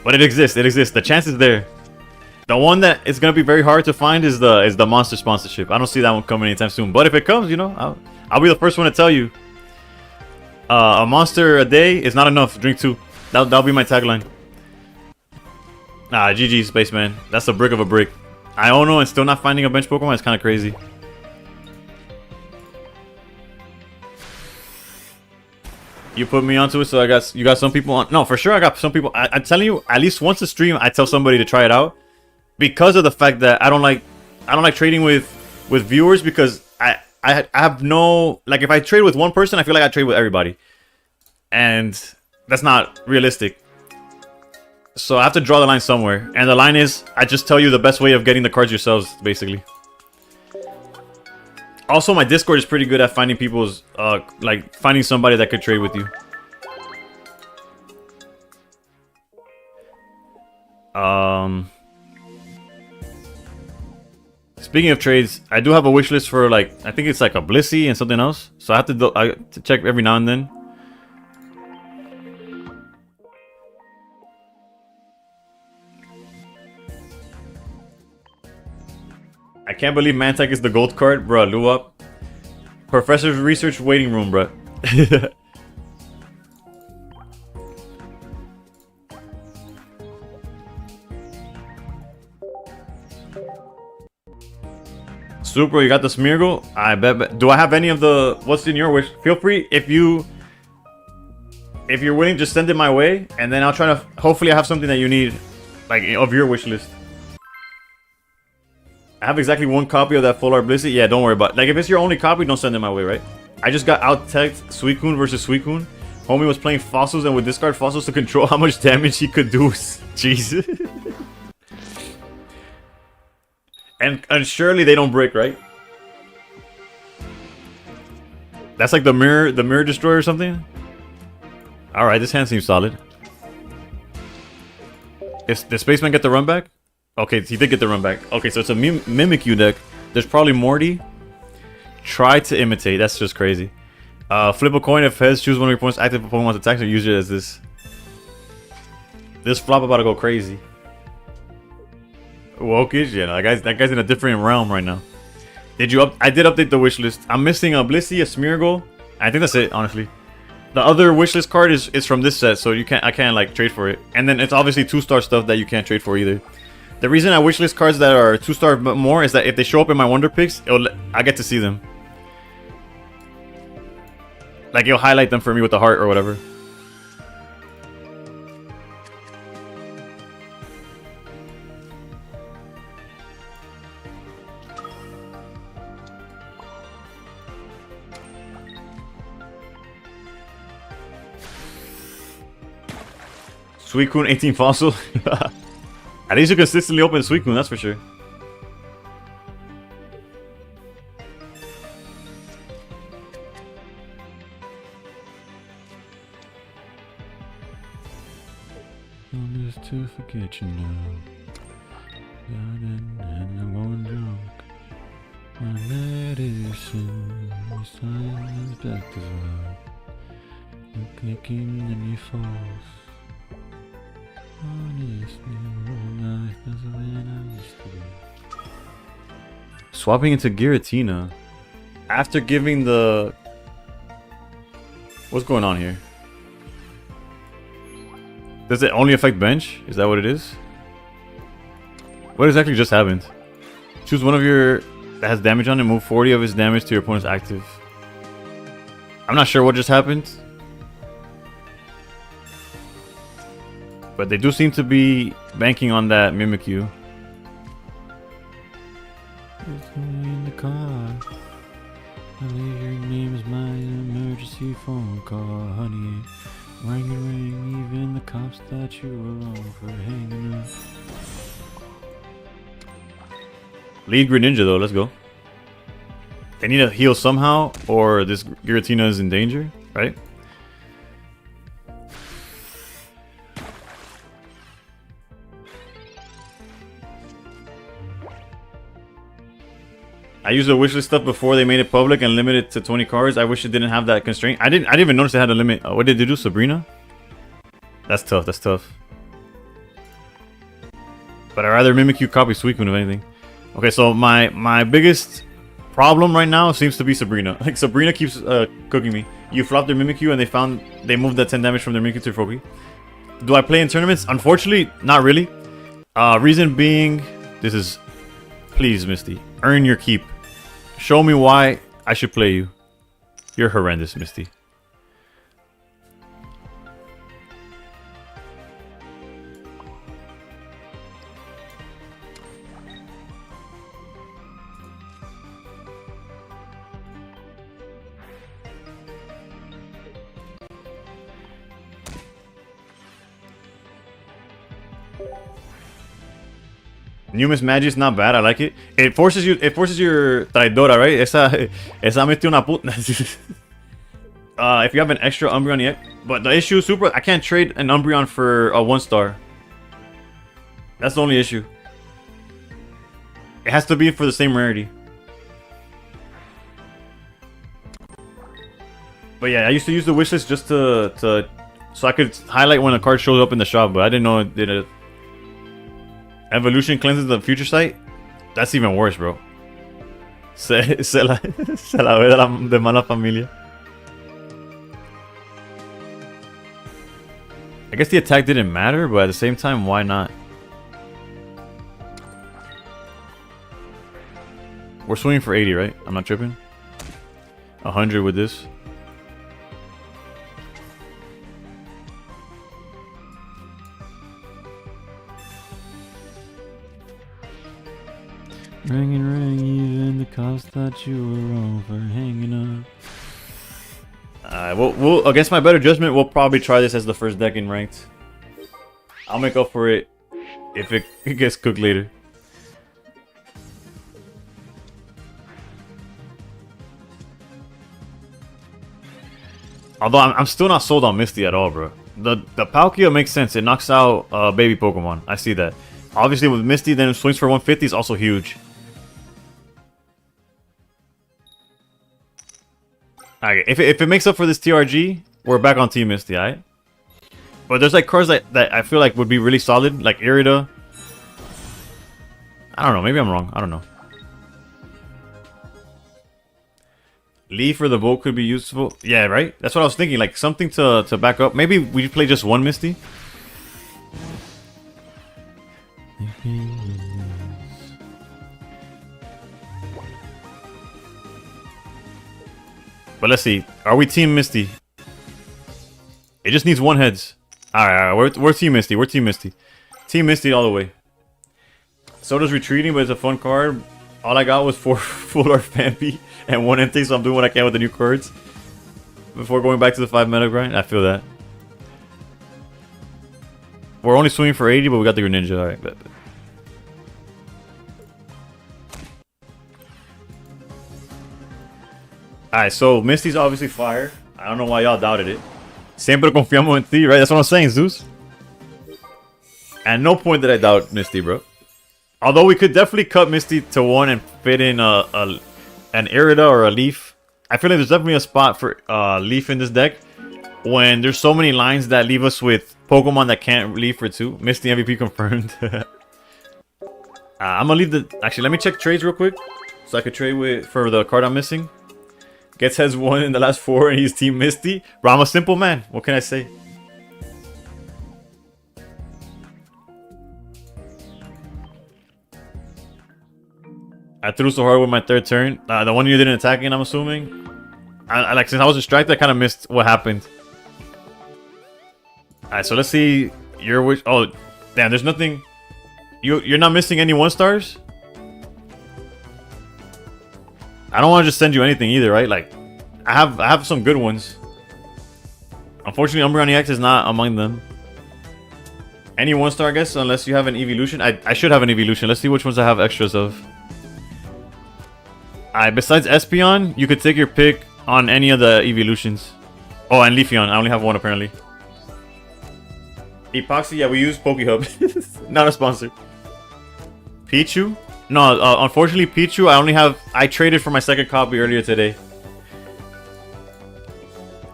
it exists. The chance is there. The one that is gonna be very hard to find is the monster sponsorship. I don't see that one coming anytime soon. But if it comes, you know, I'll be the first one to tell you. A monster a day is not enough. Drink 2. That'll be my tagline. Ah, GG, Spaceman. That's a brick of a brick. Iono and still not finding a bench Pokemon is kind of crazy. You put me onto it, so you got some people on. No, for sure I got some people. I'm telling you, at least once a stream, I tell somebody to try it out, because of the fact that I don't like trading with viewers, because I have no, like, if I trade with one person, I feel like I trade with everybody, and that's not realistic. So I have to draw the line somewhere, and the line is I just tell you the best way of getting the cards yourselves, basically. Also, my Discord is pretty good at finding people's, like, finding somebody that could trade with you. Speaking of trades, I do have a wish list for, like, I think it's like a Blissey and something else. So I have to check every now and then. I can't believe Mantic is the gold card, bruh. Luop. Professor's research waiting room, bruh. Super, you got the Smeargle? I bet. Do I have any of the... What's in your wish? Feel free, if you're willing, just send it my way, and then I'll try to... Hopefully I have something that you need, like, of your wish list. I have exactly one copy of that full art Blissey. Yeah, don't worry about it. Like, if it's your only copy, don't send it my way, right? I just got out-teched Suicune versus Suicune. Homie was playing fossils and would discard fossils to control how much damage he could do. Jesus. and surely they don't break, right? That's like the mirror destroyer or something? Alright, this hand seems solid. Did Spaceman get the run back? Okay, he did get the run back. Okay, so it's a Mimikyu deck. There's probably Morty. Try to imitate. That's just crazy. Flip a coin if heads. Choose one of your opponent's active Pokemon's attacks or use it as this. This flop about to go crazy. Wokish? Yeah, no, that guy's in a different realm right now. I did update the wish list. I'm missing a Blissey, a Smeargle. I think that's it, honestly. The other wishlist card is from this set, so I can't like trade for it. And then it's obviously 2-star stuff that you can't trade for either. The reason I wishlist cards that are 2-star but more is that if they show up in my Wonder Picks, I get to see them. Like, it'll highlight them for me with the heart or whatever. Suicune 18 fossil. At least you consistently open Suicune, that's for sure. I'm just to forget you now. And I'm going drunk. My medicine, my silence back to life. You're clicking and you false. Swapping into Giratina after giving the... What's going on here? Does it only affect bench? Is that what it is? What exactly just happened? Choose one of your that has damage on it, move 40 of its damage to your opponent's active. I'm not sure what just happened, but they do seem to be banking on that Mimikyu. In the car. I leave your name is my emergency phone call, honey. Ring a ring, even the cops thought you were wrong for hanging up. Lead Greninja though, let's go. They need to heal somehow, or this Giratina is in danger, right? I used the wishlist stuff before they made it public and limited to 20 cards. I wish it didn't have that constraint. I didn't even notice it had a limit. What did they do, Sabrina? That's tough, that's tough. But I'd rather Mimikyu copy Suicune if anything. Okay, so my biggest problem right now seems to be Sabrina. Like, Sabrina keeps cooking me. You flopped their Mimikyu and they moved that 10 damage from their Mimikyu to their Foki. Do I play in tournaments? Unfortunately, not really. Reason being, this is... Please, Misty. Earn your keep. Show me why I should play you. You're horrendous, Misty. Numis Magic is not bad. I like it. It forces you. It forces your traidora, right? Esa mete una puta. If you have an extra Umbreon yet, but the issue is super. I can't trade an Umbreon for a 1-star. That's the only issue. It has to be for the same rarity. But yeah, I used to use the wishlist just to so I could highlight when a card shows up in the shop, but I didn't know it did it. Evolution cleanses the future sight? That's even worse, bro. Se la ve de mala familia. I guess the attack didn't matter, but at the same time, why not? We're swinging for 80, right? I'm not tripping. 100 with this. Ring and ring, even the cost that you were wrong for hanging up. We'll against my better judgment, we'll probably try this as the first deck in ranked. I'll make up for it if it gets cooked later. Although I'm still not sold on Misty at all, bro. The Palkia makes sense. It knocks out baby Pokemon. I see that. Obviously with Misty, then swings for 150 is also huge. Okay, if it makes up for this TRG, we're back on Team Misty, alright? But there's like cards that I feel like would be really solid, like Irida. I don't know, maybe I'm wrong. I don't know. Leaf for the boat could be useful. Yeah, right? That's what I was thinking, like something to back up. Maybe we play just one Misty. But let's see. Are we Team Misty? It just needs one heads. Alright, we're Team Misty. We're Team Misty. Team Misty all the way. So does Retreating, but it's a fun card. All I got was 4 Full Art Fampi and 1 Entei, so I'm doing what I can with the new cards. Before going back to the 5 meta grind. I feel that. We're only swinging for 80, but we got the Greninja. Alright, bet. Alright, so Misty's obviously fire. I don't know why y'all doubted it. Siempre confiamos en ti, right? That's what I'm saying, Zeus. At no point did I doubt Misty, bro. Although we could definitely cut Misty to 1 and fit in an Irida or a Leaf. I feel like there's definitely a spot for Leaf in this deck. When there's so many lines that leave us with Pokemon that can't Leaf for 2. Misty MVP confirmed. I'm gonna leave the... Actually, let me check trades real quick. So I could trade for the card I'm missing. Gets has 1 in the last 4 and he's Team Misty. Bro, I'm a simple man. What can I say? I threw so hard with my 3rd turn. The one you didn't attack in, I'm assuming. Like, since I was distracted, I kind of missed what happened. Alright, so let's see your wish. Oh, damn, there's nothing. You're not missing any 1-stars? I don't want to just send you anything either, right? Like, I have some good ones. Unfortunately, Umbreon EX is not among them. Any 1-star, I guess, unless you have an evolution. I should have an evolution. Let's see which ones I have extras of. Alright, besides Espeon, you could take your pick on any of the evolutions. Oh, and Leafeon. I only have 1 apparently. Epoxy, yeah, we use PokeHub. Not a sponsor. Pichu? No, unfortunately, Pichu, I traded for my 2nd copy earlier today.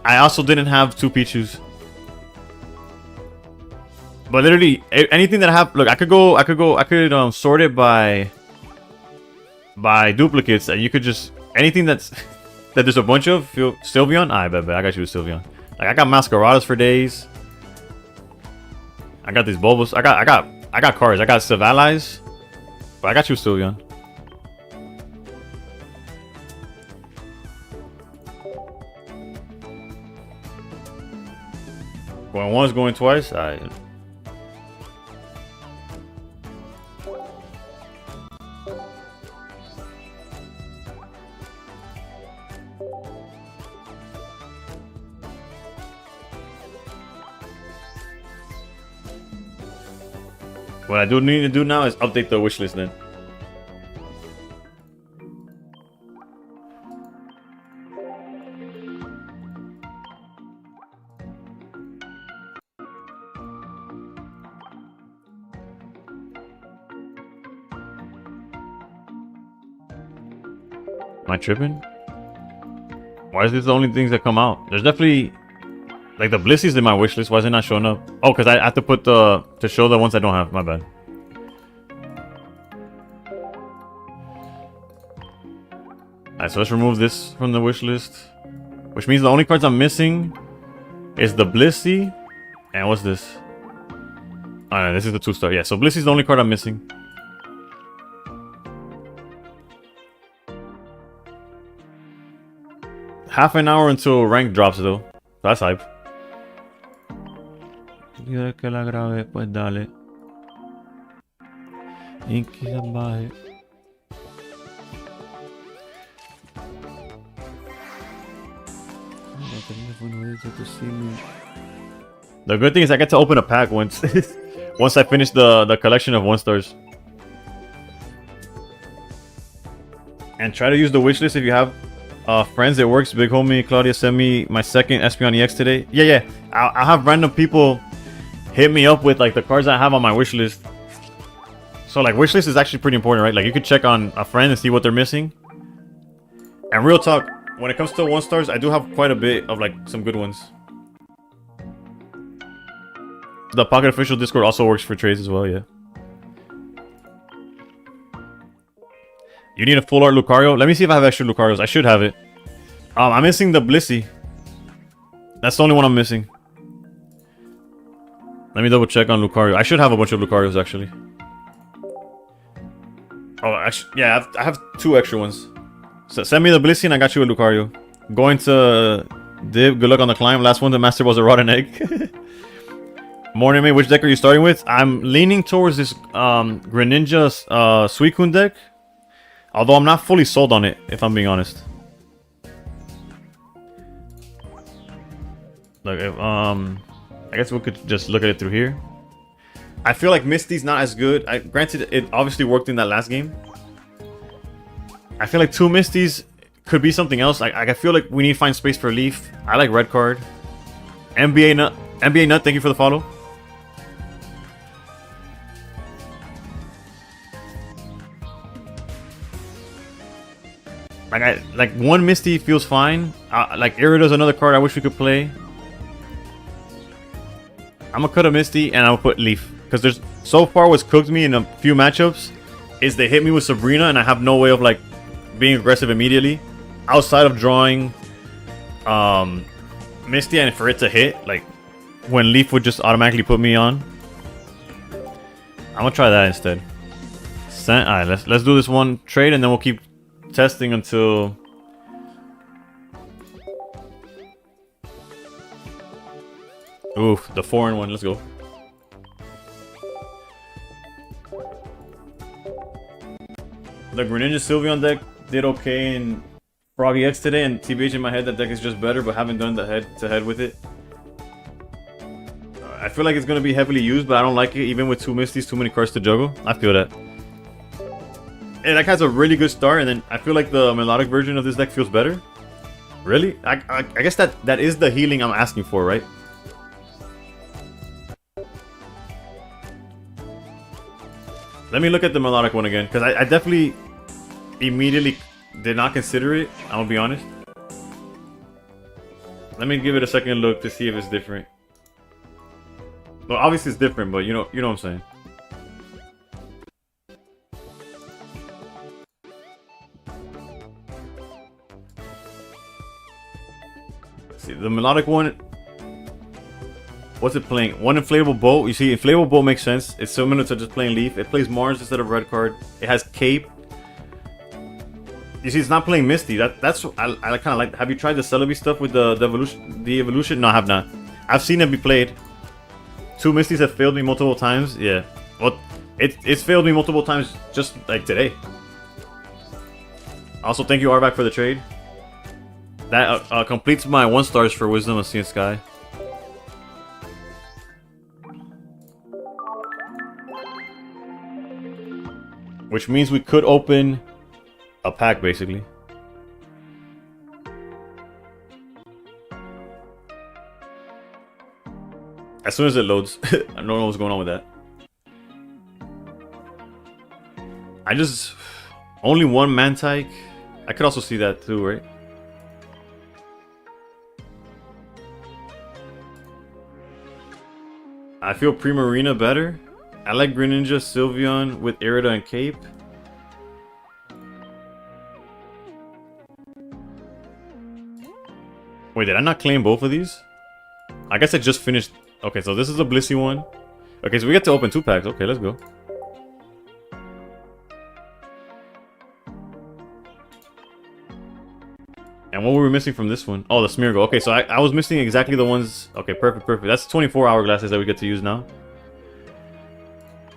I also didn't have 2 Pichus. But literally, anything that I have, look, I could sort it by duplicates, and you could just, anything that there's a bunch of, Sylveon? I bet, I got you with Sylveon. Like, I got Masqueradas for days. I got these Bulbos. I got I got cards. I got Civ Allies. But I got you, Sylveon. Going once, going twice. Alright. What I do need to do now is update the wish list then. Am I tripping? Why is this the only things that come out? There's definitely like the Blissies in my wish list. Why is it not showing up? Oh, because I have to put the to show the ones I don't have. My bad. Alright, so let's remove this from the wish list. Which means the only cards I'm missing is the Blissey. And what's this? Oh no, this is the 2-star. Yeah, so Blissey's the only card I'm missing. Half an hour until rank drops though. That's hype. Que la grave, pues dale. The good thing is I get to open a pack once once I finish the collection of 1-stars. And try to use the wish list if you have friends. It works. Big homie Claudia sent me my second Espeon EX today. Yeah. I'll have random people hit me up with like the cards I have on my wish list. So like wish list is actually pretty important, right? Like you could check on a friend and see what they're missing. And real talk, when it comes to 1-stars, I do have quite a bit of like some good ones. The Pocket Official Discord also works for trades as well, yeah. You need a full art Lucario? Let me see if I have extra Lucarios. I should have it. I'm missing the Blissey. That's the only one I'm missing. Let me double check on Lucario. I should have a bunch of Lucarios actually. Oh, actually, yeah, I have 2 extra ones. So send me the Blissey and I got you a Lucario. Going to Div, good luck on the climb. Last one to master was a rotten egg. Morning, mate. Which deck are you starting with? I'm leaning towards this Greninja Suicune deck. Although I'm not fully sold on it, if I'm being honest. Like, if, I guess we could just look at it through here. I feel like Misty's not as good. Granted, it obviously worked in that last game. I feel like 2 Misties could be something else. I feel like we need to find space for Leaf. I like red card. NBA Nut, thank you for the follow. Like one Misty feels fine. Like Irida's another card I wish we could play. I'm gonna cut a Misty and I'll put Leaf. Because there's so far what's cooked me in a few matchups is they hit me with Sabrina and I have no way of like being aggressive immediately. Outside of drawing Misty and for it to hit, like when Leaf would just automatically put me on. I'm gonna try that instead. Alright, let's do this one trade and then we'll keep testing until oof, the 4-in-1, let's go. The Greninja Sylveon deck did okay in Froggy X today, and TBH in my head that deck is just better, but haven't done the head-to-head with it. I feel like it's going to be heavily used, but I don't like it, even with 2 Misties, too many cards to juggle. I feel that. And that has a really good start, and then I feel like the melodic version of this deck feels better. Really? I guess that is the healing I'm asking for, right? Let me look at the melodic one again, because I definitely immediately did not consider it, I'll be honest. Let me give it a second look to see if it's different. Well, obviously it's different, but you know what I'm saying. See, the melodic one, What's it playing? One inflatable boat. You see, inflatable boat makes sense. It's similar to just playing Leaf. It plays Mars instead of red card. It has Cape. You see, it's not playing Misty. That's I kind of like. Have you tried the Celebi stuff with the evolution? The evolution? No, I have not. I've seen it be played. 2 Misties have failed me multiple times. Yeah. Well, it's failed me multiple times just like today. Also, thank you Arvac for the trade. That completes my 1 stars for Wisdom of Sea and Sky. Which means we could open a pack, basically. As soon as it loads. I don't know what's going on with that. I just... Only 1 Mantike. I could also see that too, right? I feel Primarina better. I like Greninja, Sylveon with Irida and Cape. Wait, did I not claim both of these? I guess I just finished... Okay, so this is a Blissey one. Okay, so we get to open 2 packs. Okay, let's go. And what were we missing from this one? Oh, the Smeargle. Okay, so I was missing exactly the ones... Okay, perfect, perfect. That's 24 hourglasses that we get to use now.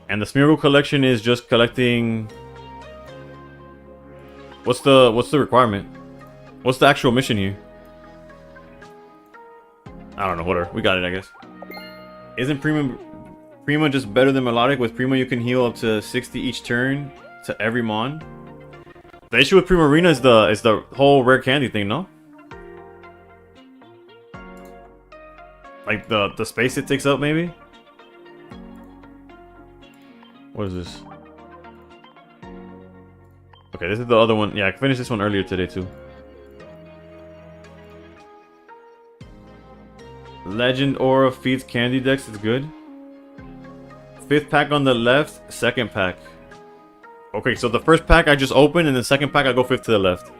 And the Smeargle collection is just collecting... What's the requirement? What's the actual mission here? I don't know, whatever. We got it, I guess. Isn't Prima just better than Melodic? With Prima, you can heal up to 60 each turn to every Mon. The issue with Primarina is the whole rare candy thing, no? Like the space it takes up, maybe? What is this? Okay, this is the other one. Yeah, I finished this one earlier today, too. Legend Aura feeds Candy Dex. It's good. 5th pack on the left. 2nd pack. Okay, so the 1st pack I just opened, and the 2nd pack I go 5th to the left.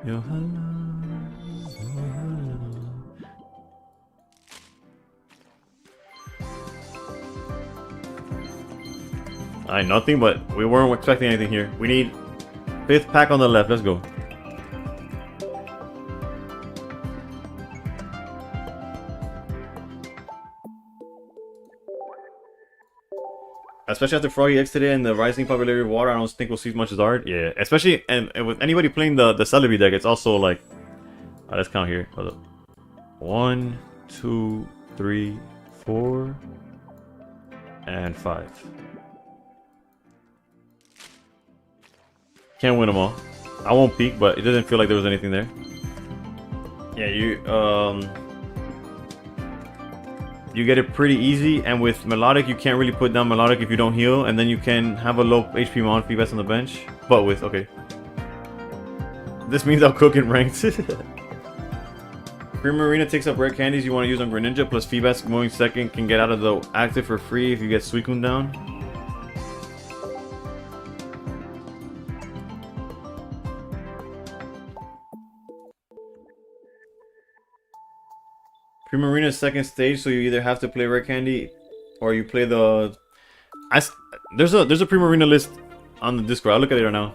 Yo, hello. Nothing, but we weren't expecting anything here. We need 5th pack on the left. Let's go. Especially after Froggy X today and the rising popularity of water, I don't think we'll see as much as art. Yeah, especially and with anybody playing the Celebi deck, it's also like... let's count here. Hold up. 1, 2, 3, 4, and 5. Can't win them all. I won't peek, but it doesn't feel like there was anything there. Yeah, you get it pretty easy, and with Melodic, you can't really put down Melodic if you don't heal, and then you can have a low HP Mon Feebas on the bench. But with, okay. This means I'll cook in ranked. Primarina takes up rare candies you want to use on Greninja, plus Feebas going 2nd can get out of the active for free if you get Suicune down. Primarina's 2nd stage, so you either have to play Rare Candy or you play the... There's a Primarina list on the Discord. I'll look at it right now.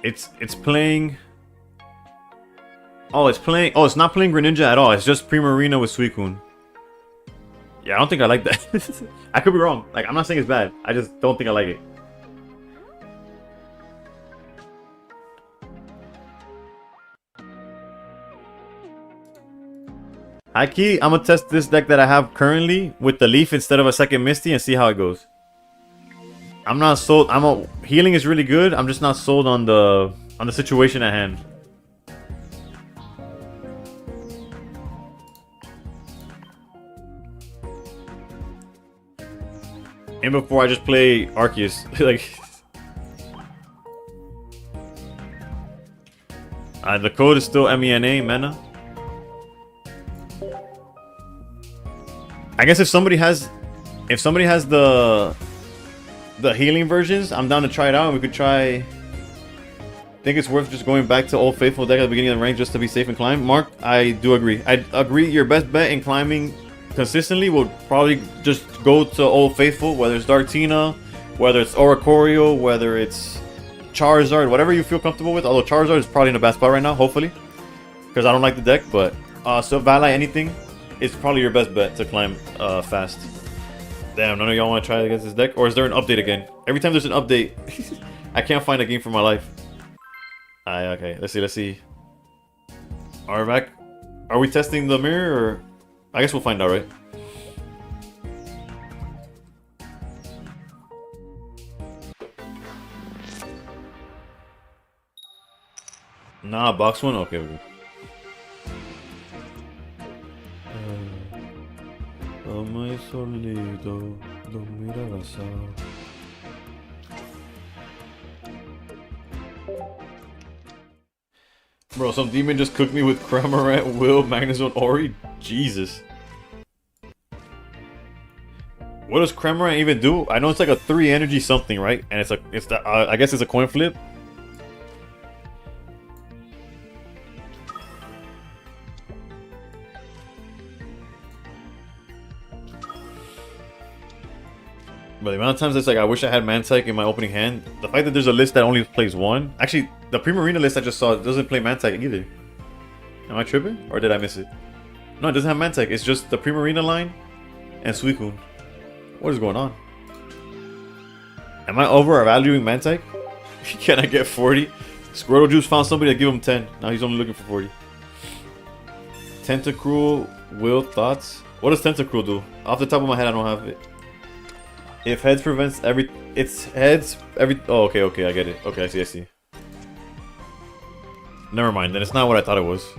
It's playing... Oh, it's playing... Oh, it's not playing Greninja at all. It's just Primarina with Suicune. Yeah, I don't think I like that. I could be wrong. Like, I'm not saying it's bad. I just don't think I like it. High key, I'm gonna test this deck that I have currently with the Leaf instead of a 2nd Misty and see how it goes. I'm not sold. Healing is really good. I'm just not sold on the situation at hand. And before I just play Arceus, like, The code is still MENA, MENA. I guess if somebody has the healing versions, I'm down to try it out. And we could try. Think it's worth just going back to Old Faithful deck at the beginning of the rank just to be safe and climb. Mark, I do agree. I agree. Your best bet in climbing consistently will probably just go to Old Faithful, whether it's Dartina, whether it's Oricorio, whether it's Charizard, whatever you feel comfortable with. Although Charizard is probably in a bad spot right now, hopefully, because I don't like the deck. But so Valley anything is probably your best bet to climb fast. Damn, none of y'all want to try it against this deck, or is there an update again? Every time there's an update, I can't find a game for my life. Okay, let's see. Arvac, are we testing the mirror, or I guess we'll find out, right? Nah, box one. Okay, okay. Bro, some demon just cooked me with Cramorant, Will, Magnezone, Ori. Jesus. What does Cramorant even do? I know it's like a 3 energy something, right? And I guess it's a coin flip. But the amount of times it's like I wish I had Mantike in my opening hand. The fact that there's a list that only plays one. Actually, the Primarina list I just saw doesn't play Mantike either. Am I tripping? Or did I miss it? No, it doesn't have Mantike. It's just the Primarina line and Suicune. What is going on? Am I overvaluing Mantike? Can I get 40? Squirtle Juice found somebody to give him 10. Now he's only looking for 40. Tentacruel, Will, thoughts? What does Tentacruel do? Off the top of my head, I don't have it. If heads prevents every... It's heads every... Oh, okay, I get it. Okay, I see. Never mind, then it's not what I thought it was.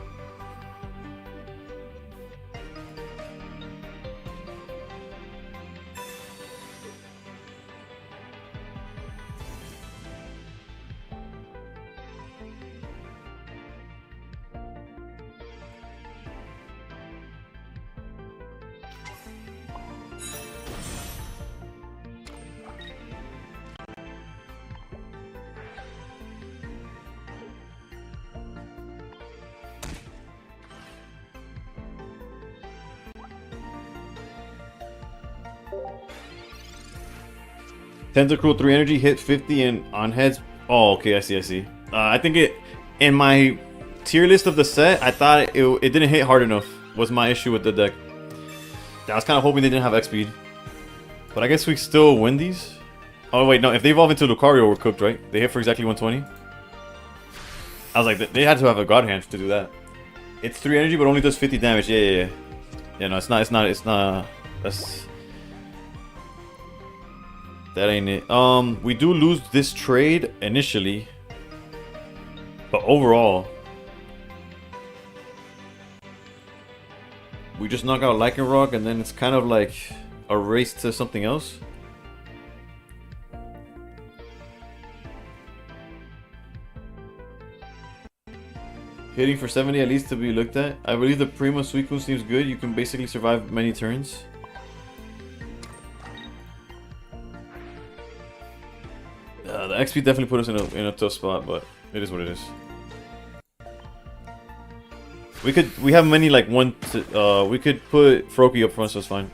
Tentacruel 3 energy hit 50 and on heads. Oh, okay, I see. I think it in my tier list of the set, I thought it didn't hit hard enough. Was my issue with the deck. I was kind of hoping they didn't have X speed, but I guess we still win these. Oh wait, no. If they evolve into Lucario, we're cooked, right? They hit for exactly 120. I was like, they had to have a God Hand to do that. It's 3 energy, but only does 50 damage. Yeah. Yeah, no, it's not. That ain't it. We do lose this trade initially, but overall, we just knock out Lycanroc, and then it's kind of like a race to something else. Hitting for 70 at least to be looked at. I believe the Prima Suicune seems good. You can basically survive many turns. The XP definitely put us in a tough spot, but it is what it is. We have many like we could put Froakie up front, so it's fine.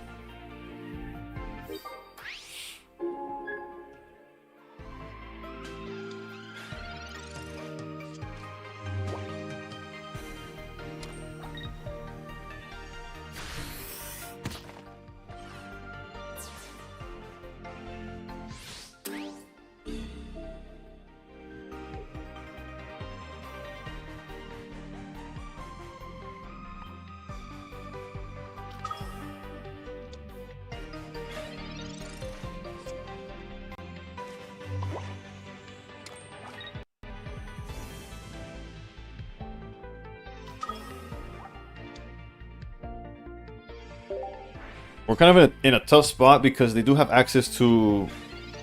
We're kind of in a tough spot because they do have access to...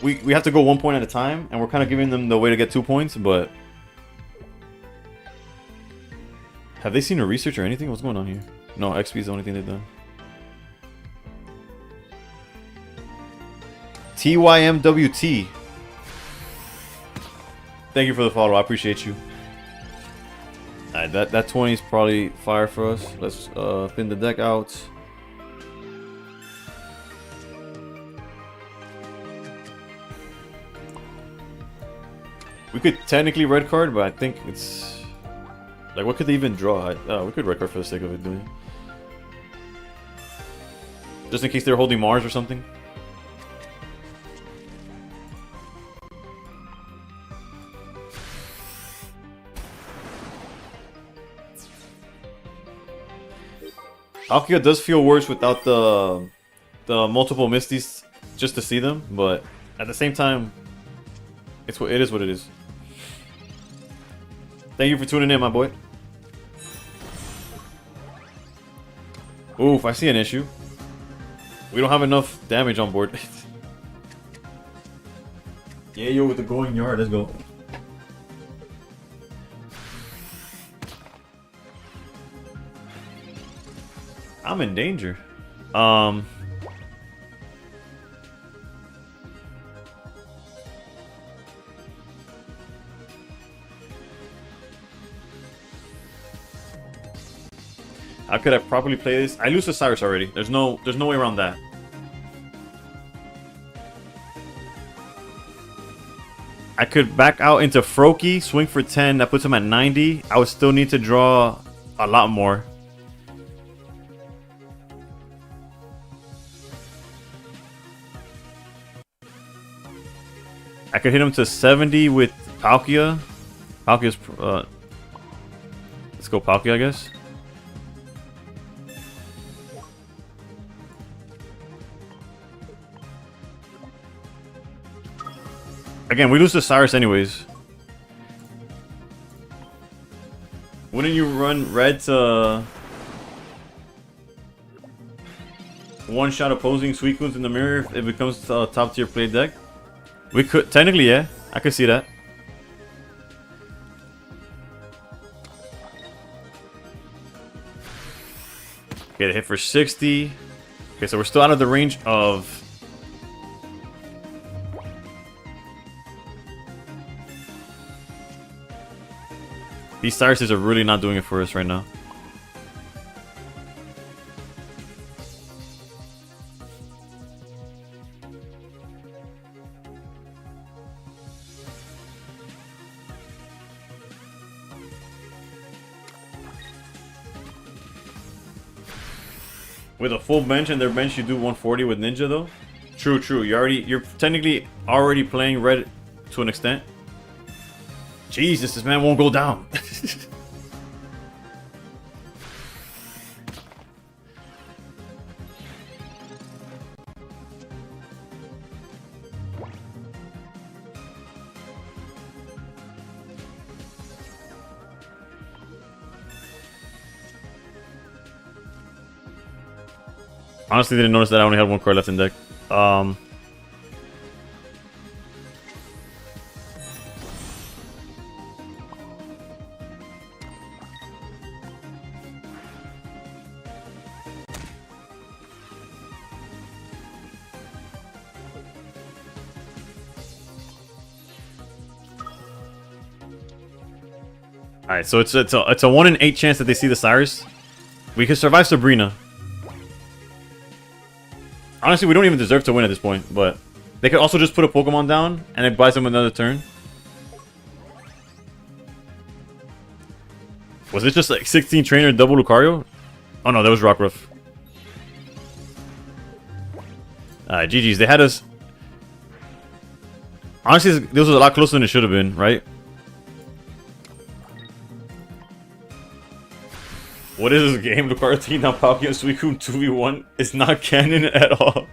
We have to go 1 point at a time, and we're kind of giving them the way to get 2 points, but... Have they seen a research or anything? What's going on here? No, XP is the only thing they've done. TYMWT. Thank you for the follow. I appreciate you. Alright, that 20 is probably fire for us. Let's thin the deck out. We could technically red card, but I think it's like, what could they even draw? We could red card for the sake of it, doing. Just in case they're holding Mars or something. Palkia does feel worse without the multiple Misties just to see them, but at the same time, it is what it is. Thank you for tuning in, my boy. Oof, I see an issue. We don't have enough damage on board. Yeah, yo, with the going yard, let's go. I'm in danger. How could I properly play this? I lose to Cyrus already. There's no way around that. I could back out into Froakie, swing for 10, that puts him at 90. I would still need to draw a lot more. I could hit him to 70 with Palkia. Palkia's let's go Palkia, I guess. Again, we lose to Cyrus anyways. Wouldn't you run red to one-shot opposing Suicunes in the mirror if it becomes a top-tier play deck? We could, technically, yeah. I could see that. Okay, the hit for 60. Okay, so we're still out of the range of... These Cyruses are really not doing it for us right now. With a full bench and their bench, you do 140 with Ninja though. True, true. You're technically already playing red to an extent. Jesus, this man won't go down. Honestly, didn't notice that I only had one card left in deck. Alright, so it's a 1 in 8 chance that they see the Cyrus. We could survive Sabrina. Honestly, we don't even deserve to win at this point, but they could also just put a Pokemon down and it buys them another turn. Was it just like 16 trainer double Lucario? Oh no, that was Rockruff. Alright, GG's. They had us. Honestly, this was a lot closer than it should have been, right? What is this game? Lucario taking down Palkia and Suicune 2v1 is not canon at all.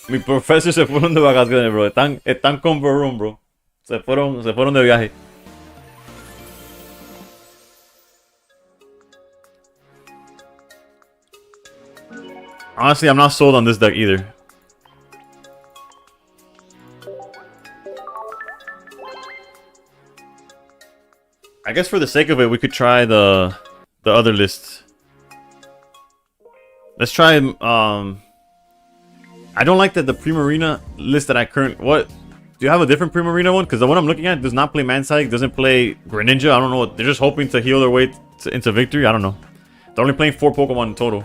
Mi profesor se fueron de vacaciones, bro. Están con Barum, bro. Se fueron de viaje. Honestly, I'm not sold on this deck either. I guess for the sake of it, we could try the other lists. Let's try. I don't like that the Primarina list that I What? Do you have a different Primarina one? Because the one I'm looking at does not play Manpsych, doesn't play Greninja. I don't know. They're just hoping to heal their way into victory. I don't know. They're only playing 4 Pokemon in total.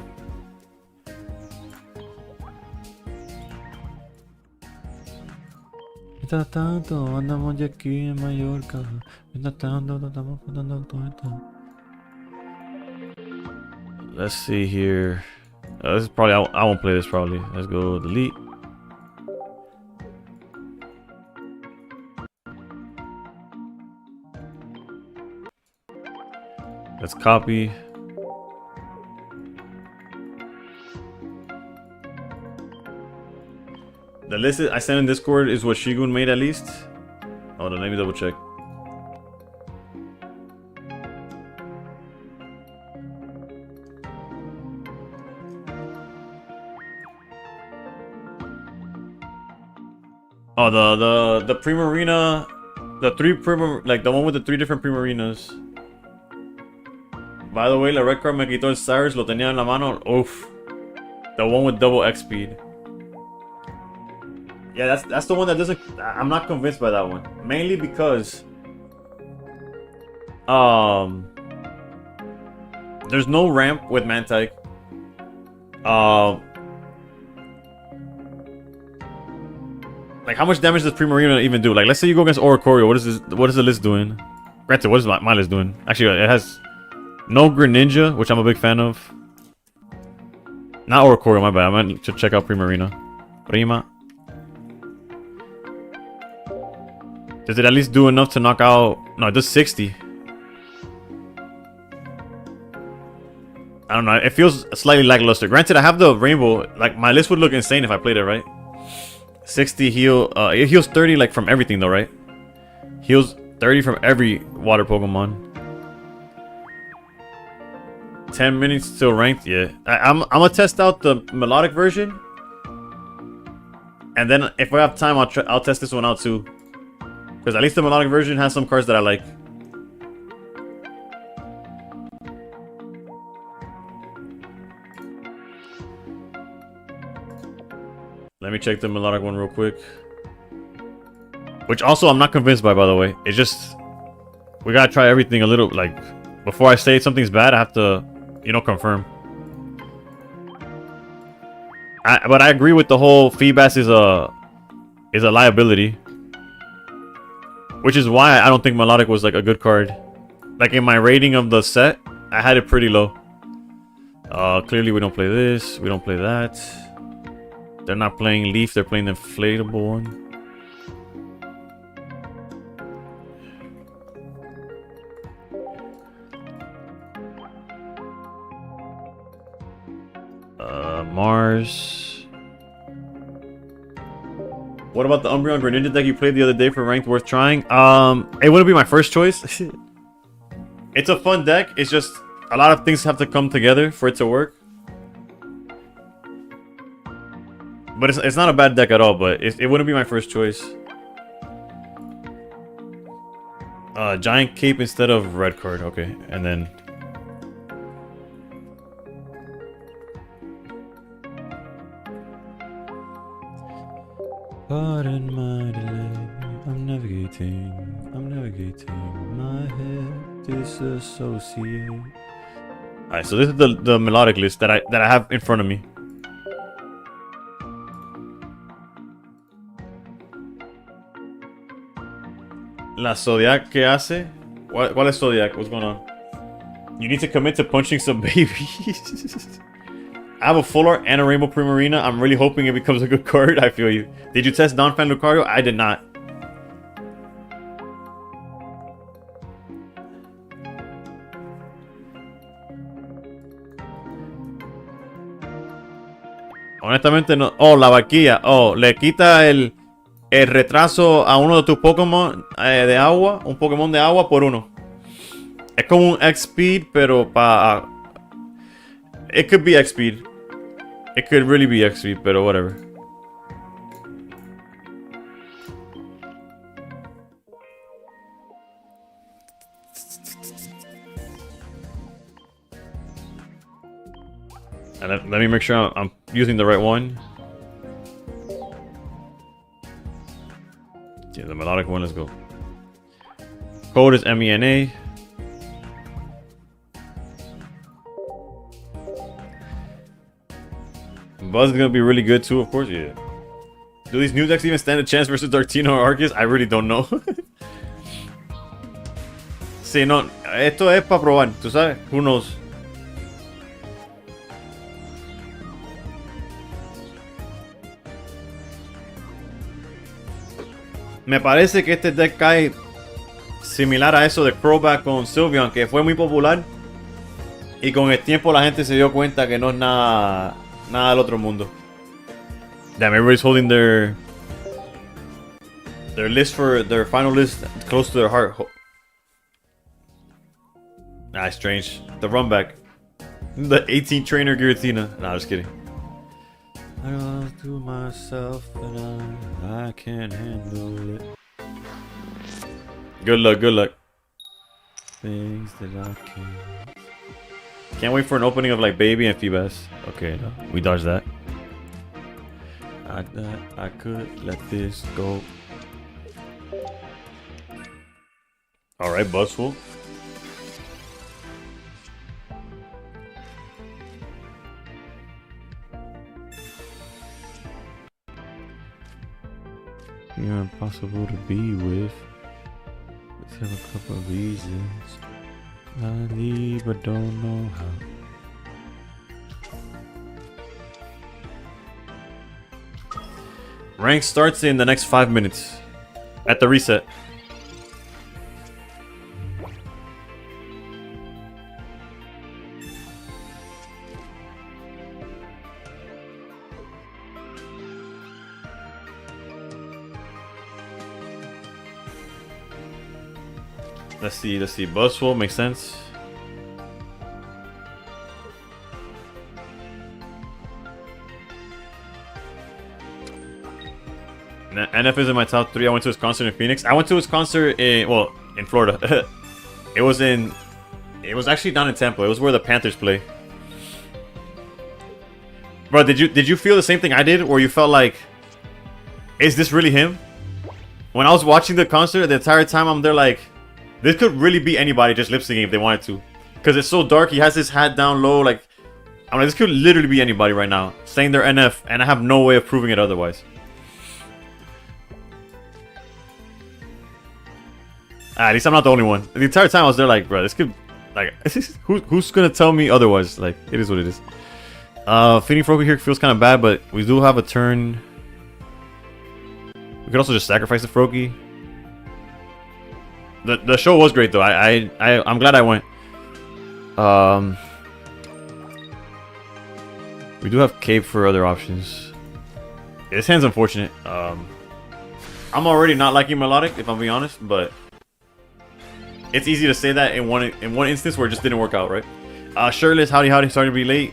Let's see here. This is probably I won't play this probably. Let's go delete. Let's copy. The list I sent in Discord is what Shigun made at least. Hold on, let me double check. Oh, the Primarina, the the one with the 3 different Primarinas. By the way, la red card me quitó el Cyrus, lo tenía en la mano. Oof. The one with double X speed. Yeah, that's the one that doesn't. I'm not convinced by that one. Mainly because there's no ramp with Manpsych. Like how much damage does Primarina even do? Like let's say you go against Oricorio, what is the list doing? Granted, what is my list doing? Actually, it has no Greninja, which I'm a big fan of. Not Oricorio, my bad. I meant to check out Primarina. Prima. Does it at least do enough to knock out? No, it does 60. I don't know. It feels slightly lackluster. Granted, I have the rainbow. Like my list would look insane if I played it right. 60 heal. It heals 30 like from everything though, right? Heals 30 from every water Pokemon. 10 minutes till ranked. Yeah, I'm gonna test out the melodic version, and then if I have time, I'll test this one out too. Because at least the melodic version has some cards that I like. Let me check the melodic one real quick. Which also I'm not convinced by the way. It's just we gotta try everything a little. Like before I say something's bad, I have to, you know, confirm. But I agree with the whole Feebas is a liability. Which is why I don't think Melodic was like a good card. Like in my rating of the set, I had it pretty low. Clearly we don't play this, we don't play that. They're not playing Leaf, they're playing the inflatable one. Mars. What about the Umbreon Greninja deck you played the other day for ranked worth trying? It wouldn't be my first choice. It's a fun deck. It's just a lot of things have to come together for it to work. But it's not a bad deck at all, but it wouldn't be my first choice. Giant Cape instead of red card. Okay, and then... Pardon my delay, I'm navigating my head disassociate. Alright, so this is the melodic list that I have in front of me. La Zodiac que hace? ¿Cuál es Zodiac? What's going on? You need to commit to punching some babies. I have a full art and a Rainbow Primarina. I'm really hoping it becomes a good card. I feel you. Did you test Don Fan Lucario? I did not. Honestamente no. Oh, la vaquilla. Oh, le quita el retraso a uno de tus Pokémon de agua. Un Pokémon de agua por uno. Es como un X-Speed, pero para... It could be X-Speed. It could really be X-Speed, but whatever. And let me make sure I'm using the right one. Yeah, the melodic one. Let's go. Code is MENA. Buzz is gonna be really good too, of course. Yeah. Do these new decks even stand a chance versus Dartino or Arceus? I really don't know. Sí, no. Esto es para probar. Tú sabes. Who knows? Me parece que este deck cae similar a eso de Crowback con Sylveon, que fue muy popular. Y con el tiempo la gente se dio cuenta que no es nada del otro mundo. Damn, everybody's holding their list for their final list close to their heart. Ah, strange. The run back. The 18 trainer Giratina. Nah, just kidding. I lost to myself and I can't handle it. Good luck, good luck. Things that I can't wait for an opening of like Baby and Feebas. Okay, no, we dodged that. I could let this go. Alright, Buzzful. You're impossible to be with. Let's have a couple of reasons. I leave, but don't know how. Rank starts in the next 5 minutes. At the reset. Let's see. Buzzful makes sense. NF is in my top 3. I went to his concert in Phoenix. I went to his concert in Florida. It was actually down in Tampa. It was where the Panthers play. Bro, did you feel the same thing I did, where you felt like, is this really him? When I was watching the concert, the entire time I'm there like, this could really be anybody just lip syncing if they wanted to, because it's so dark. He has his hat down low. Like, I'm like, this could literally be anybody right now saying they're NF, and I have no way of proving it otherwise. At least I'm not the only one. The entire time I was there like, bro, this could, like, who's gonna tell me otherwise? Like, it is what it is. Feeding Froakie here feels kind of bad, but we do have a turn. We could also just sacrifice the Froakie. The show was great though. I'm glad I went. We do have Cape for other options. This hand's unfortunate. I'm already not liking Melodic, if I'm being honest, but it's easy to say that in one instance where it just didn't work out, right? Shirtless, howdy, sorry to be late.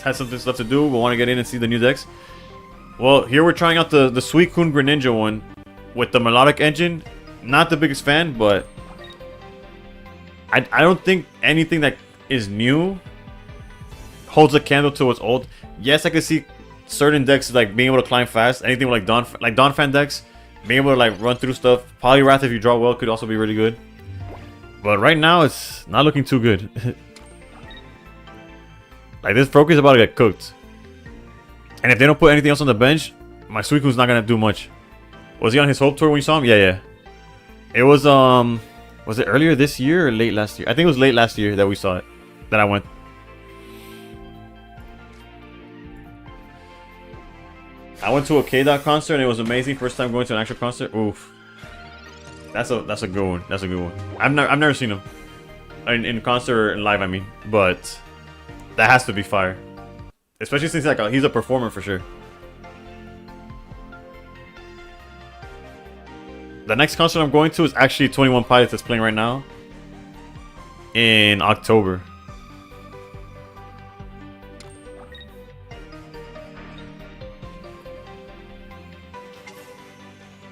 Had something left to do, but want to get in and see the new decks. Well, here we're trying out the Suicune Greninja one with the Melodic engine. Not the biggest fan, but I don't think anything that is new holds a candle to what's old. Yes, I could see certain decks like being able to climb fast. Anything with like Donphan decks, being able to like run through stuff. Poliwrath, if you draw well, could also be really good. But right now, it's not looking too good. Like, this Froakie is about to get cooked. And if they don't put anything else on the bench, my Suicune's not gonna do much. Was he on his Hope Tour when you saw him? Yeah. It was it earlier this year or late last year? I think it was late last year that we saw it. That I went. I went to a K-Dot concert and it was amazing. First time going to an actual concert. Oof. That's a good one. That's a good one. I've never seen him in concert or in live, I mean, but that has to be fire. Especially since like he's a performer for sure. The next concert I'm going to is actually 21 Pilots that's playing right now in October.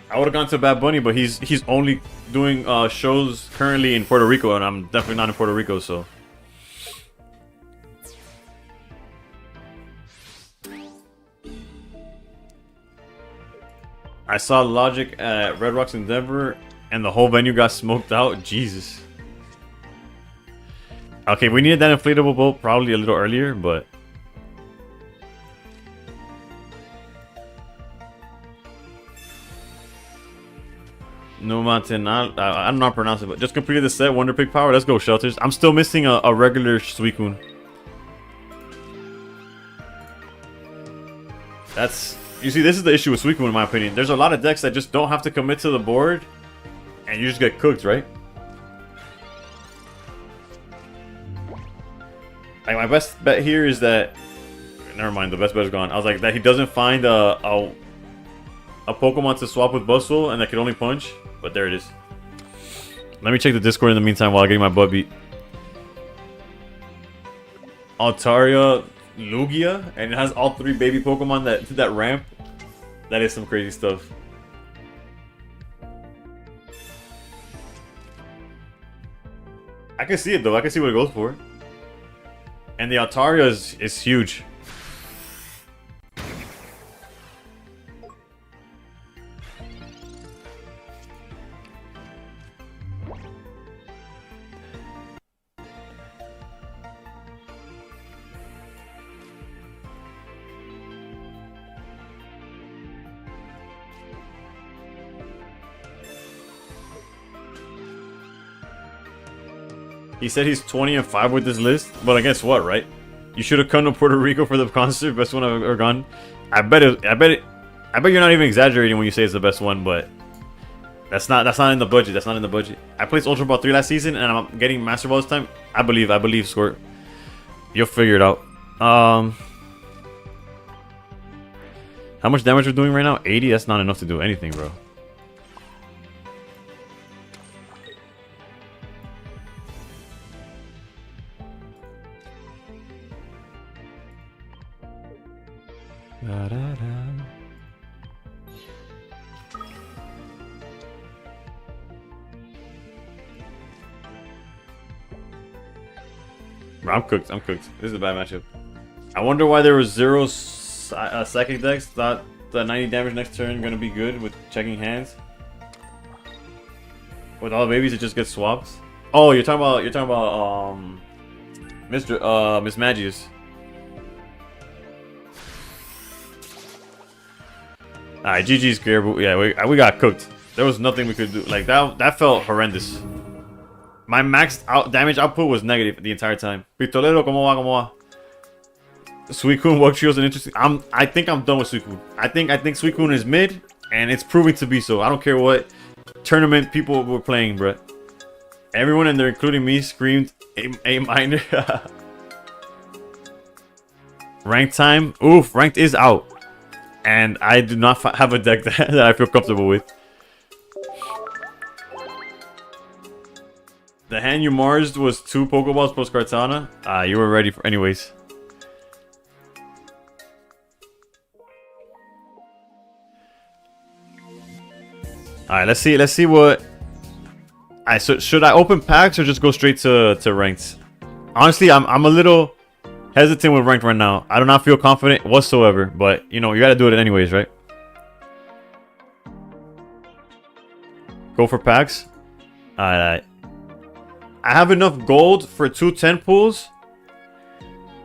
I would have gone to Bad Bunny, but he's only doing shows currently in Puerto Rico, and I'm definitely not in Puerto Rico, so. I saw Logic at Red Rocks in Denver, and the whole venue got smoked out. Jesus. Okay, we needed that inflatable boat probably a little earlier, but... No Mountain, I don't know how to pronounce it, but just completed the set, Wonder Pig Power. Let's go, Shelters. I'm still missing a regular Suicune. That's... You see, this is the issue with Suicune, in my opinion. There's a lot of decks that just don't have to commit to the board, and you just get cooked, right? Like, my best bet here is that... Never mind, the best bet is gone. I was like, that he doesn't find a Pokemon to swap with Bustle, and that could only punch. But there it is. Let me check the Discord in the meantime while I'm getting my butt beat. Altaria Lugia, and it has all 3 baby Pokemon that ramp. That is some crazy stuff. I can see it though. I can see what it goes for. And the Altaria is huge. He said he's 20-5 with this list, but I guess what, right? You should have come to Puerto Rico for the concert, best one I've ever gone. I bet you're not even exaggerating when you say it's the best one, but that's not in the budget. That's not in the budget. I placed Ultra Ball 3 last season, and I'm getting Master Ball this time. I believe, Squirt. You'll figure it out. How much damage we're doing right now? 80. That's not enough to do anything, bro. Da, da, da. I'm cooked. This is a bad matchup. I wonder why there was 0 psychic decks. Thought the 90 damage next turn gonna be good with checking hands. With all the babies, it just gets swapped. Oh, you're talking about Miss Magius. Alright, GG's clear, but yeah, we got cooked. There was nothing we could do. Like, that felt horrendous. My max damage output was negative the entire time. Pistolero, ¿cómo va? Suicune, what trio's an interesting... I think I'm done with Suicune. I think Suicune is mid, and it's proving to be so. I don't care what tournament people were playing, bruh. Everyone in there, including me, screamed A minor. Ranked time? Oof, ranked is out. And I do not have a deck that I feel comfortable with. The hand you marsed was 2 Pokeballs plus Kartana. You were ready for anyways. Alright, let's see what... Alright, so should I open packs or just go straight to ranked? Honestly, I'm a little hesitant with ranked right now. I do not feel confident whatsoever, but you know, you gotta do it anyways, right? Go for packs. Alright. I have enough gold for 2 10 pulls,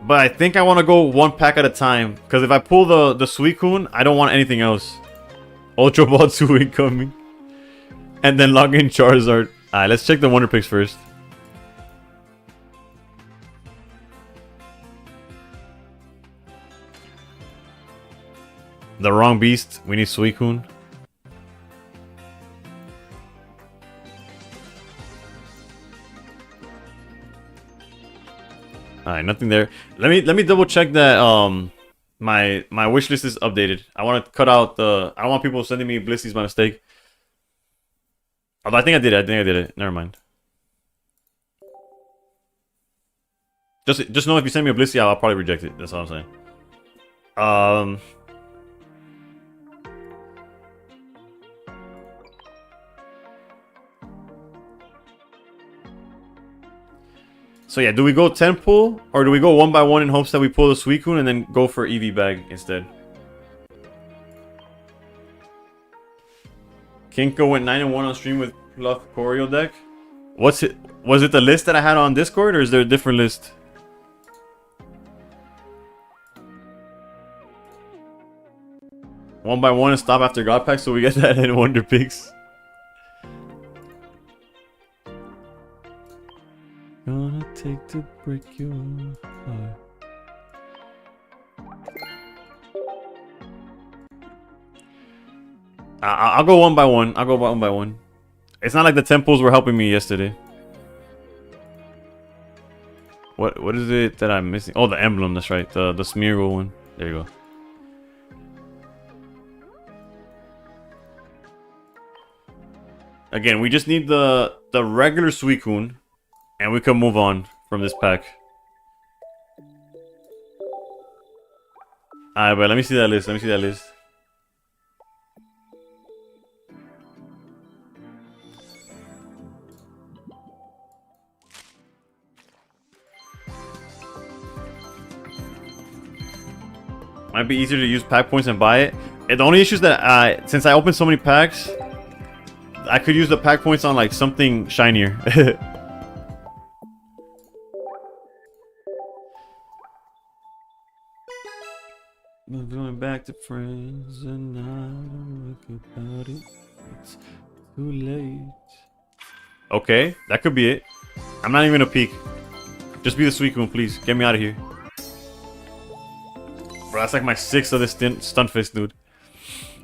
but I think I want to go 1 pack at a time, because if I pull the Suicune, I don't want anything else. Ultra Ball 2 incoming. And then log in Charizard. Alright, let's check the Wonder Picks first. The wrong beast. We need Suicune. Alright, nothing there. Let me double check that my wish list is updated. I want to cut out the... I don't want people sending me Blissies by mistake. Although I think I did it. Never mind. Just know if you send me a Blissey, I'll probably reject it. That's all I'm saying. So yeah, do we go 10 pull, or do we go 1 by 1 in hopes that we pull the Suicune and then go for EV bag instead? Kinko went 9-1 on stream with Fluff Choreo deck. What's it? Was it the list that I had on Discord, or is there a different list? One by one and stop after God Pack, so we get that in Wonder Pigs. Gonna take to break your heart. I'll go one by one. I'll go one by one. It's not like the temples were helping me yesterday. What is it that I'm missing? Oh, the emblem. That's right. The Smeargle one. There you go. Again, we just need the regular Suicune, and we can move on from this pack. Alright, but let me see that list. Let me see that list. Might be easier to use pack points and buy it. And the only issue is that since I opened so many packs, I could use the pack points on like something shinier. We're going back to friends and I don't look about it. It's too late. Okay, that could be it. I'm not even gonna peek. Just be the Suicune, please. Get me out of here. Bro, that's like my 6th of this Stunfisk, dude.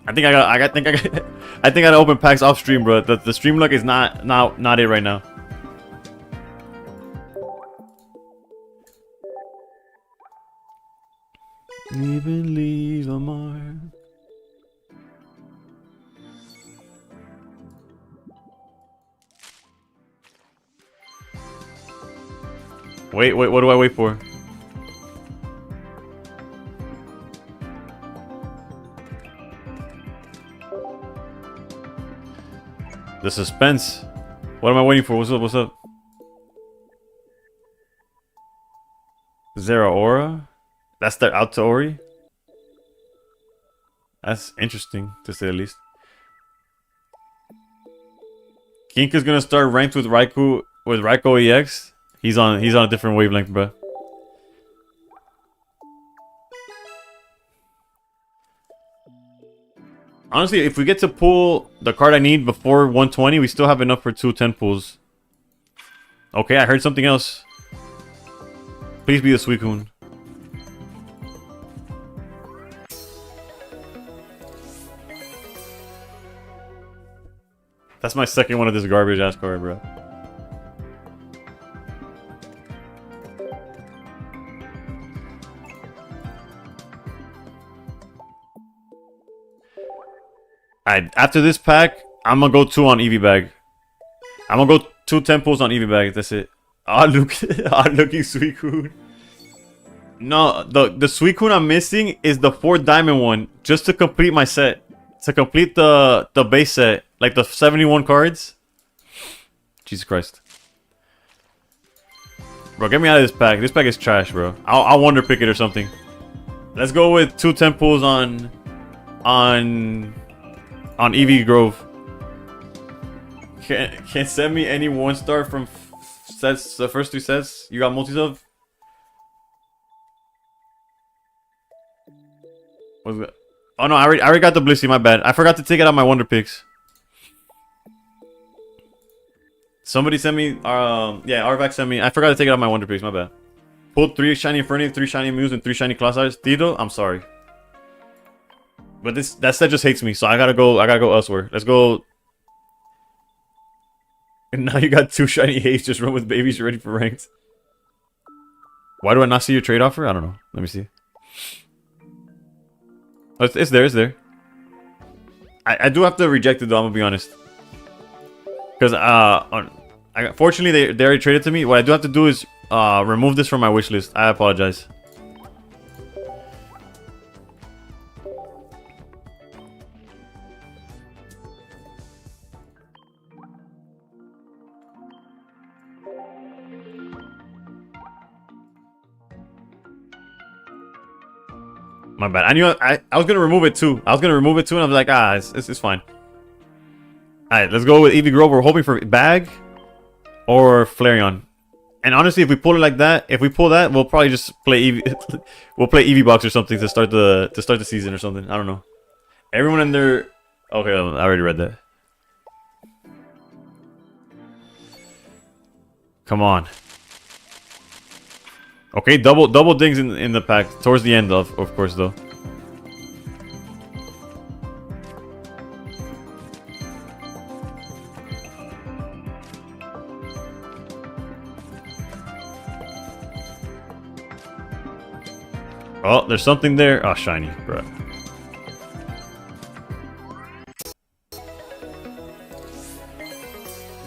I think I gotta open packs off stream, bro. The stream luck is not it right now. Even leave a mark. Wait, what do I wait for? The suspense. What am I waiting for? What's up? What's up? A4a? That's the out to Ori? That's interesting, to say the least. Kink is gonna start ranked with Raikou EX. He's on a different wavelength, bro. Honestly, if we get to pull the card I need before 120, we still have enough for 2 10 pulls. Okay, I heard something else. Please be the Suicune. That's my second one of this garbage ass card, bro. Alright, after this pack, I'm gonna go 2 on Eevee Bag. I'm gonna go 2 temples on Eevee Bag, that's it. Odd looking Suicune. No, the Suicune I'm missing is the 4 diamond one, just to complete my set. To complete the base set, like the 71 cards. Jesus Christ. Bro, get me out of this pack. This pack is trash, bro. I'll wonder pick it or something. Let's go with 2 temples on Eevee Grove. Can't send me any 1-star from sets, the first 3 sets. You got multis of? What's that? Oh no, I already got the Blissey, my bad. I forgot to take it out my Wonder Picks. Somebody sent me, yeah, Arvac sent me. I forgot to take it out my Wonder Picks, my bad. Pulled 3 shiny Fernie, 3 shiny Mews, and 3 shiny Clossars. Tito, I'm sorry. But that set just hates me, so I gotta go elsewhere. Let's go. And now you got 2 shiny Haze, just run with babies, you're ready for ranked. Why do I not see your trade offer? I don't know. Let me see. Oh, it's there, it's there. I do have to reject it though, I'm gonna be honest. Because fortunately they already traded to me. What I do have to do is remove this from my wish list. I apologize. My bad. I knew I was gonna remove it too. And I was like, it's fine. Alright, let's go with Eevee Grove. We're hoping for bag or Flareon. And honestly, if we pull it like that, if we pull that, we'll probably just play Eevee. We'll play Eevee Box or something to start the season or something. I don't know. Everyone in there. Okay, I already read that. Come on. Okay, double dings in the pack towards the end of course though. Oh, there's something there. Oh, shiny, bro.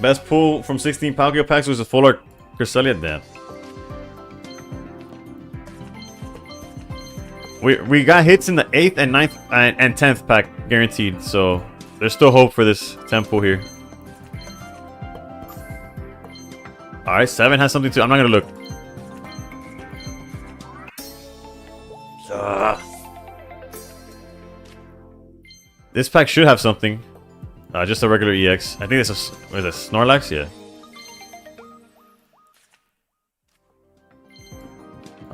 Best pull from 16 Palkia packs was a full art Cresselia. Damn. We got hits in the 8th and 9th and 10th pack guaranteed, so there's still hope for this tempo here. Alright, 7 has something too. I'm not gonna look. This pack should have something. Just a regular EX. I think this is what is it, Snorlax? Yeah.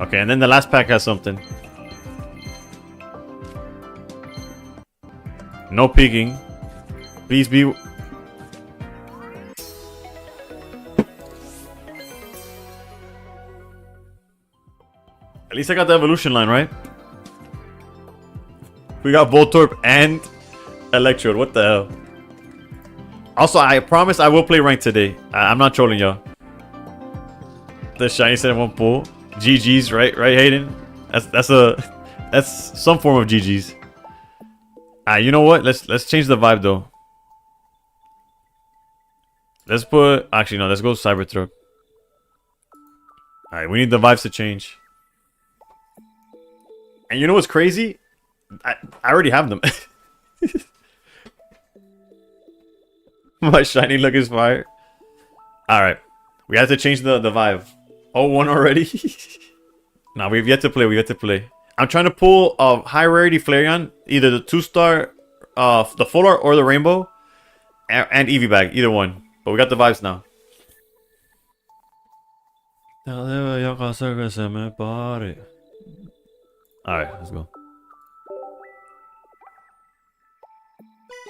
Okay, and then the last pack has something. No peeking. Please be. At least I got the evolution line, right? We got Voltorb and Electrode. What the hell? Also, I promise I will play ranked today. I'm not trolling y'all. The shiny set in one pull. GG's, right, Hayden? That's some form of GG's. You know what? Let's change the vibe though. Let's put actually no. Let's go Cybertruck. All right, we need the vibes to change. And you know what's crazy? I already have them. My shiny look is fire. Alright. We have to change the vibe. Oh, one already? Nah, we've yet to play. We've yet to play. I'm trying to pull a high rarity Flareon. Either the 2-star, the full art or the rainbow. And Eevee bag. Either one. But we got the vibes now. Alright, let's go.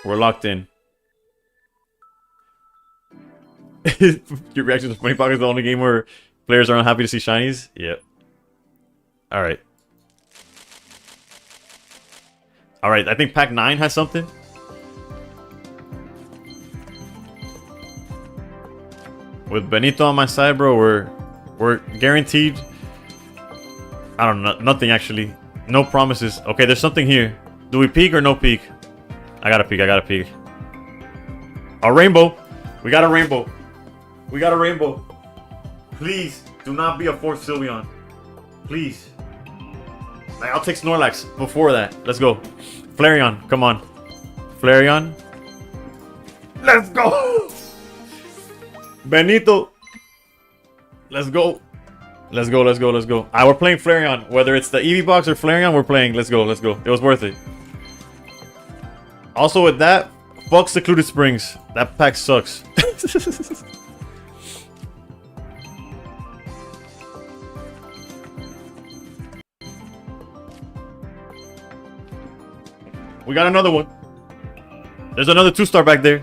We're locked in. Your reaction to Funny Pocket is the only game where players are unhappy to see shinies? Yep. Alright. Alright, I think pack 9 has something. With Benito on my side, bro, we're guaranteed. I don't know, nothing actually. No promises. Okay, there's something here. Do we peek or no peek? I gotta peek, I gotta peek. A rainbow. We got a rainbow. We got a rainbow. Please, do not be a 4th Sylveon. Please. Like, I'll take Snorlax before that. Let's go. Flareon, come on. Flareon. Let's go. Benito. Let's go. Let's go, let's go, let's go. We're playing Flareon. Whether it's the Eevee box or Flareon, we're playing. Let's go, let's go. It was worth it. Also with that, fuck Secluded Springs. That pack sucks. We got another one. There's another 2-star back there.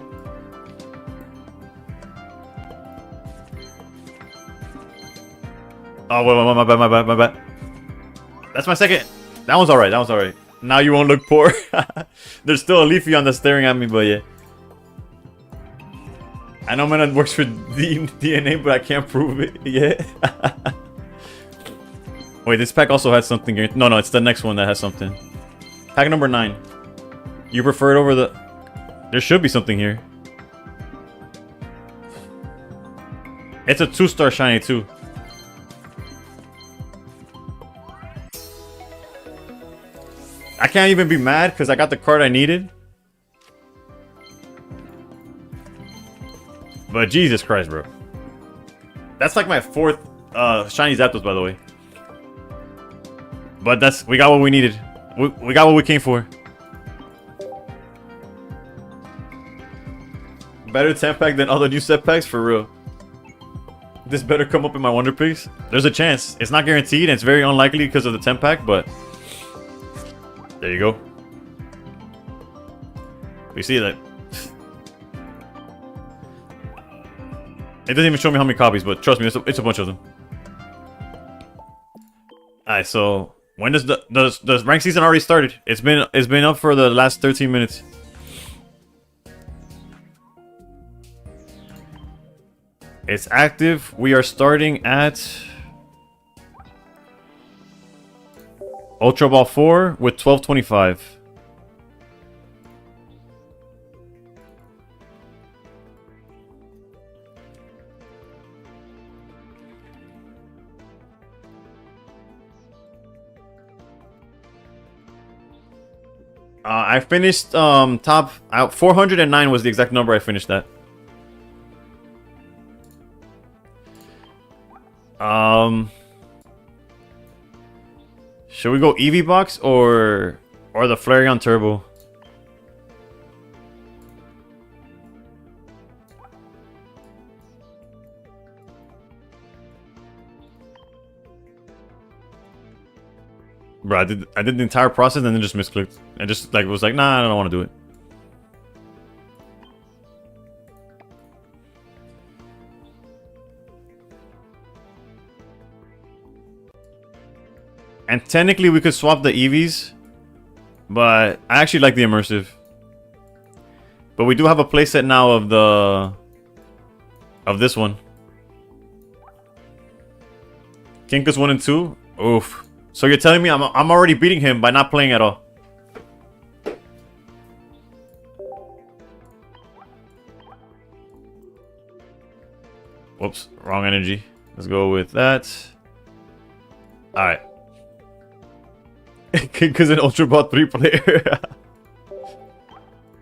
Oh, wait, my bad. That's my second. That one's alright, that one's alright. Now you won't look poor. There's still a Leafeon that's staring at me, but yeah. I know man, it works for DNA, but I can't prove it yet. Wait, this pack also has something. No, it's the next one that has something. Pack number 9. You prefer it over the... There should be something here. It's a 2-star shiny too. I can't even be mad because I got the card I needed. But Jesus Christ, bro. That's like my 4th shiny Zapdos, by the way. But we got what we needed. We got what we came for. Better 10 pack than all the new set packs, for real. This better come up in my Wonder Picks. There's a chance. It's not guaranteed, and it's very unlikely because of the 10 pack, but there you go. You see that? It doesn't even show me how many copies, but trust me, it's a bunch of them. Alright, so when does the rank season already started? It's been up for the last 13 minutes. It's active. We are starting at Ultra Ball 4 with 1225. I finished top out 409 was the exact number I finished at. Should we go EV box or the Flareon Turbo? Bro, I did the entire process and then just misclicked. I just like was like, nah, I don't want to do it. And technically we could swap the EVs, but I actually like the immersive. But we do have a playset now of this one. Kinkus 1 and 2. Oof. So you're telling me I'm already beating him by not playing at all? Whoops, wrong energy. Let's go with that. All right. Because an Ultra Ball 3 player.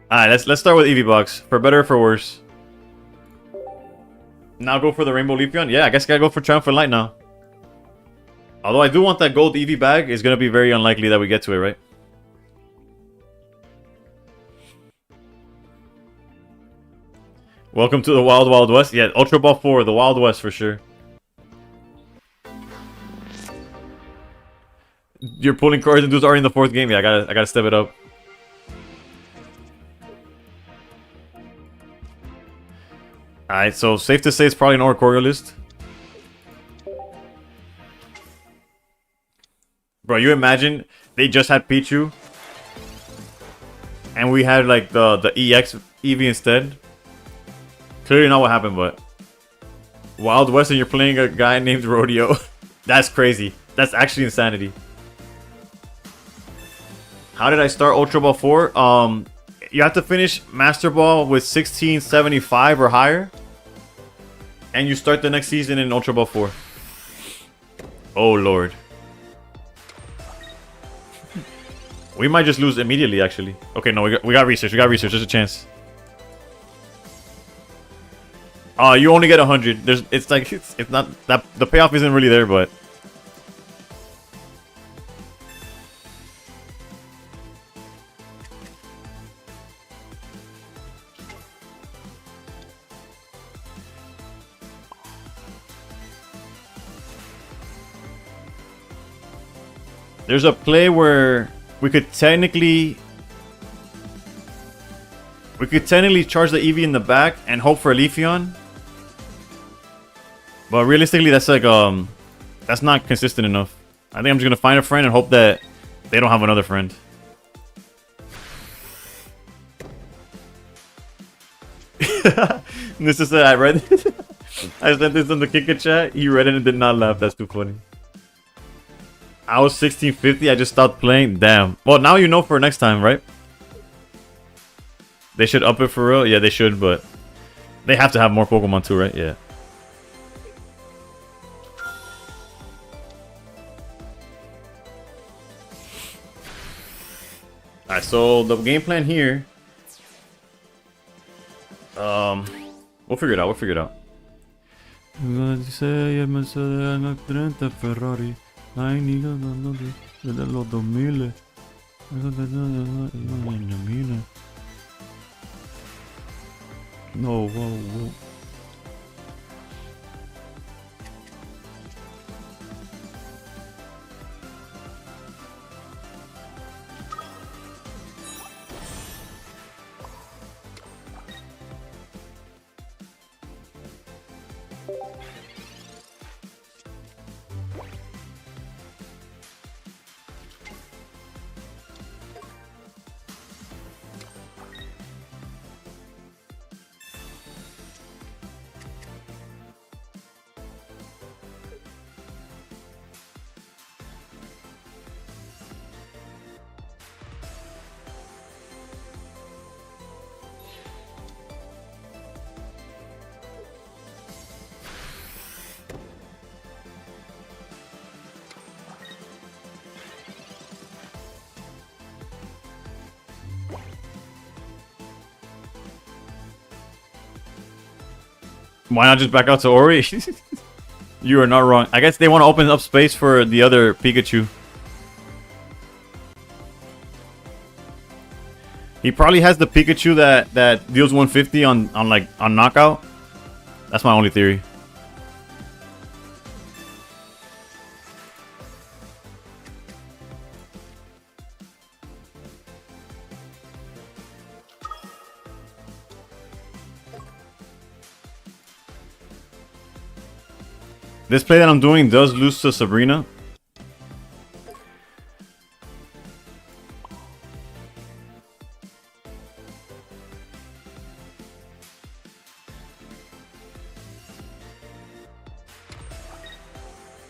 Alright, let's start with EV Box. For better or for worse. Now go for the Rainbow Leafeon? Yeah, I guess I gotta go for Triumphant Light now. Although I do want that gold EV bag, it's gonna be very unlikely that we get to it, right? Welcome to the Wild Wild West. Yeah, Ultra Ball 4, the Wild West for sure. You're pulling cards and dudes already in the 4th game. Yeah, I gotta step it up. Alright, so safe to say it's probably an Oricorio list. Bro, you imagine they just had Pichu and we had like the EX EV instead? Clearly not what happened, but Wild West and you're playing a guy named Rodeo. That's crazy. That's actually insanity. How did I start Ultra Ball 4? You have to finish Master Ball with 1675 or higher. And you start the next season in Ultra Ball 4. Oh, Lord. We might just lose immediately, actually. Okay, no, we got research. We got research. There's a chance. You only get 100. It's like, it's not that the payoff isn't really there, but. There's a play where we could technically charge the EV in the back and hope for a Leafeon. But realistically, that's like that's not consistent enough. I think I'm just gonna find a friend and hope that they don't have another friend. This is I read this. I sent this in the Kika chat. He read it and did not laugh. That's too funny. I was 1650. I just stopped playing. Damn. Well, now you know for next time, right? They should up it for real. Yeah, they should, but they have to have more Pokemon too, right? Yeah. Alright, so the game plan here. We'll figure it out. We'll figure it out. No, whoa, whoa. Why not just back out to Ori? You are not wrong. I guess they want to open up space for the other Pikachu. He probably has the Pikachu that deals 150 on knockout. That's my only theory. This play that I'm doing does lose to Sabrina.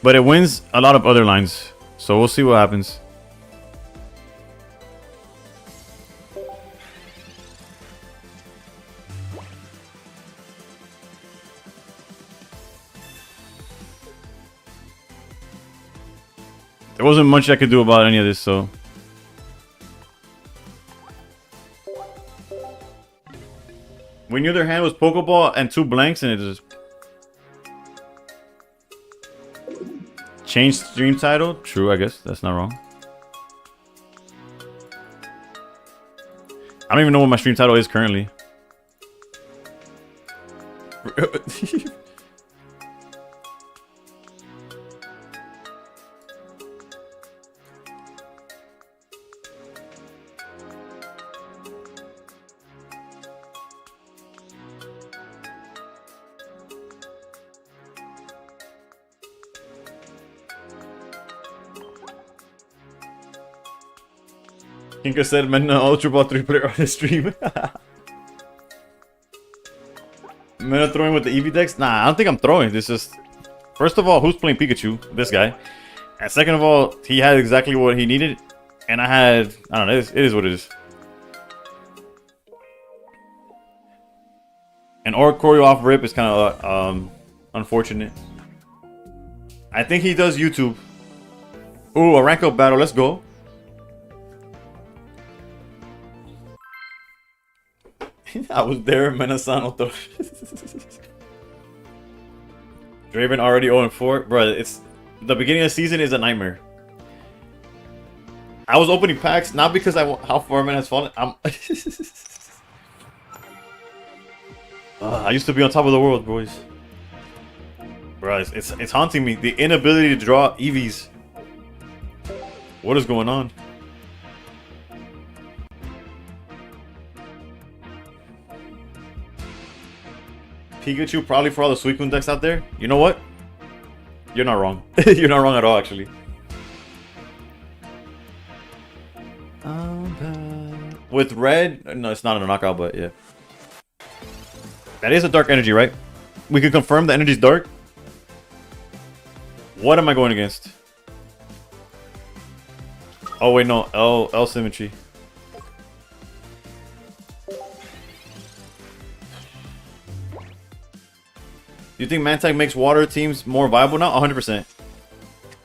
But it wins a lot of other lines. So we'll see what happens. There wasn't much I could do about any of this, so. We knew their hand was Pokeball and 2 blanks, and it just changed stream title. True, I guess that's not wrong. I don't even know what my stream title is currently. Kinka said, "Man, Ultra Ball 3 player on the stream." Man, throwing with the Eevee decks? Nah, I don't think I'm throwing. This is, first of all, who's playing Pikachu? This guy. And second of all, he had exactly what he needed, and I don't know. It is what it is. And Oricorio off rip is kind of unfortunate. I think he does YouTube. Ooh, a rank up battle. Let's go. I was there, Menasano. Draven already 0-4. Bro, it's the beginning of the season is a nightmare. I was opening packs not because how far man has fallen. I used to be on top of the world, boys. Bro, it's haunting me. The inability to draw EVs. What is going on? Pikachu probably for all the Suicune decks out there. You know what? You're not wrong. You're not wrong at all, actually. With red, no, it's not a knockout, but yeah. That is a dark energy, right? We can confirm the energy's dark. What am I going against? Oh wait, no, L symmetry. Do you think Mantag makes water teams more viable now? 100%.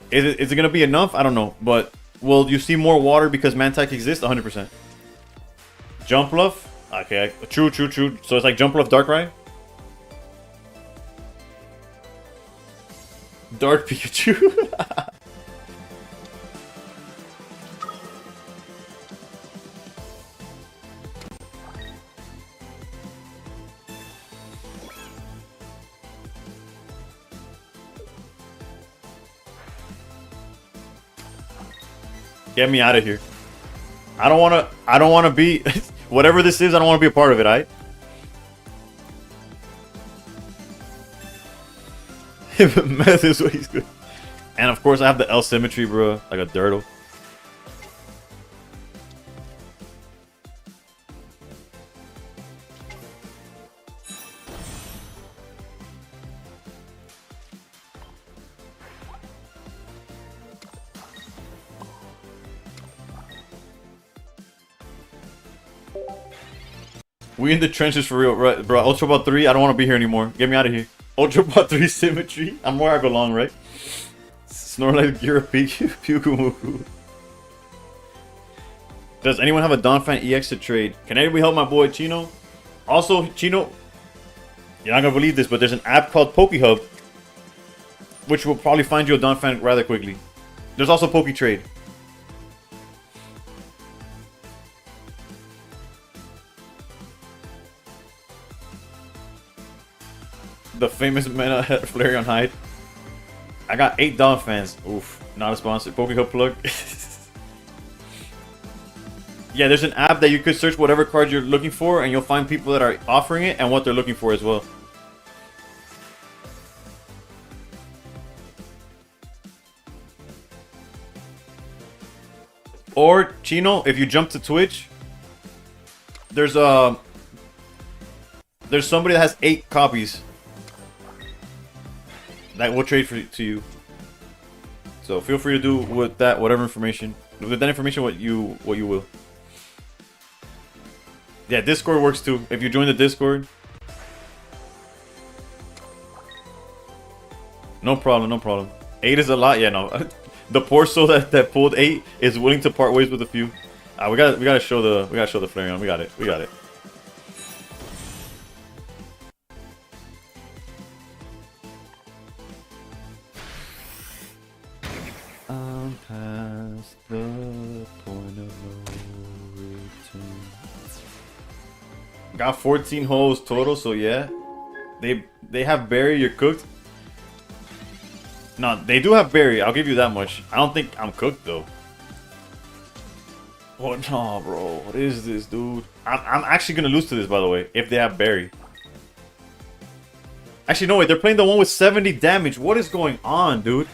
Is it going to be enough? I don't know. But will you see more water because Mantag exists? 100%. Jumpluff? Okay, true. So it's like Jumpluff Darkrai? Dark Pikachu? Get me out of here. I don't wanna be whatever this is, I don't wanna be a part of it, alright? Meth is what he's good. And of course I have the L symmetry, bro. Like a dirtle. We in the trenches for real, right, bro? Ultra Ball 3, I don't want to be here anymore. Get me out of here. Ultra Ball 3 symmetry. I'm more Agolong, right? Snorlax, Gira, Pyukumuku. Does anyone have a Donphan EX to trade? Can anybody help my boy Chino? Also, Chino, you're not gonna believe this, but there's an app called PokeHub, which will probably find you a Donphan rather quickly. There's also PokeTrade. The famous Meta Flareon hide. I got 8 Donphans. Oof, not a sponsor. PokeHub plug. Yeah, there's an app that you could search whatever card you're looking for, and you'll find people that are offering it and what they're looking for as well. Or Chino, if you jump to Twitch, there's somebody that has 8 copies that will trade to you. So feel free to do with that whatever information, with that information what you will. Yeah, Discord works too. If you join the Discord, no problem, no problem. 8 is a lot. Yeah, no. The poor soul that pulled 8 is willing to part ways with a few. We gotta show the Flareon. We got it. We got it. I'm past the point of no return. Got 14 holes total, so yeah. They have berry, you're cooked. No, they do have berry, I'll give you that much. I don't think I'm cooked though. Oh no, bro. What is this, dude? I'm actually gonna lose to this, by the way, if they have berry. Actually, no, wait, they're playing the one with 70 damage. What is going on, dude?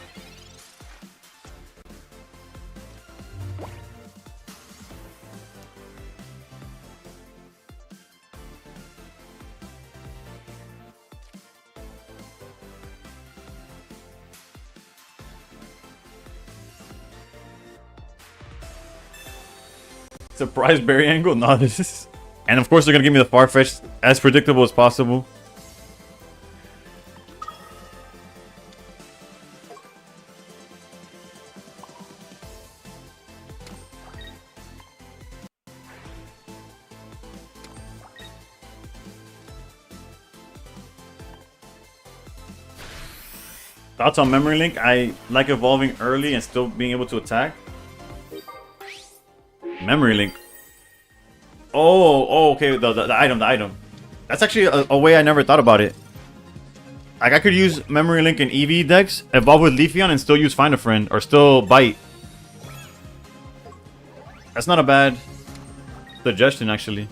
Surprise berry angle? No, this is... And of course they're gonna give me the Farfetch'd as predictable as possible. Thoughts on Memory Link? I like evolving early and still being able to attack. Memory Link. Oh, okay. The item. That's actually a way I never thought about it. Like I could use Memory Link in EV decks, evolve with Leafeon, and still use Find a Friend or still Bite. That's not a bad suggestion, actually.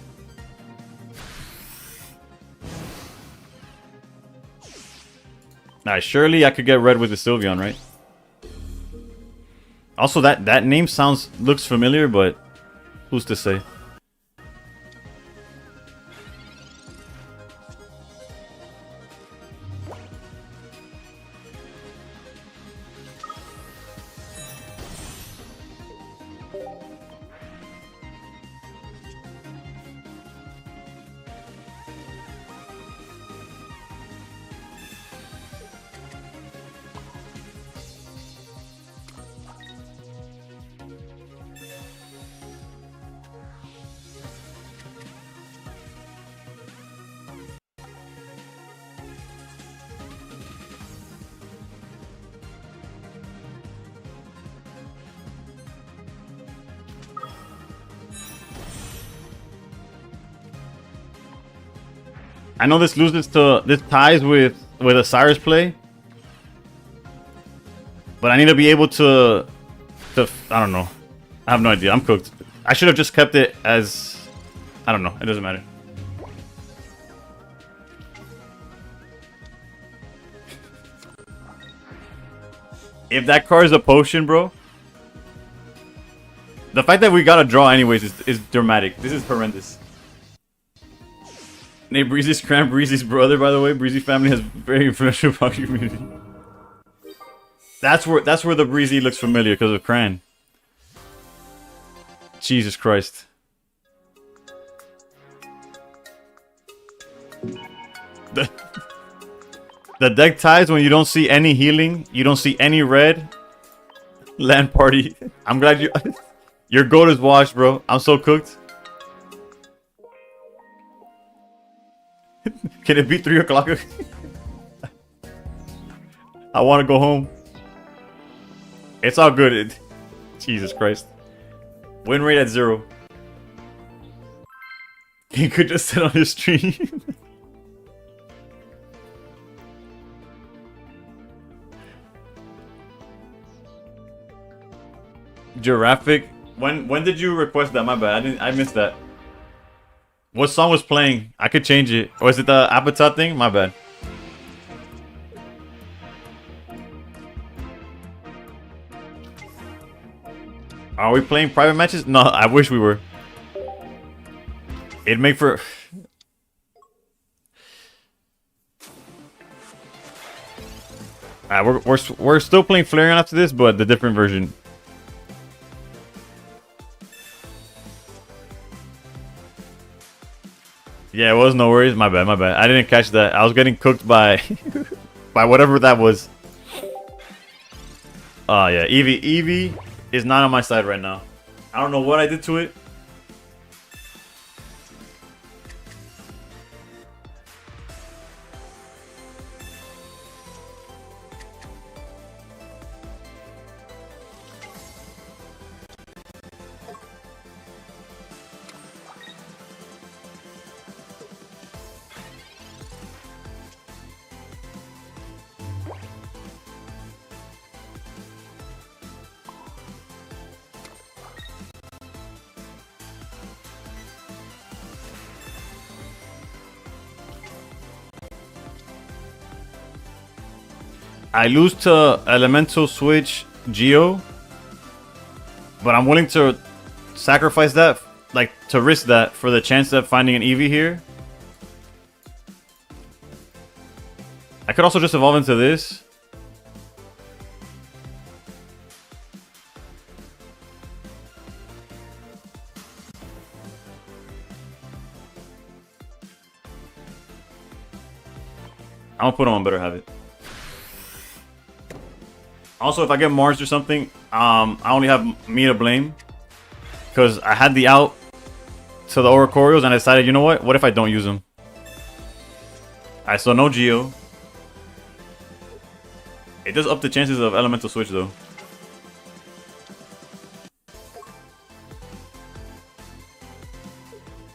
Nice. Surely I could get red with the Sylveon, right? Also, that name looks familiar, but who's to say? I know this ties with a Cyrus play, but I need to be able to I don't know. I have no idea. I'm cooked. I should have just kept it as... I don't know. It doesn't matter. If that card is a potion, bro... The fact that we got a draw anyways is dramatic. This is horrendous. Nate Breezy's Cram Breezy's brother, by the way. Breezy family has very influential pocket community. That's where the Breezy looks familiar because of Cran. Jesus Christ. The deck ties when you don't see any healing, you don't see any red. Land party. I'm glad you... Your goat is washed, bro. I'm so cooked. Can it be 3 o'clock? I want to go home. It's all good. Jesus Christ. Win rate at 0. He could just sit on his stream. Giraffic. When did you request that? My bad. I missed that. What song was playing? I could change it. Or is it the Appetite thing? My bad. Are we playing private matches? No, I wish we were. It'd make for... we're still playing Flareon after this, but the different version. Yeah, it was no worries. My bad, my bad. I didn't catch that. I was getting cooked by by whatever that was. Oh yeah, Eevee is not on my side right now. I don't know what I did to it. I lose to Elemental Switch Geo, but I'm willing to sacrifice that, like to risk that for the chance of finding an Eevee here. I could also just evolve into this. I'm gonna put him on Better Habit. Also, if I get Mars or something, I only have me to blame. Because I had the out to the Oricorials and I decided, you know what? What if I don't use them? Alright, so no Geo. It does up the chances of Elemental Switch though.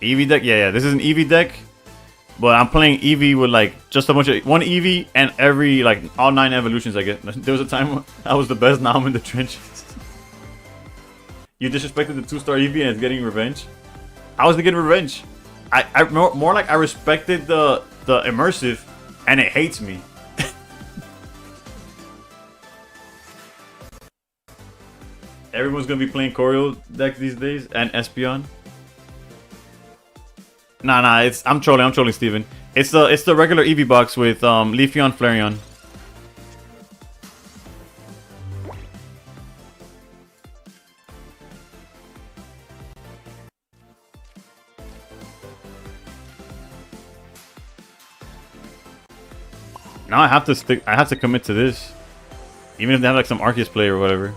Eevee deck? Yeah, this is an Eevee deck. But I'm playing Eevee with like just a bunch of one Eevee and every like all 9 evolutions I get. There was a time when I was the best, now I'm in the trenches. You disrespected the 2-star Eevee and it's getting revenge. I was getting revenge. I more like I respected the immersive and it hates me. Everyone's gonna be playing Choreo deck these days and Espeon. Nah, I'm trolling Steven. It's the regular Eevee box with Leafeon, Flareon. Now I have to commit to this. Even if they have like some Arceus play or whatever.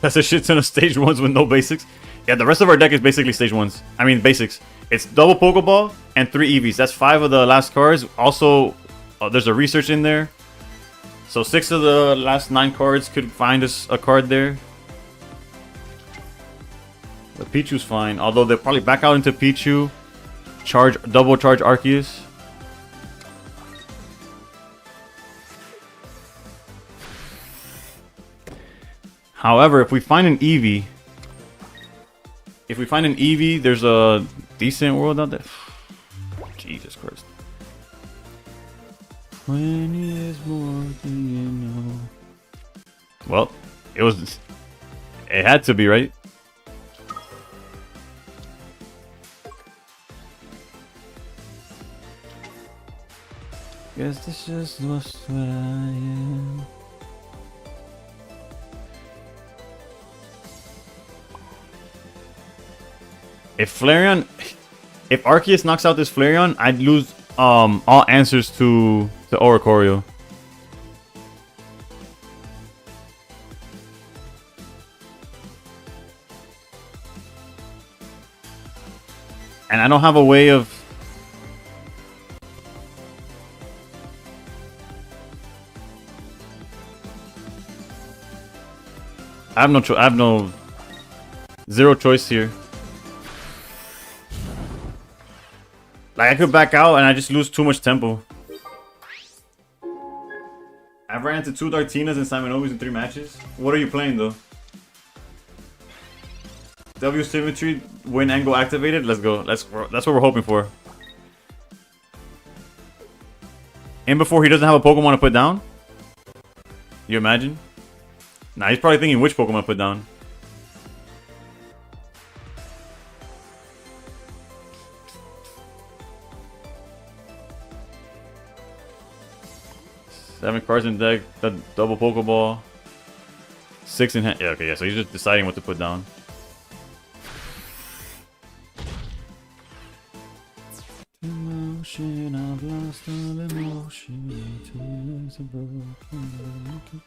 That's a shit ton of stage 1s with no basics. Yeah, the rest of our deck is basically stage 1s. I mean basics. It's double Pokeball and 3 Eevees. That's 5 of the last cards. Also, there's a research in there. So 6 of the last 9 cards could find us a card there. The Pichu's fine, although they'll probably back out into Pichu, charge, double charge Arceus. However, if we find an Eevee, there's a decent world out there. Jesus Christ. 20 is more than you know. Well, it had to be, right? Guess this just was what I am. If Arceus knocks out this Flareon, I'd lose all answers to Oricorio. And I don't have a way of... I have no zero choice here. Like, I could back out and I just lose too much tempo. I've ran into 2 Dartinas and Simonobis in 3 matches. What are you playing though? W Symmetry, win angle activated. Let's go. That's what we're hoping for. And before he doesn't have a Pokemon to put down? You imagine? Nah, he's probably thinking which Pokemon to put down. Seven cards in deck, the double Pokeball. 6 in hand. Yeah, okay, yeah, so he's just deciding what to put down. Emotion, I've lost all emotion. Tears are broken.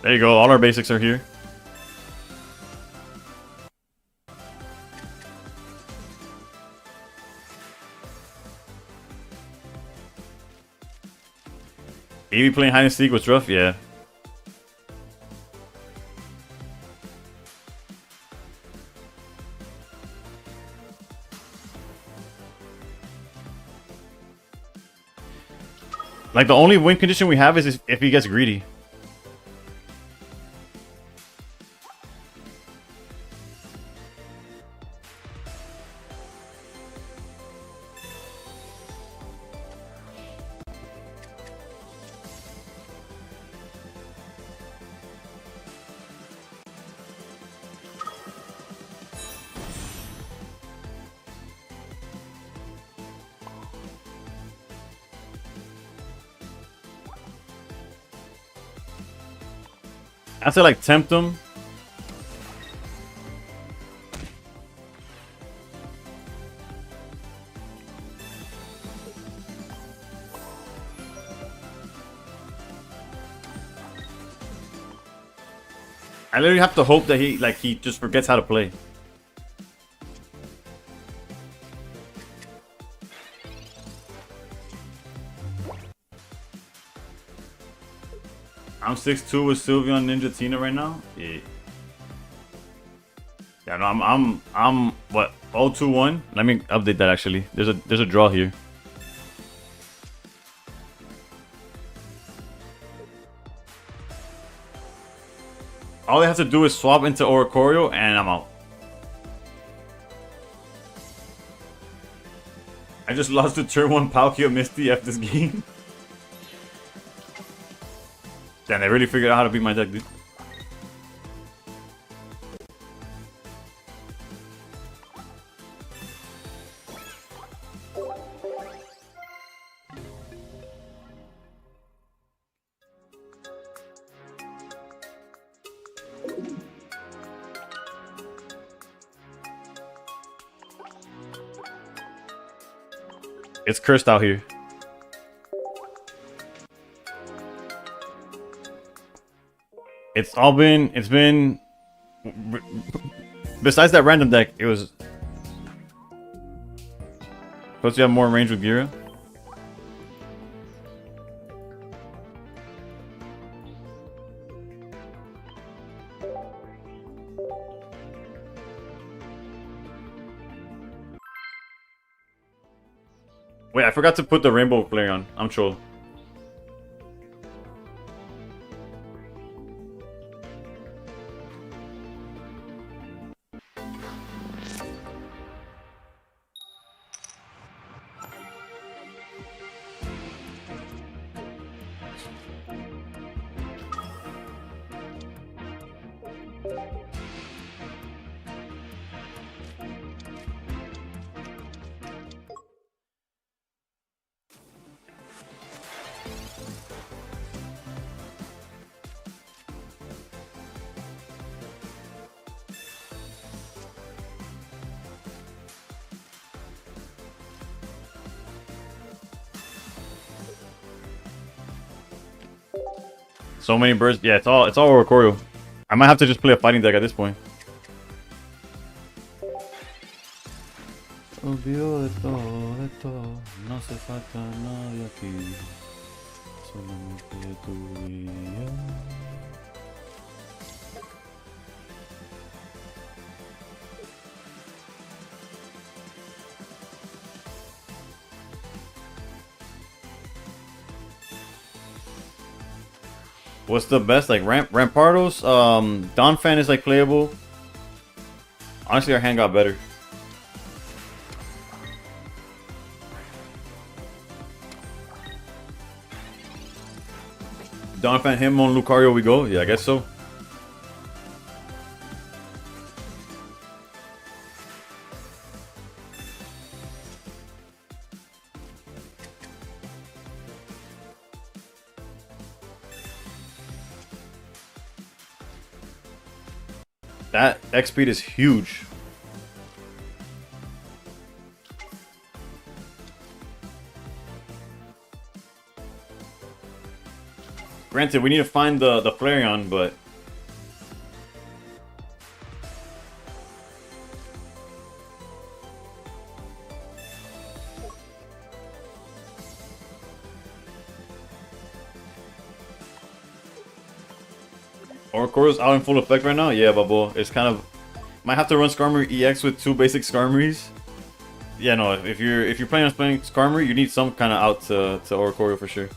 There you go, all our basics are here. Eevee playing hide and seek was rough, yeah. Like, the only win condition we have is if he gets greedy. I have to like tempt him. I literally have to hope that he just forgets how to play. I'm 6'2" with Sylveon Ninja Tina right now. Yeah. Yeah, no, I'm what 0-2-1. Let me update that actually. There's a draw here. All I have to do is swap into Oricorio and I'm out. I just lost to turn 1 Palkia Misty after this game. Damn, they really figured out how to beat my deck, dude. It's cursed out here. It's been besides that random deck, it was supposed to have more range with Gira. Wait, I forgot to put the rainbow flare on. I'm troll. So many birds. Yeah, it's all Oricorio. I might have to just play a fighting deck at this point. Olvido de todo, de todo. No hace falta nadie aquí. Solamente tú y yo. What's the best? Like Rampardos? Donphan is like playable. Honestly, our hand got better. Donphan, him on Lucario we go? Yeah, I guess so. That X speed is huge. Granted, we need to find the Flareon, but Oricorio's out in full effect right now. Yeah, Bubble. It's kind of might have to run Skarmory EX with 2 basic Skarmories. Yeah, no. If you're planning on playing Skarmory, you need some kind of out to Oricorio for sure.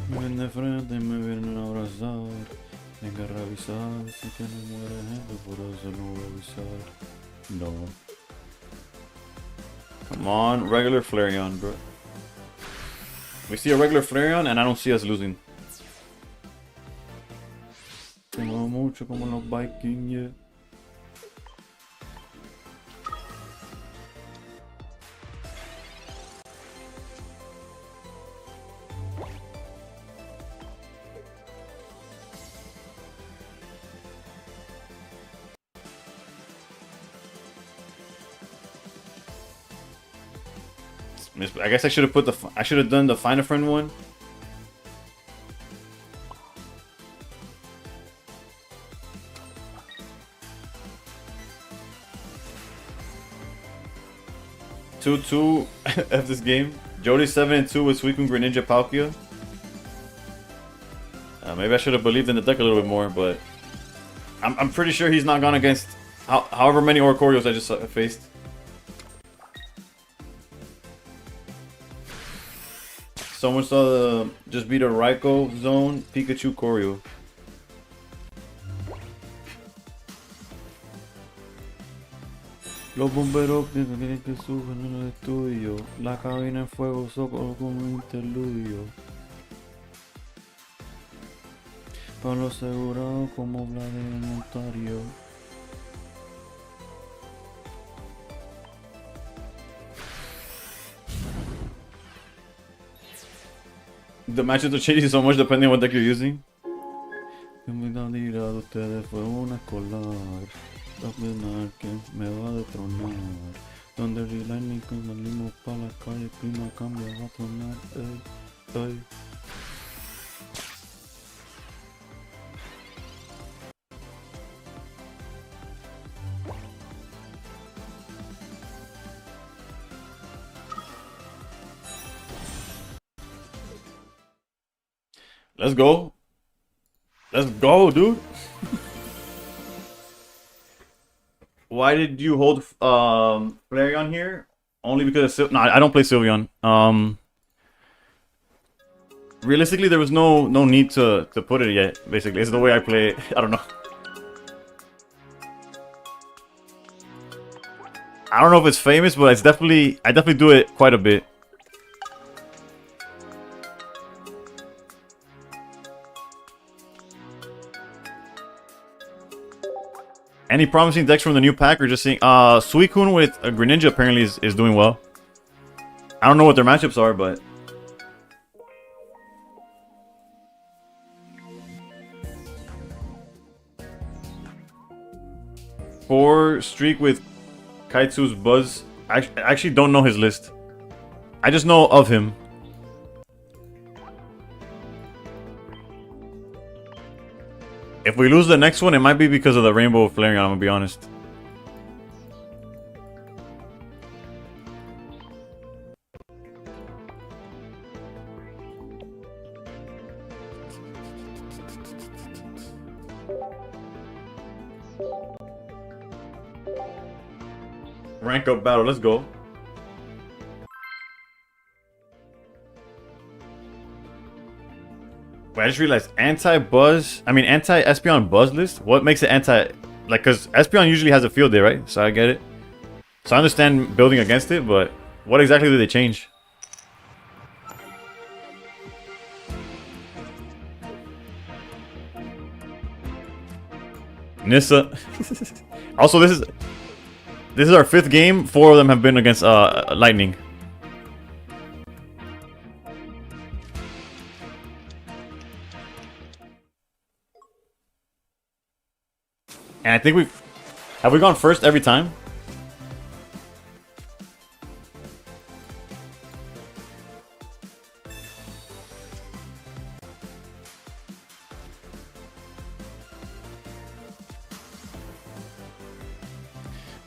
Ven de frente y me vienen a abrazar. Venga a revisar si que no muere gente, por eso no voy a avisar. No. Come on, regular Flareon, bro. We see a regular Flareon and I don't see us losing. Tengo mucho como los Vikings, yeah. I guess I should have done the Find a Friend one. Two of this game. Jody 7-2 with Suicune Greninja Palkia. Maybe I should have believed in the deck a little bit more, but I'm pretty sure he's not gone against however many Oricorios I just faced. Someone saw the just beat a Raikou zone Pikachu Koryo. Los bomberos quieren que suban en el estudio. La cabina en fuego solo como un interludio. Para los asegurados como Vladimir Montario. The matches are changing so much depending on what deck you're using. Que me da tirado ustedes fue una escolar. La pena que me va a detronar. Donde Relay salimos pa' la calle, clima cambia, va a tronar. Ey, ey. Let's go. Let's go, dude. Why did you hold Flareon here? Only because of no, I don't play Sylveon. Realistically, there was no need to put it yet. Basically, it's the way I play it. I don't know. I don't know if it's famous, but I definitely do it quite a bit. Any promising decks from the new pack, or just seeing Suicune with a Greninja apparently is doing well. I don't know what their matchups are, but four streak with Kaitsu's Buzz. I actually don't know his list. I just know of him. If we lose the next one, it might be because of the Rainbow Flareon, I'm gonna be honest. Rank up battle, let's go. Wait, I just realized anti-Espeon Buzz list? What makes it anti... Like, because Espeon usually has a field day, right? So I get it. So I understand building against it, but what exactly did they change? Nissa. Also, this is our 5th game. 4 of them have been against Lightning. And I think have we gone first every time?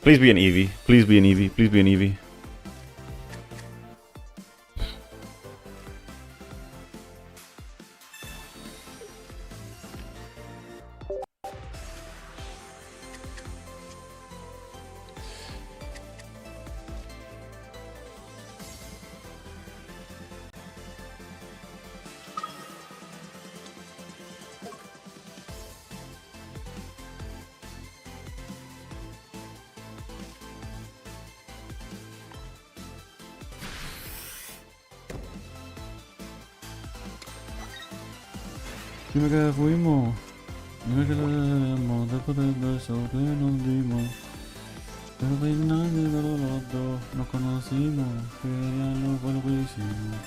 Please be an Eevee. Please be an Eevee. Please be an Eevee. Dime que fuimos, dime que lo debemos, después del beso que nos dimos. Pero de nadie de los dos nos conocimos, que ya no fue lo que hicimos.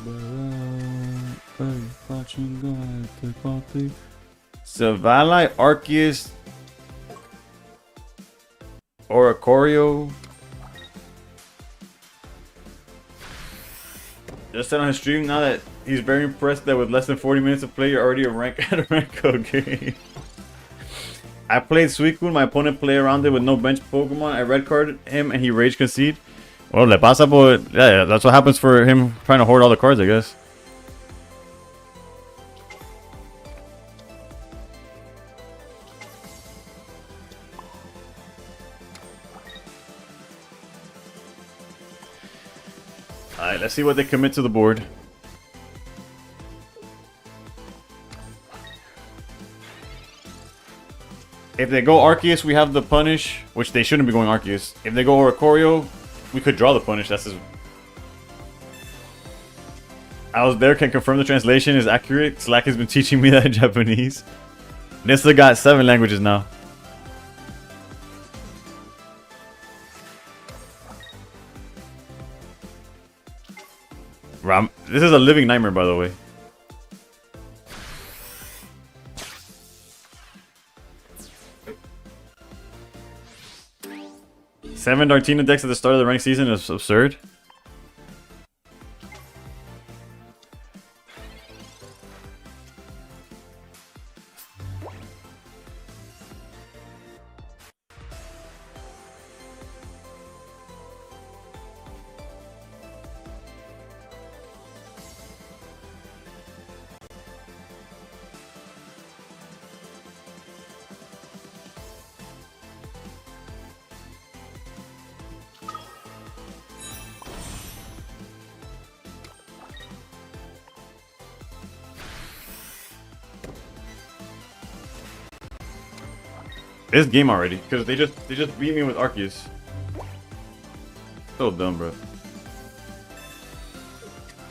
Bebé, pa' chingar este party. Savali, Arceus, Oricorio. Just said on his stream now that he's very impressed that with less than 40 minutes of play, you're already at a rank code game. I played Suicune, my opponent played around it with no bench Pokemon. I red carded him and he rage concede. Well, le pasa por... Yeah, that's what happens for him trying to hoard all the cards, I guess. Alright, let's see what they commit to the board. If they go Arceus, we have the punish, which they shouldn't be going Arceus. If they go Oricorio, we could draw the punish. That's his... I was there, can confirm the translation is accurate. Slack has been teaching me that in Japanese. Nissa got 7 languages now. This is a living nightmare, by the way. Seven Dartina decks at the start of the ranked season is absurd. This game already, because they just beat me with Arceus. So dumb, bro.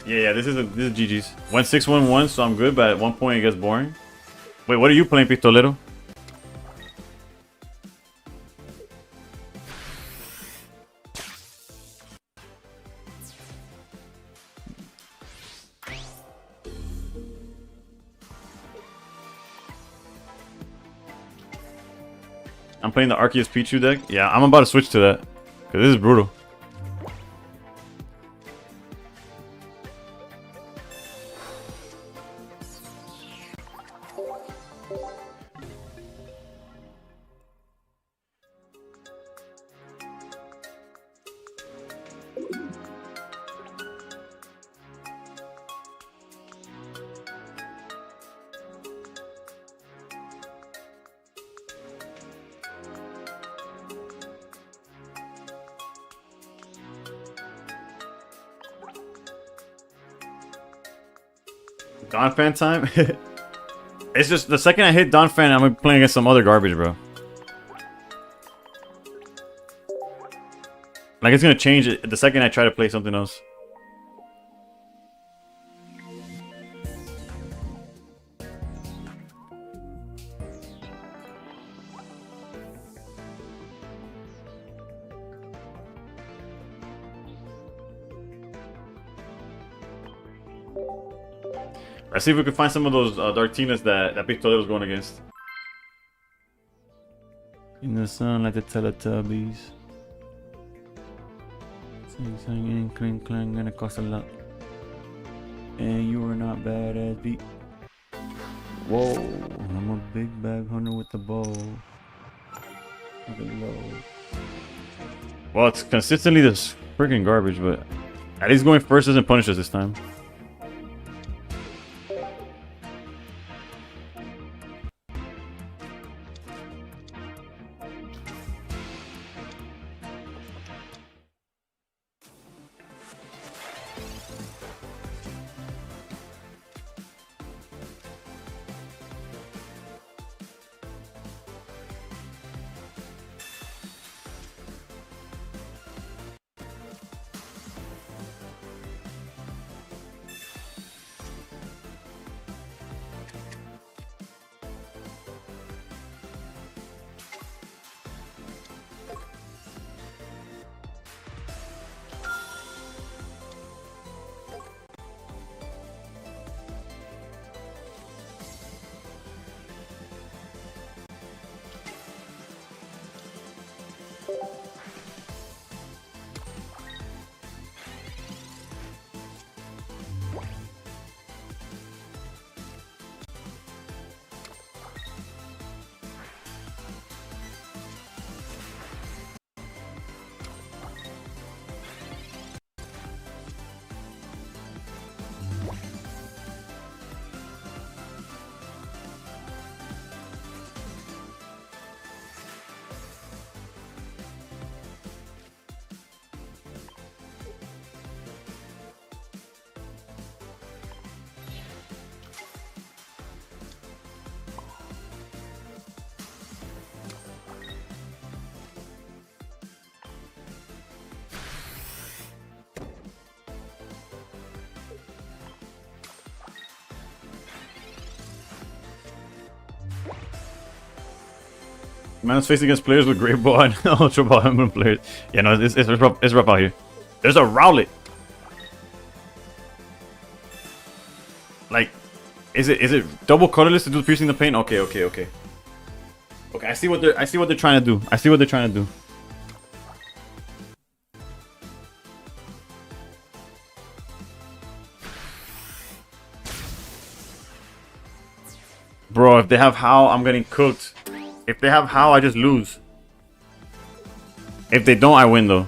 Yeah, this is GG's. Went 6-1-1, so I'm good, but at one point it gets boring. Wait, what are you playing, Pistolero? I'm playing the Arceus Pichu deck. Yeah, I'm about to switch to that. Because this is brutal. Don Fan time? It's just the second I hit Don Fan, I'm playing against some other garbage, bro. Like, it's gonna change it the second I try to play something else. Let's see if we can find some of those Dartinas that Pistolero was going against. In the sun like the Teletubbies. Sing, sing, clang, clang, gonna cost a lot. And you are not bad as beat. Whoa, I'm a big bag hunter with the bow. Well, it's consistently this freaking garbage, but at least going first doesn't punish us this time. Man's facing against players with Great Ball and Ultra Ball Emblem players. Yeah, no, it's rough out here. There's a Rowlet. Like, is it double colorless to do piercing the pain? Okay. Okay, I see what they're trying to do. I see what they're trying to do. Bro, if they have How, I'm getting cooked. If they have How, I just lose. If they don't, I win though.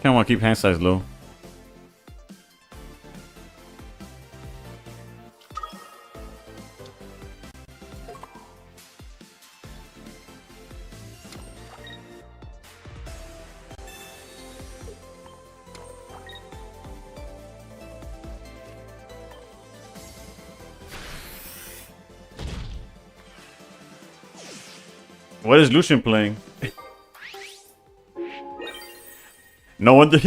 Kinda wanna keep hand size low. What is Lucian playing? No wonder,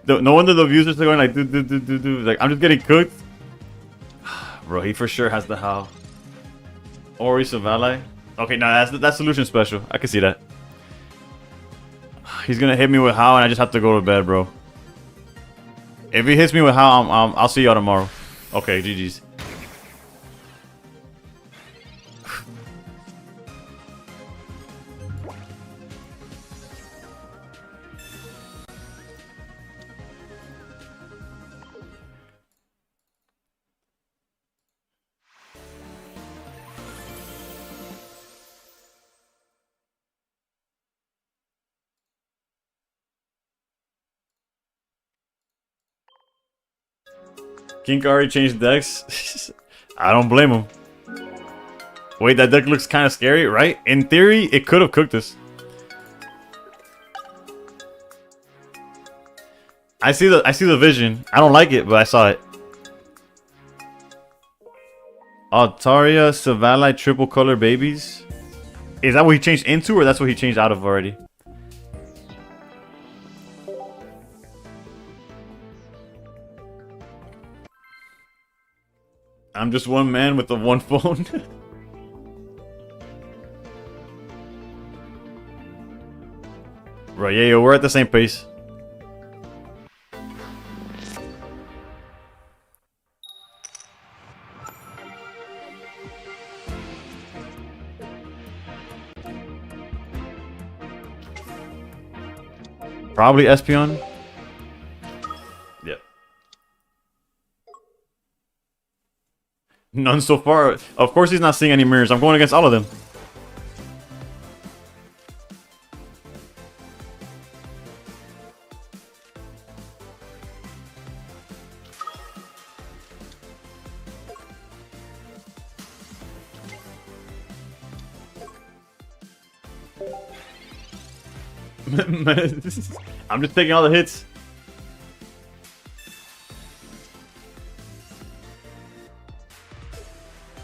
no wonder the views are still going like do. Like I'm just getting cooked. Bro, he for sure has the how. Ori Savali. Okay, no, that's solution special. I can see that. He's gonna hit me with how, and I just have to go to bed, bro. If he hits me with how, I'll see y'all tomorrow. Okay, GG's. King already changed decks. I don't blame him. Wait, that deck looks kind of scary, right? In theory, it could have cooked us. I see the vision. I don't like it, but I saw it. Altaria Savali triple color babies. Is that what he changed into, or that's what he changed out of already? I'm just one man with the one phone. Right, yeah, we're at the same pace. Probably Espeon. Yep. None so far. Of course he's not seeing any mirrors. I'm going against all of them. I'm just taking all the hits.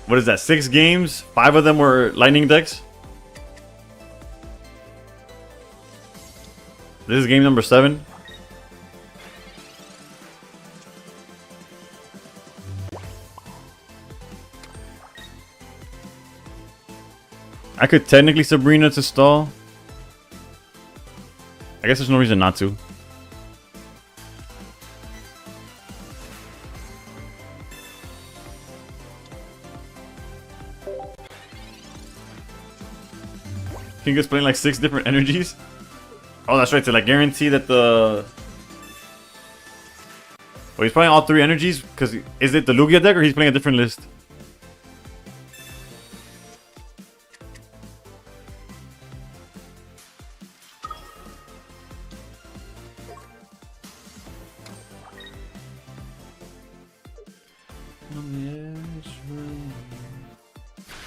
What is that? 6 games? 5 of them were lightning decks? This is game number 7. I could technically Sabrina to stall. I guess there's no reason not to. King is playing like 6 different energies. Oh, that's right. To like guarantee that the... Oh, he's playing all 3 energies because is it the Lugia deck or he's playing a different list?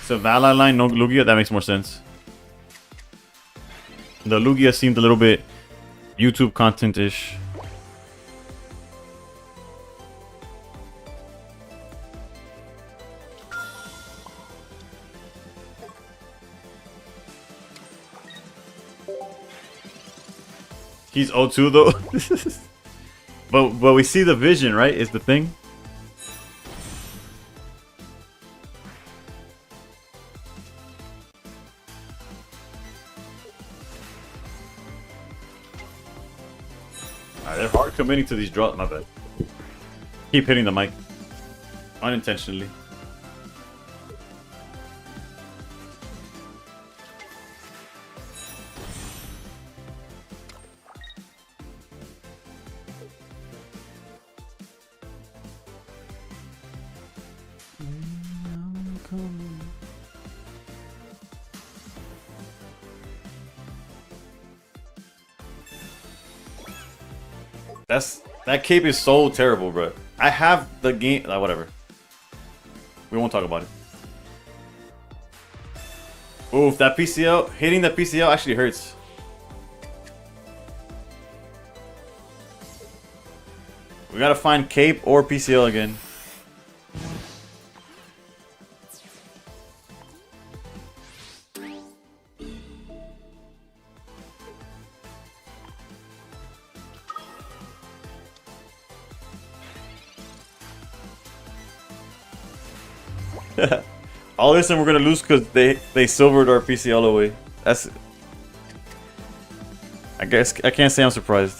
Savali line, no Lugia, that makes more sense. The Lugia seemed a little bit YouTube content-ish. He's O2 though. but we see the vision, right? Is the thing. They're hard committing to these draws. My bad. Keep hitting the mic. Unintentionally. That cape is so terrible, bro. I have the game. Whatever. We won't talk about it. Oof, that PCL hitting that PCL actually hurts. We gotta find cape or PCL again. All this and we're gonna lose because they silvered our PCL away. That's. I guess I can't say I'm surprised.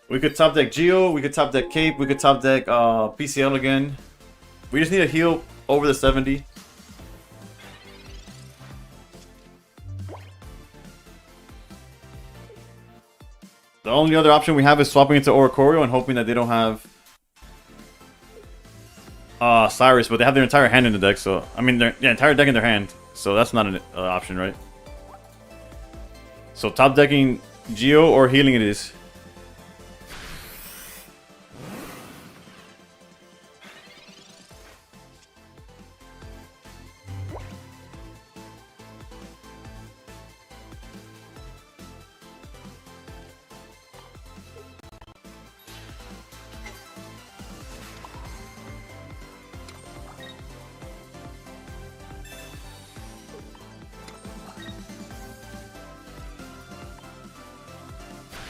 We could top deck Geo, we could top deck Cape, we could top deck PCL again. We just need a heal over the 70. The only other option we have is swapping into Oricorio and hoping that they don't have Cyrus, but they have their entire hand in the deck, so I mean their entire deck in their hand, so that's not an option, right? So top decking Geo or healing it is.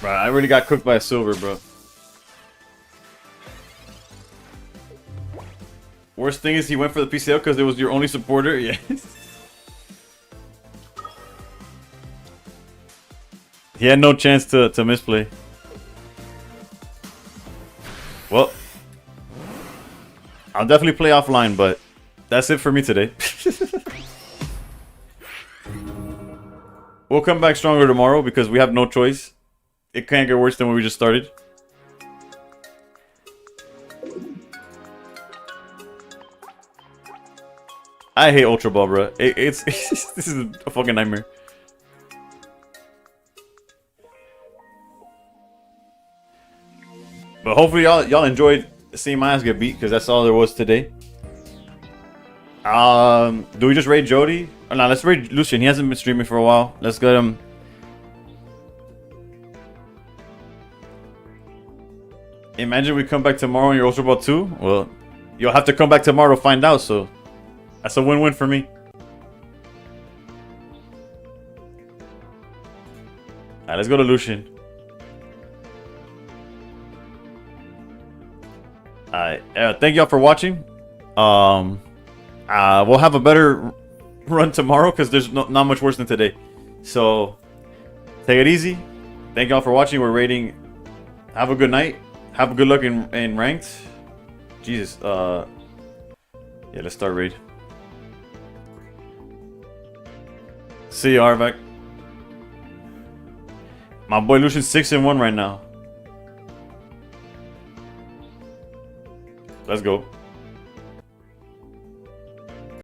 Bro, I already got cooked by a silver, bro. Worst thing is he went for the PCL because it was your only supporter. Yeah. He had no chance to misplay. Well, I'll definitely play offline, but that's it for me today. We'll come back stronger tomorrow because we have no choice. It can't get worse than when we just started. I hate Ultra Ball, bro. It's this is a fucking nightmare. But hopefully y'all enjoyed seeing my ass get beat because that's all there was today. Do we just raid Jody? Oh, no, let's raid Lucian. He hasn't been streaming for a while. Let's get him. Imagine we come back tomorrow and you're Ultra Ball 2. Well, you'll have to come back tomorrow to find out, so that's a win-win for me. Alright, let's go to Lucian. Alright, thank y'all for watching. We'll have a better run tomorrow because there's not much worse than today. So, take it easy. Thank y'all for watching. We're raiding. Have a good night. Have a good luck in ranked. Jesus. Yeah, let's start raid. See you, Arvac. My boy Lucian's 6-1 right now. Let's go.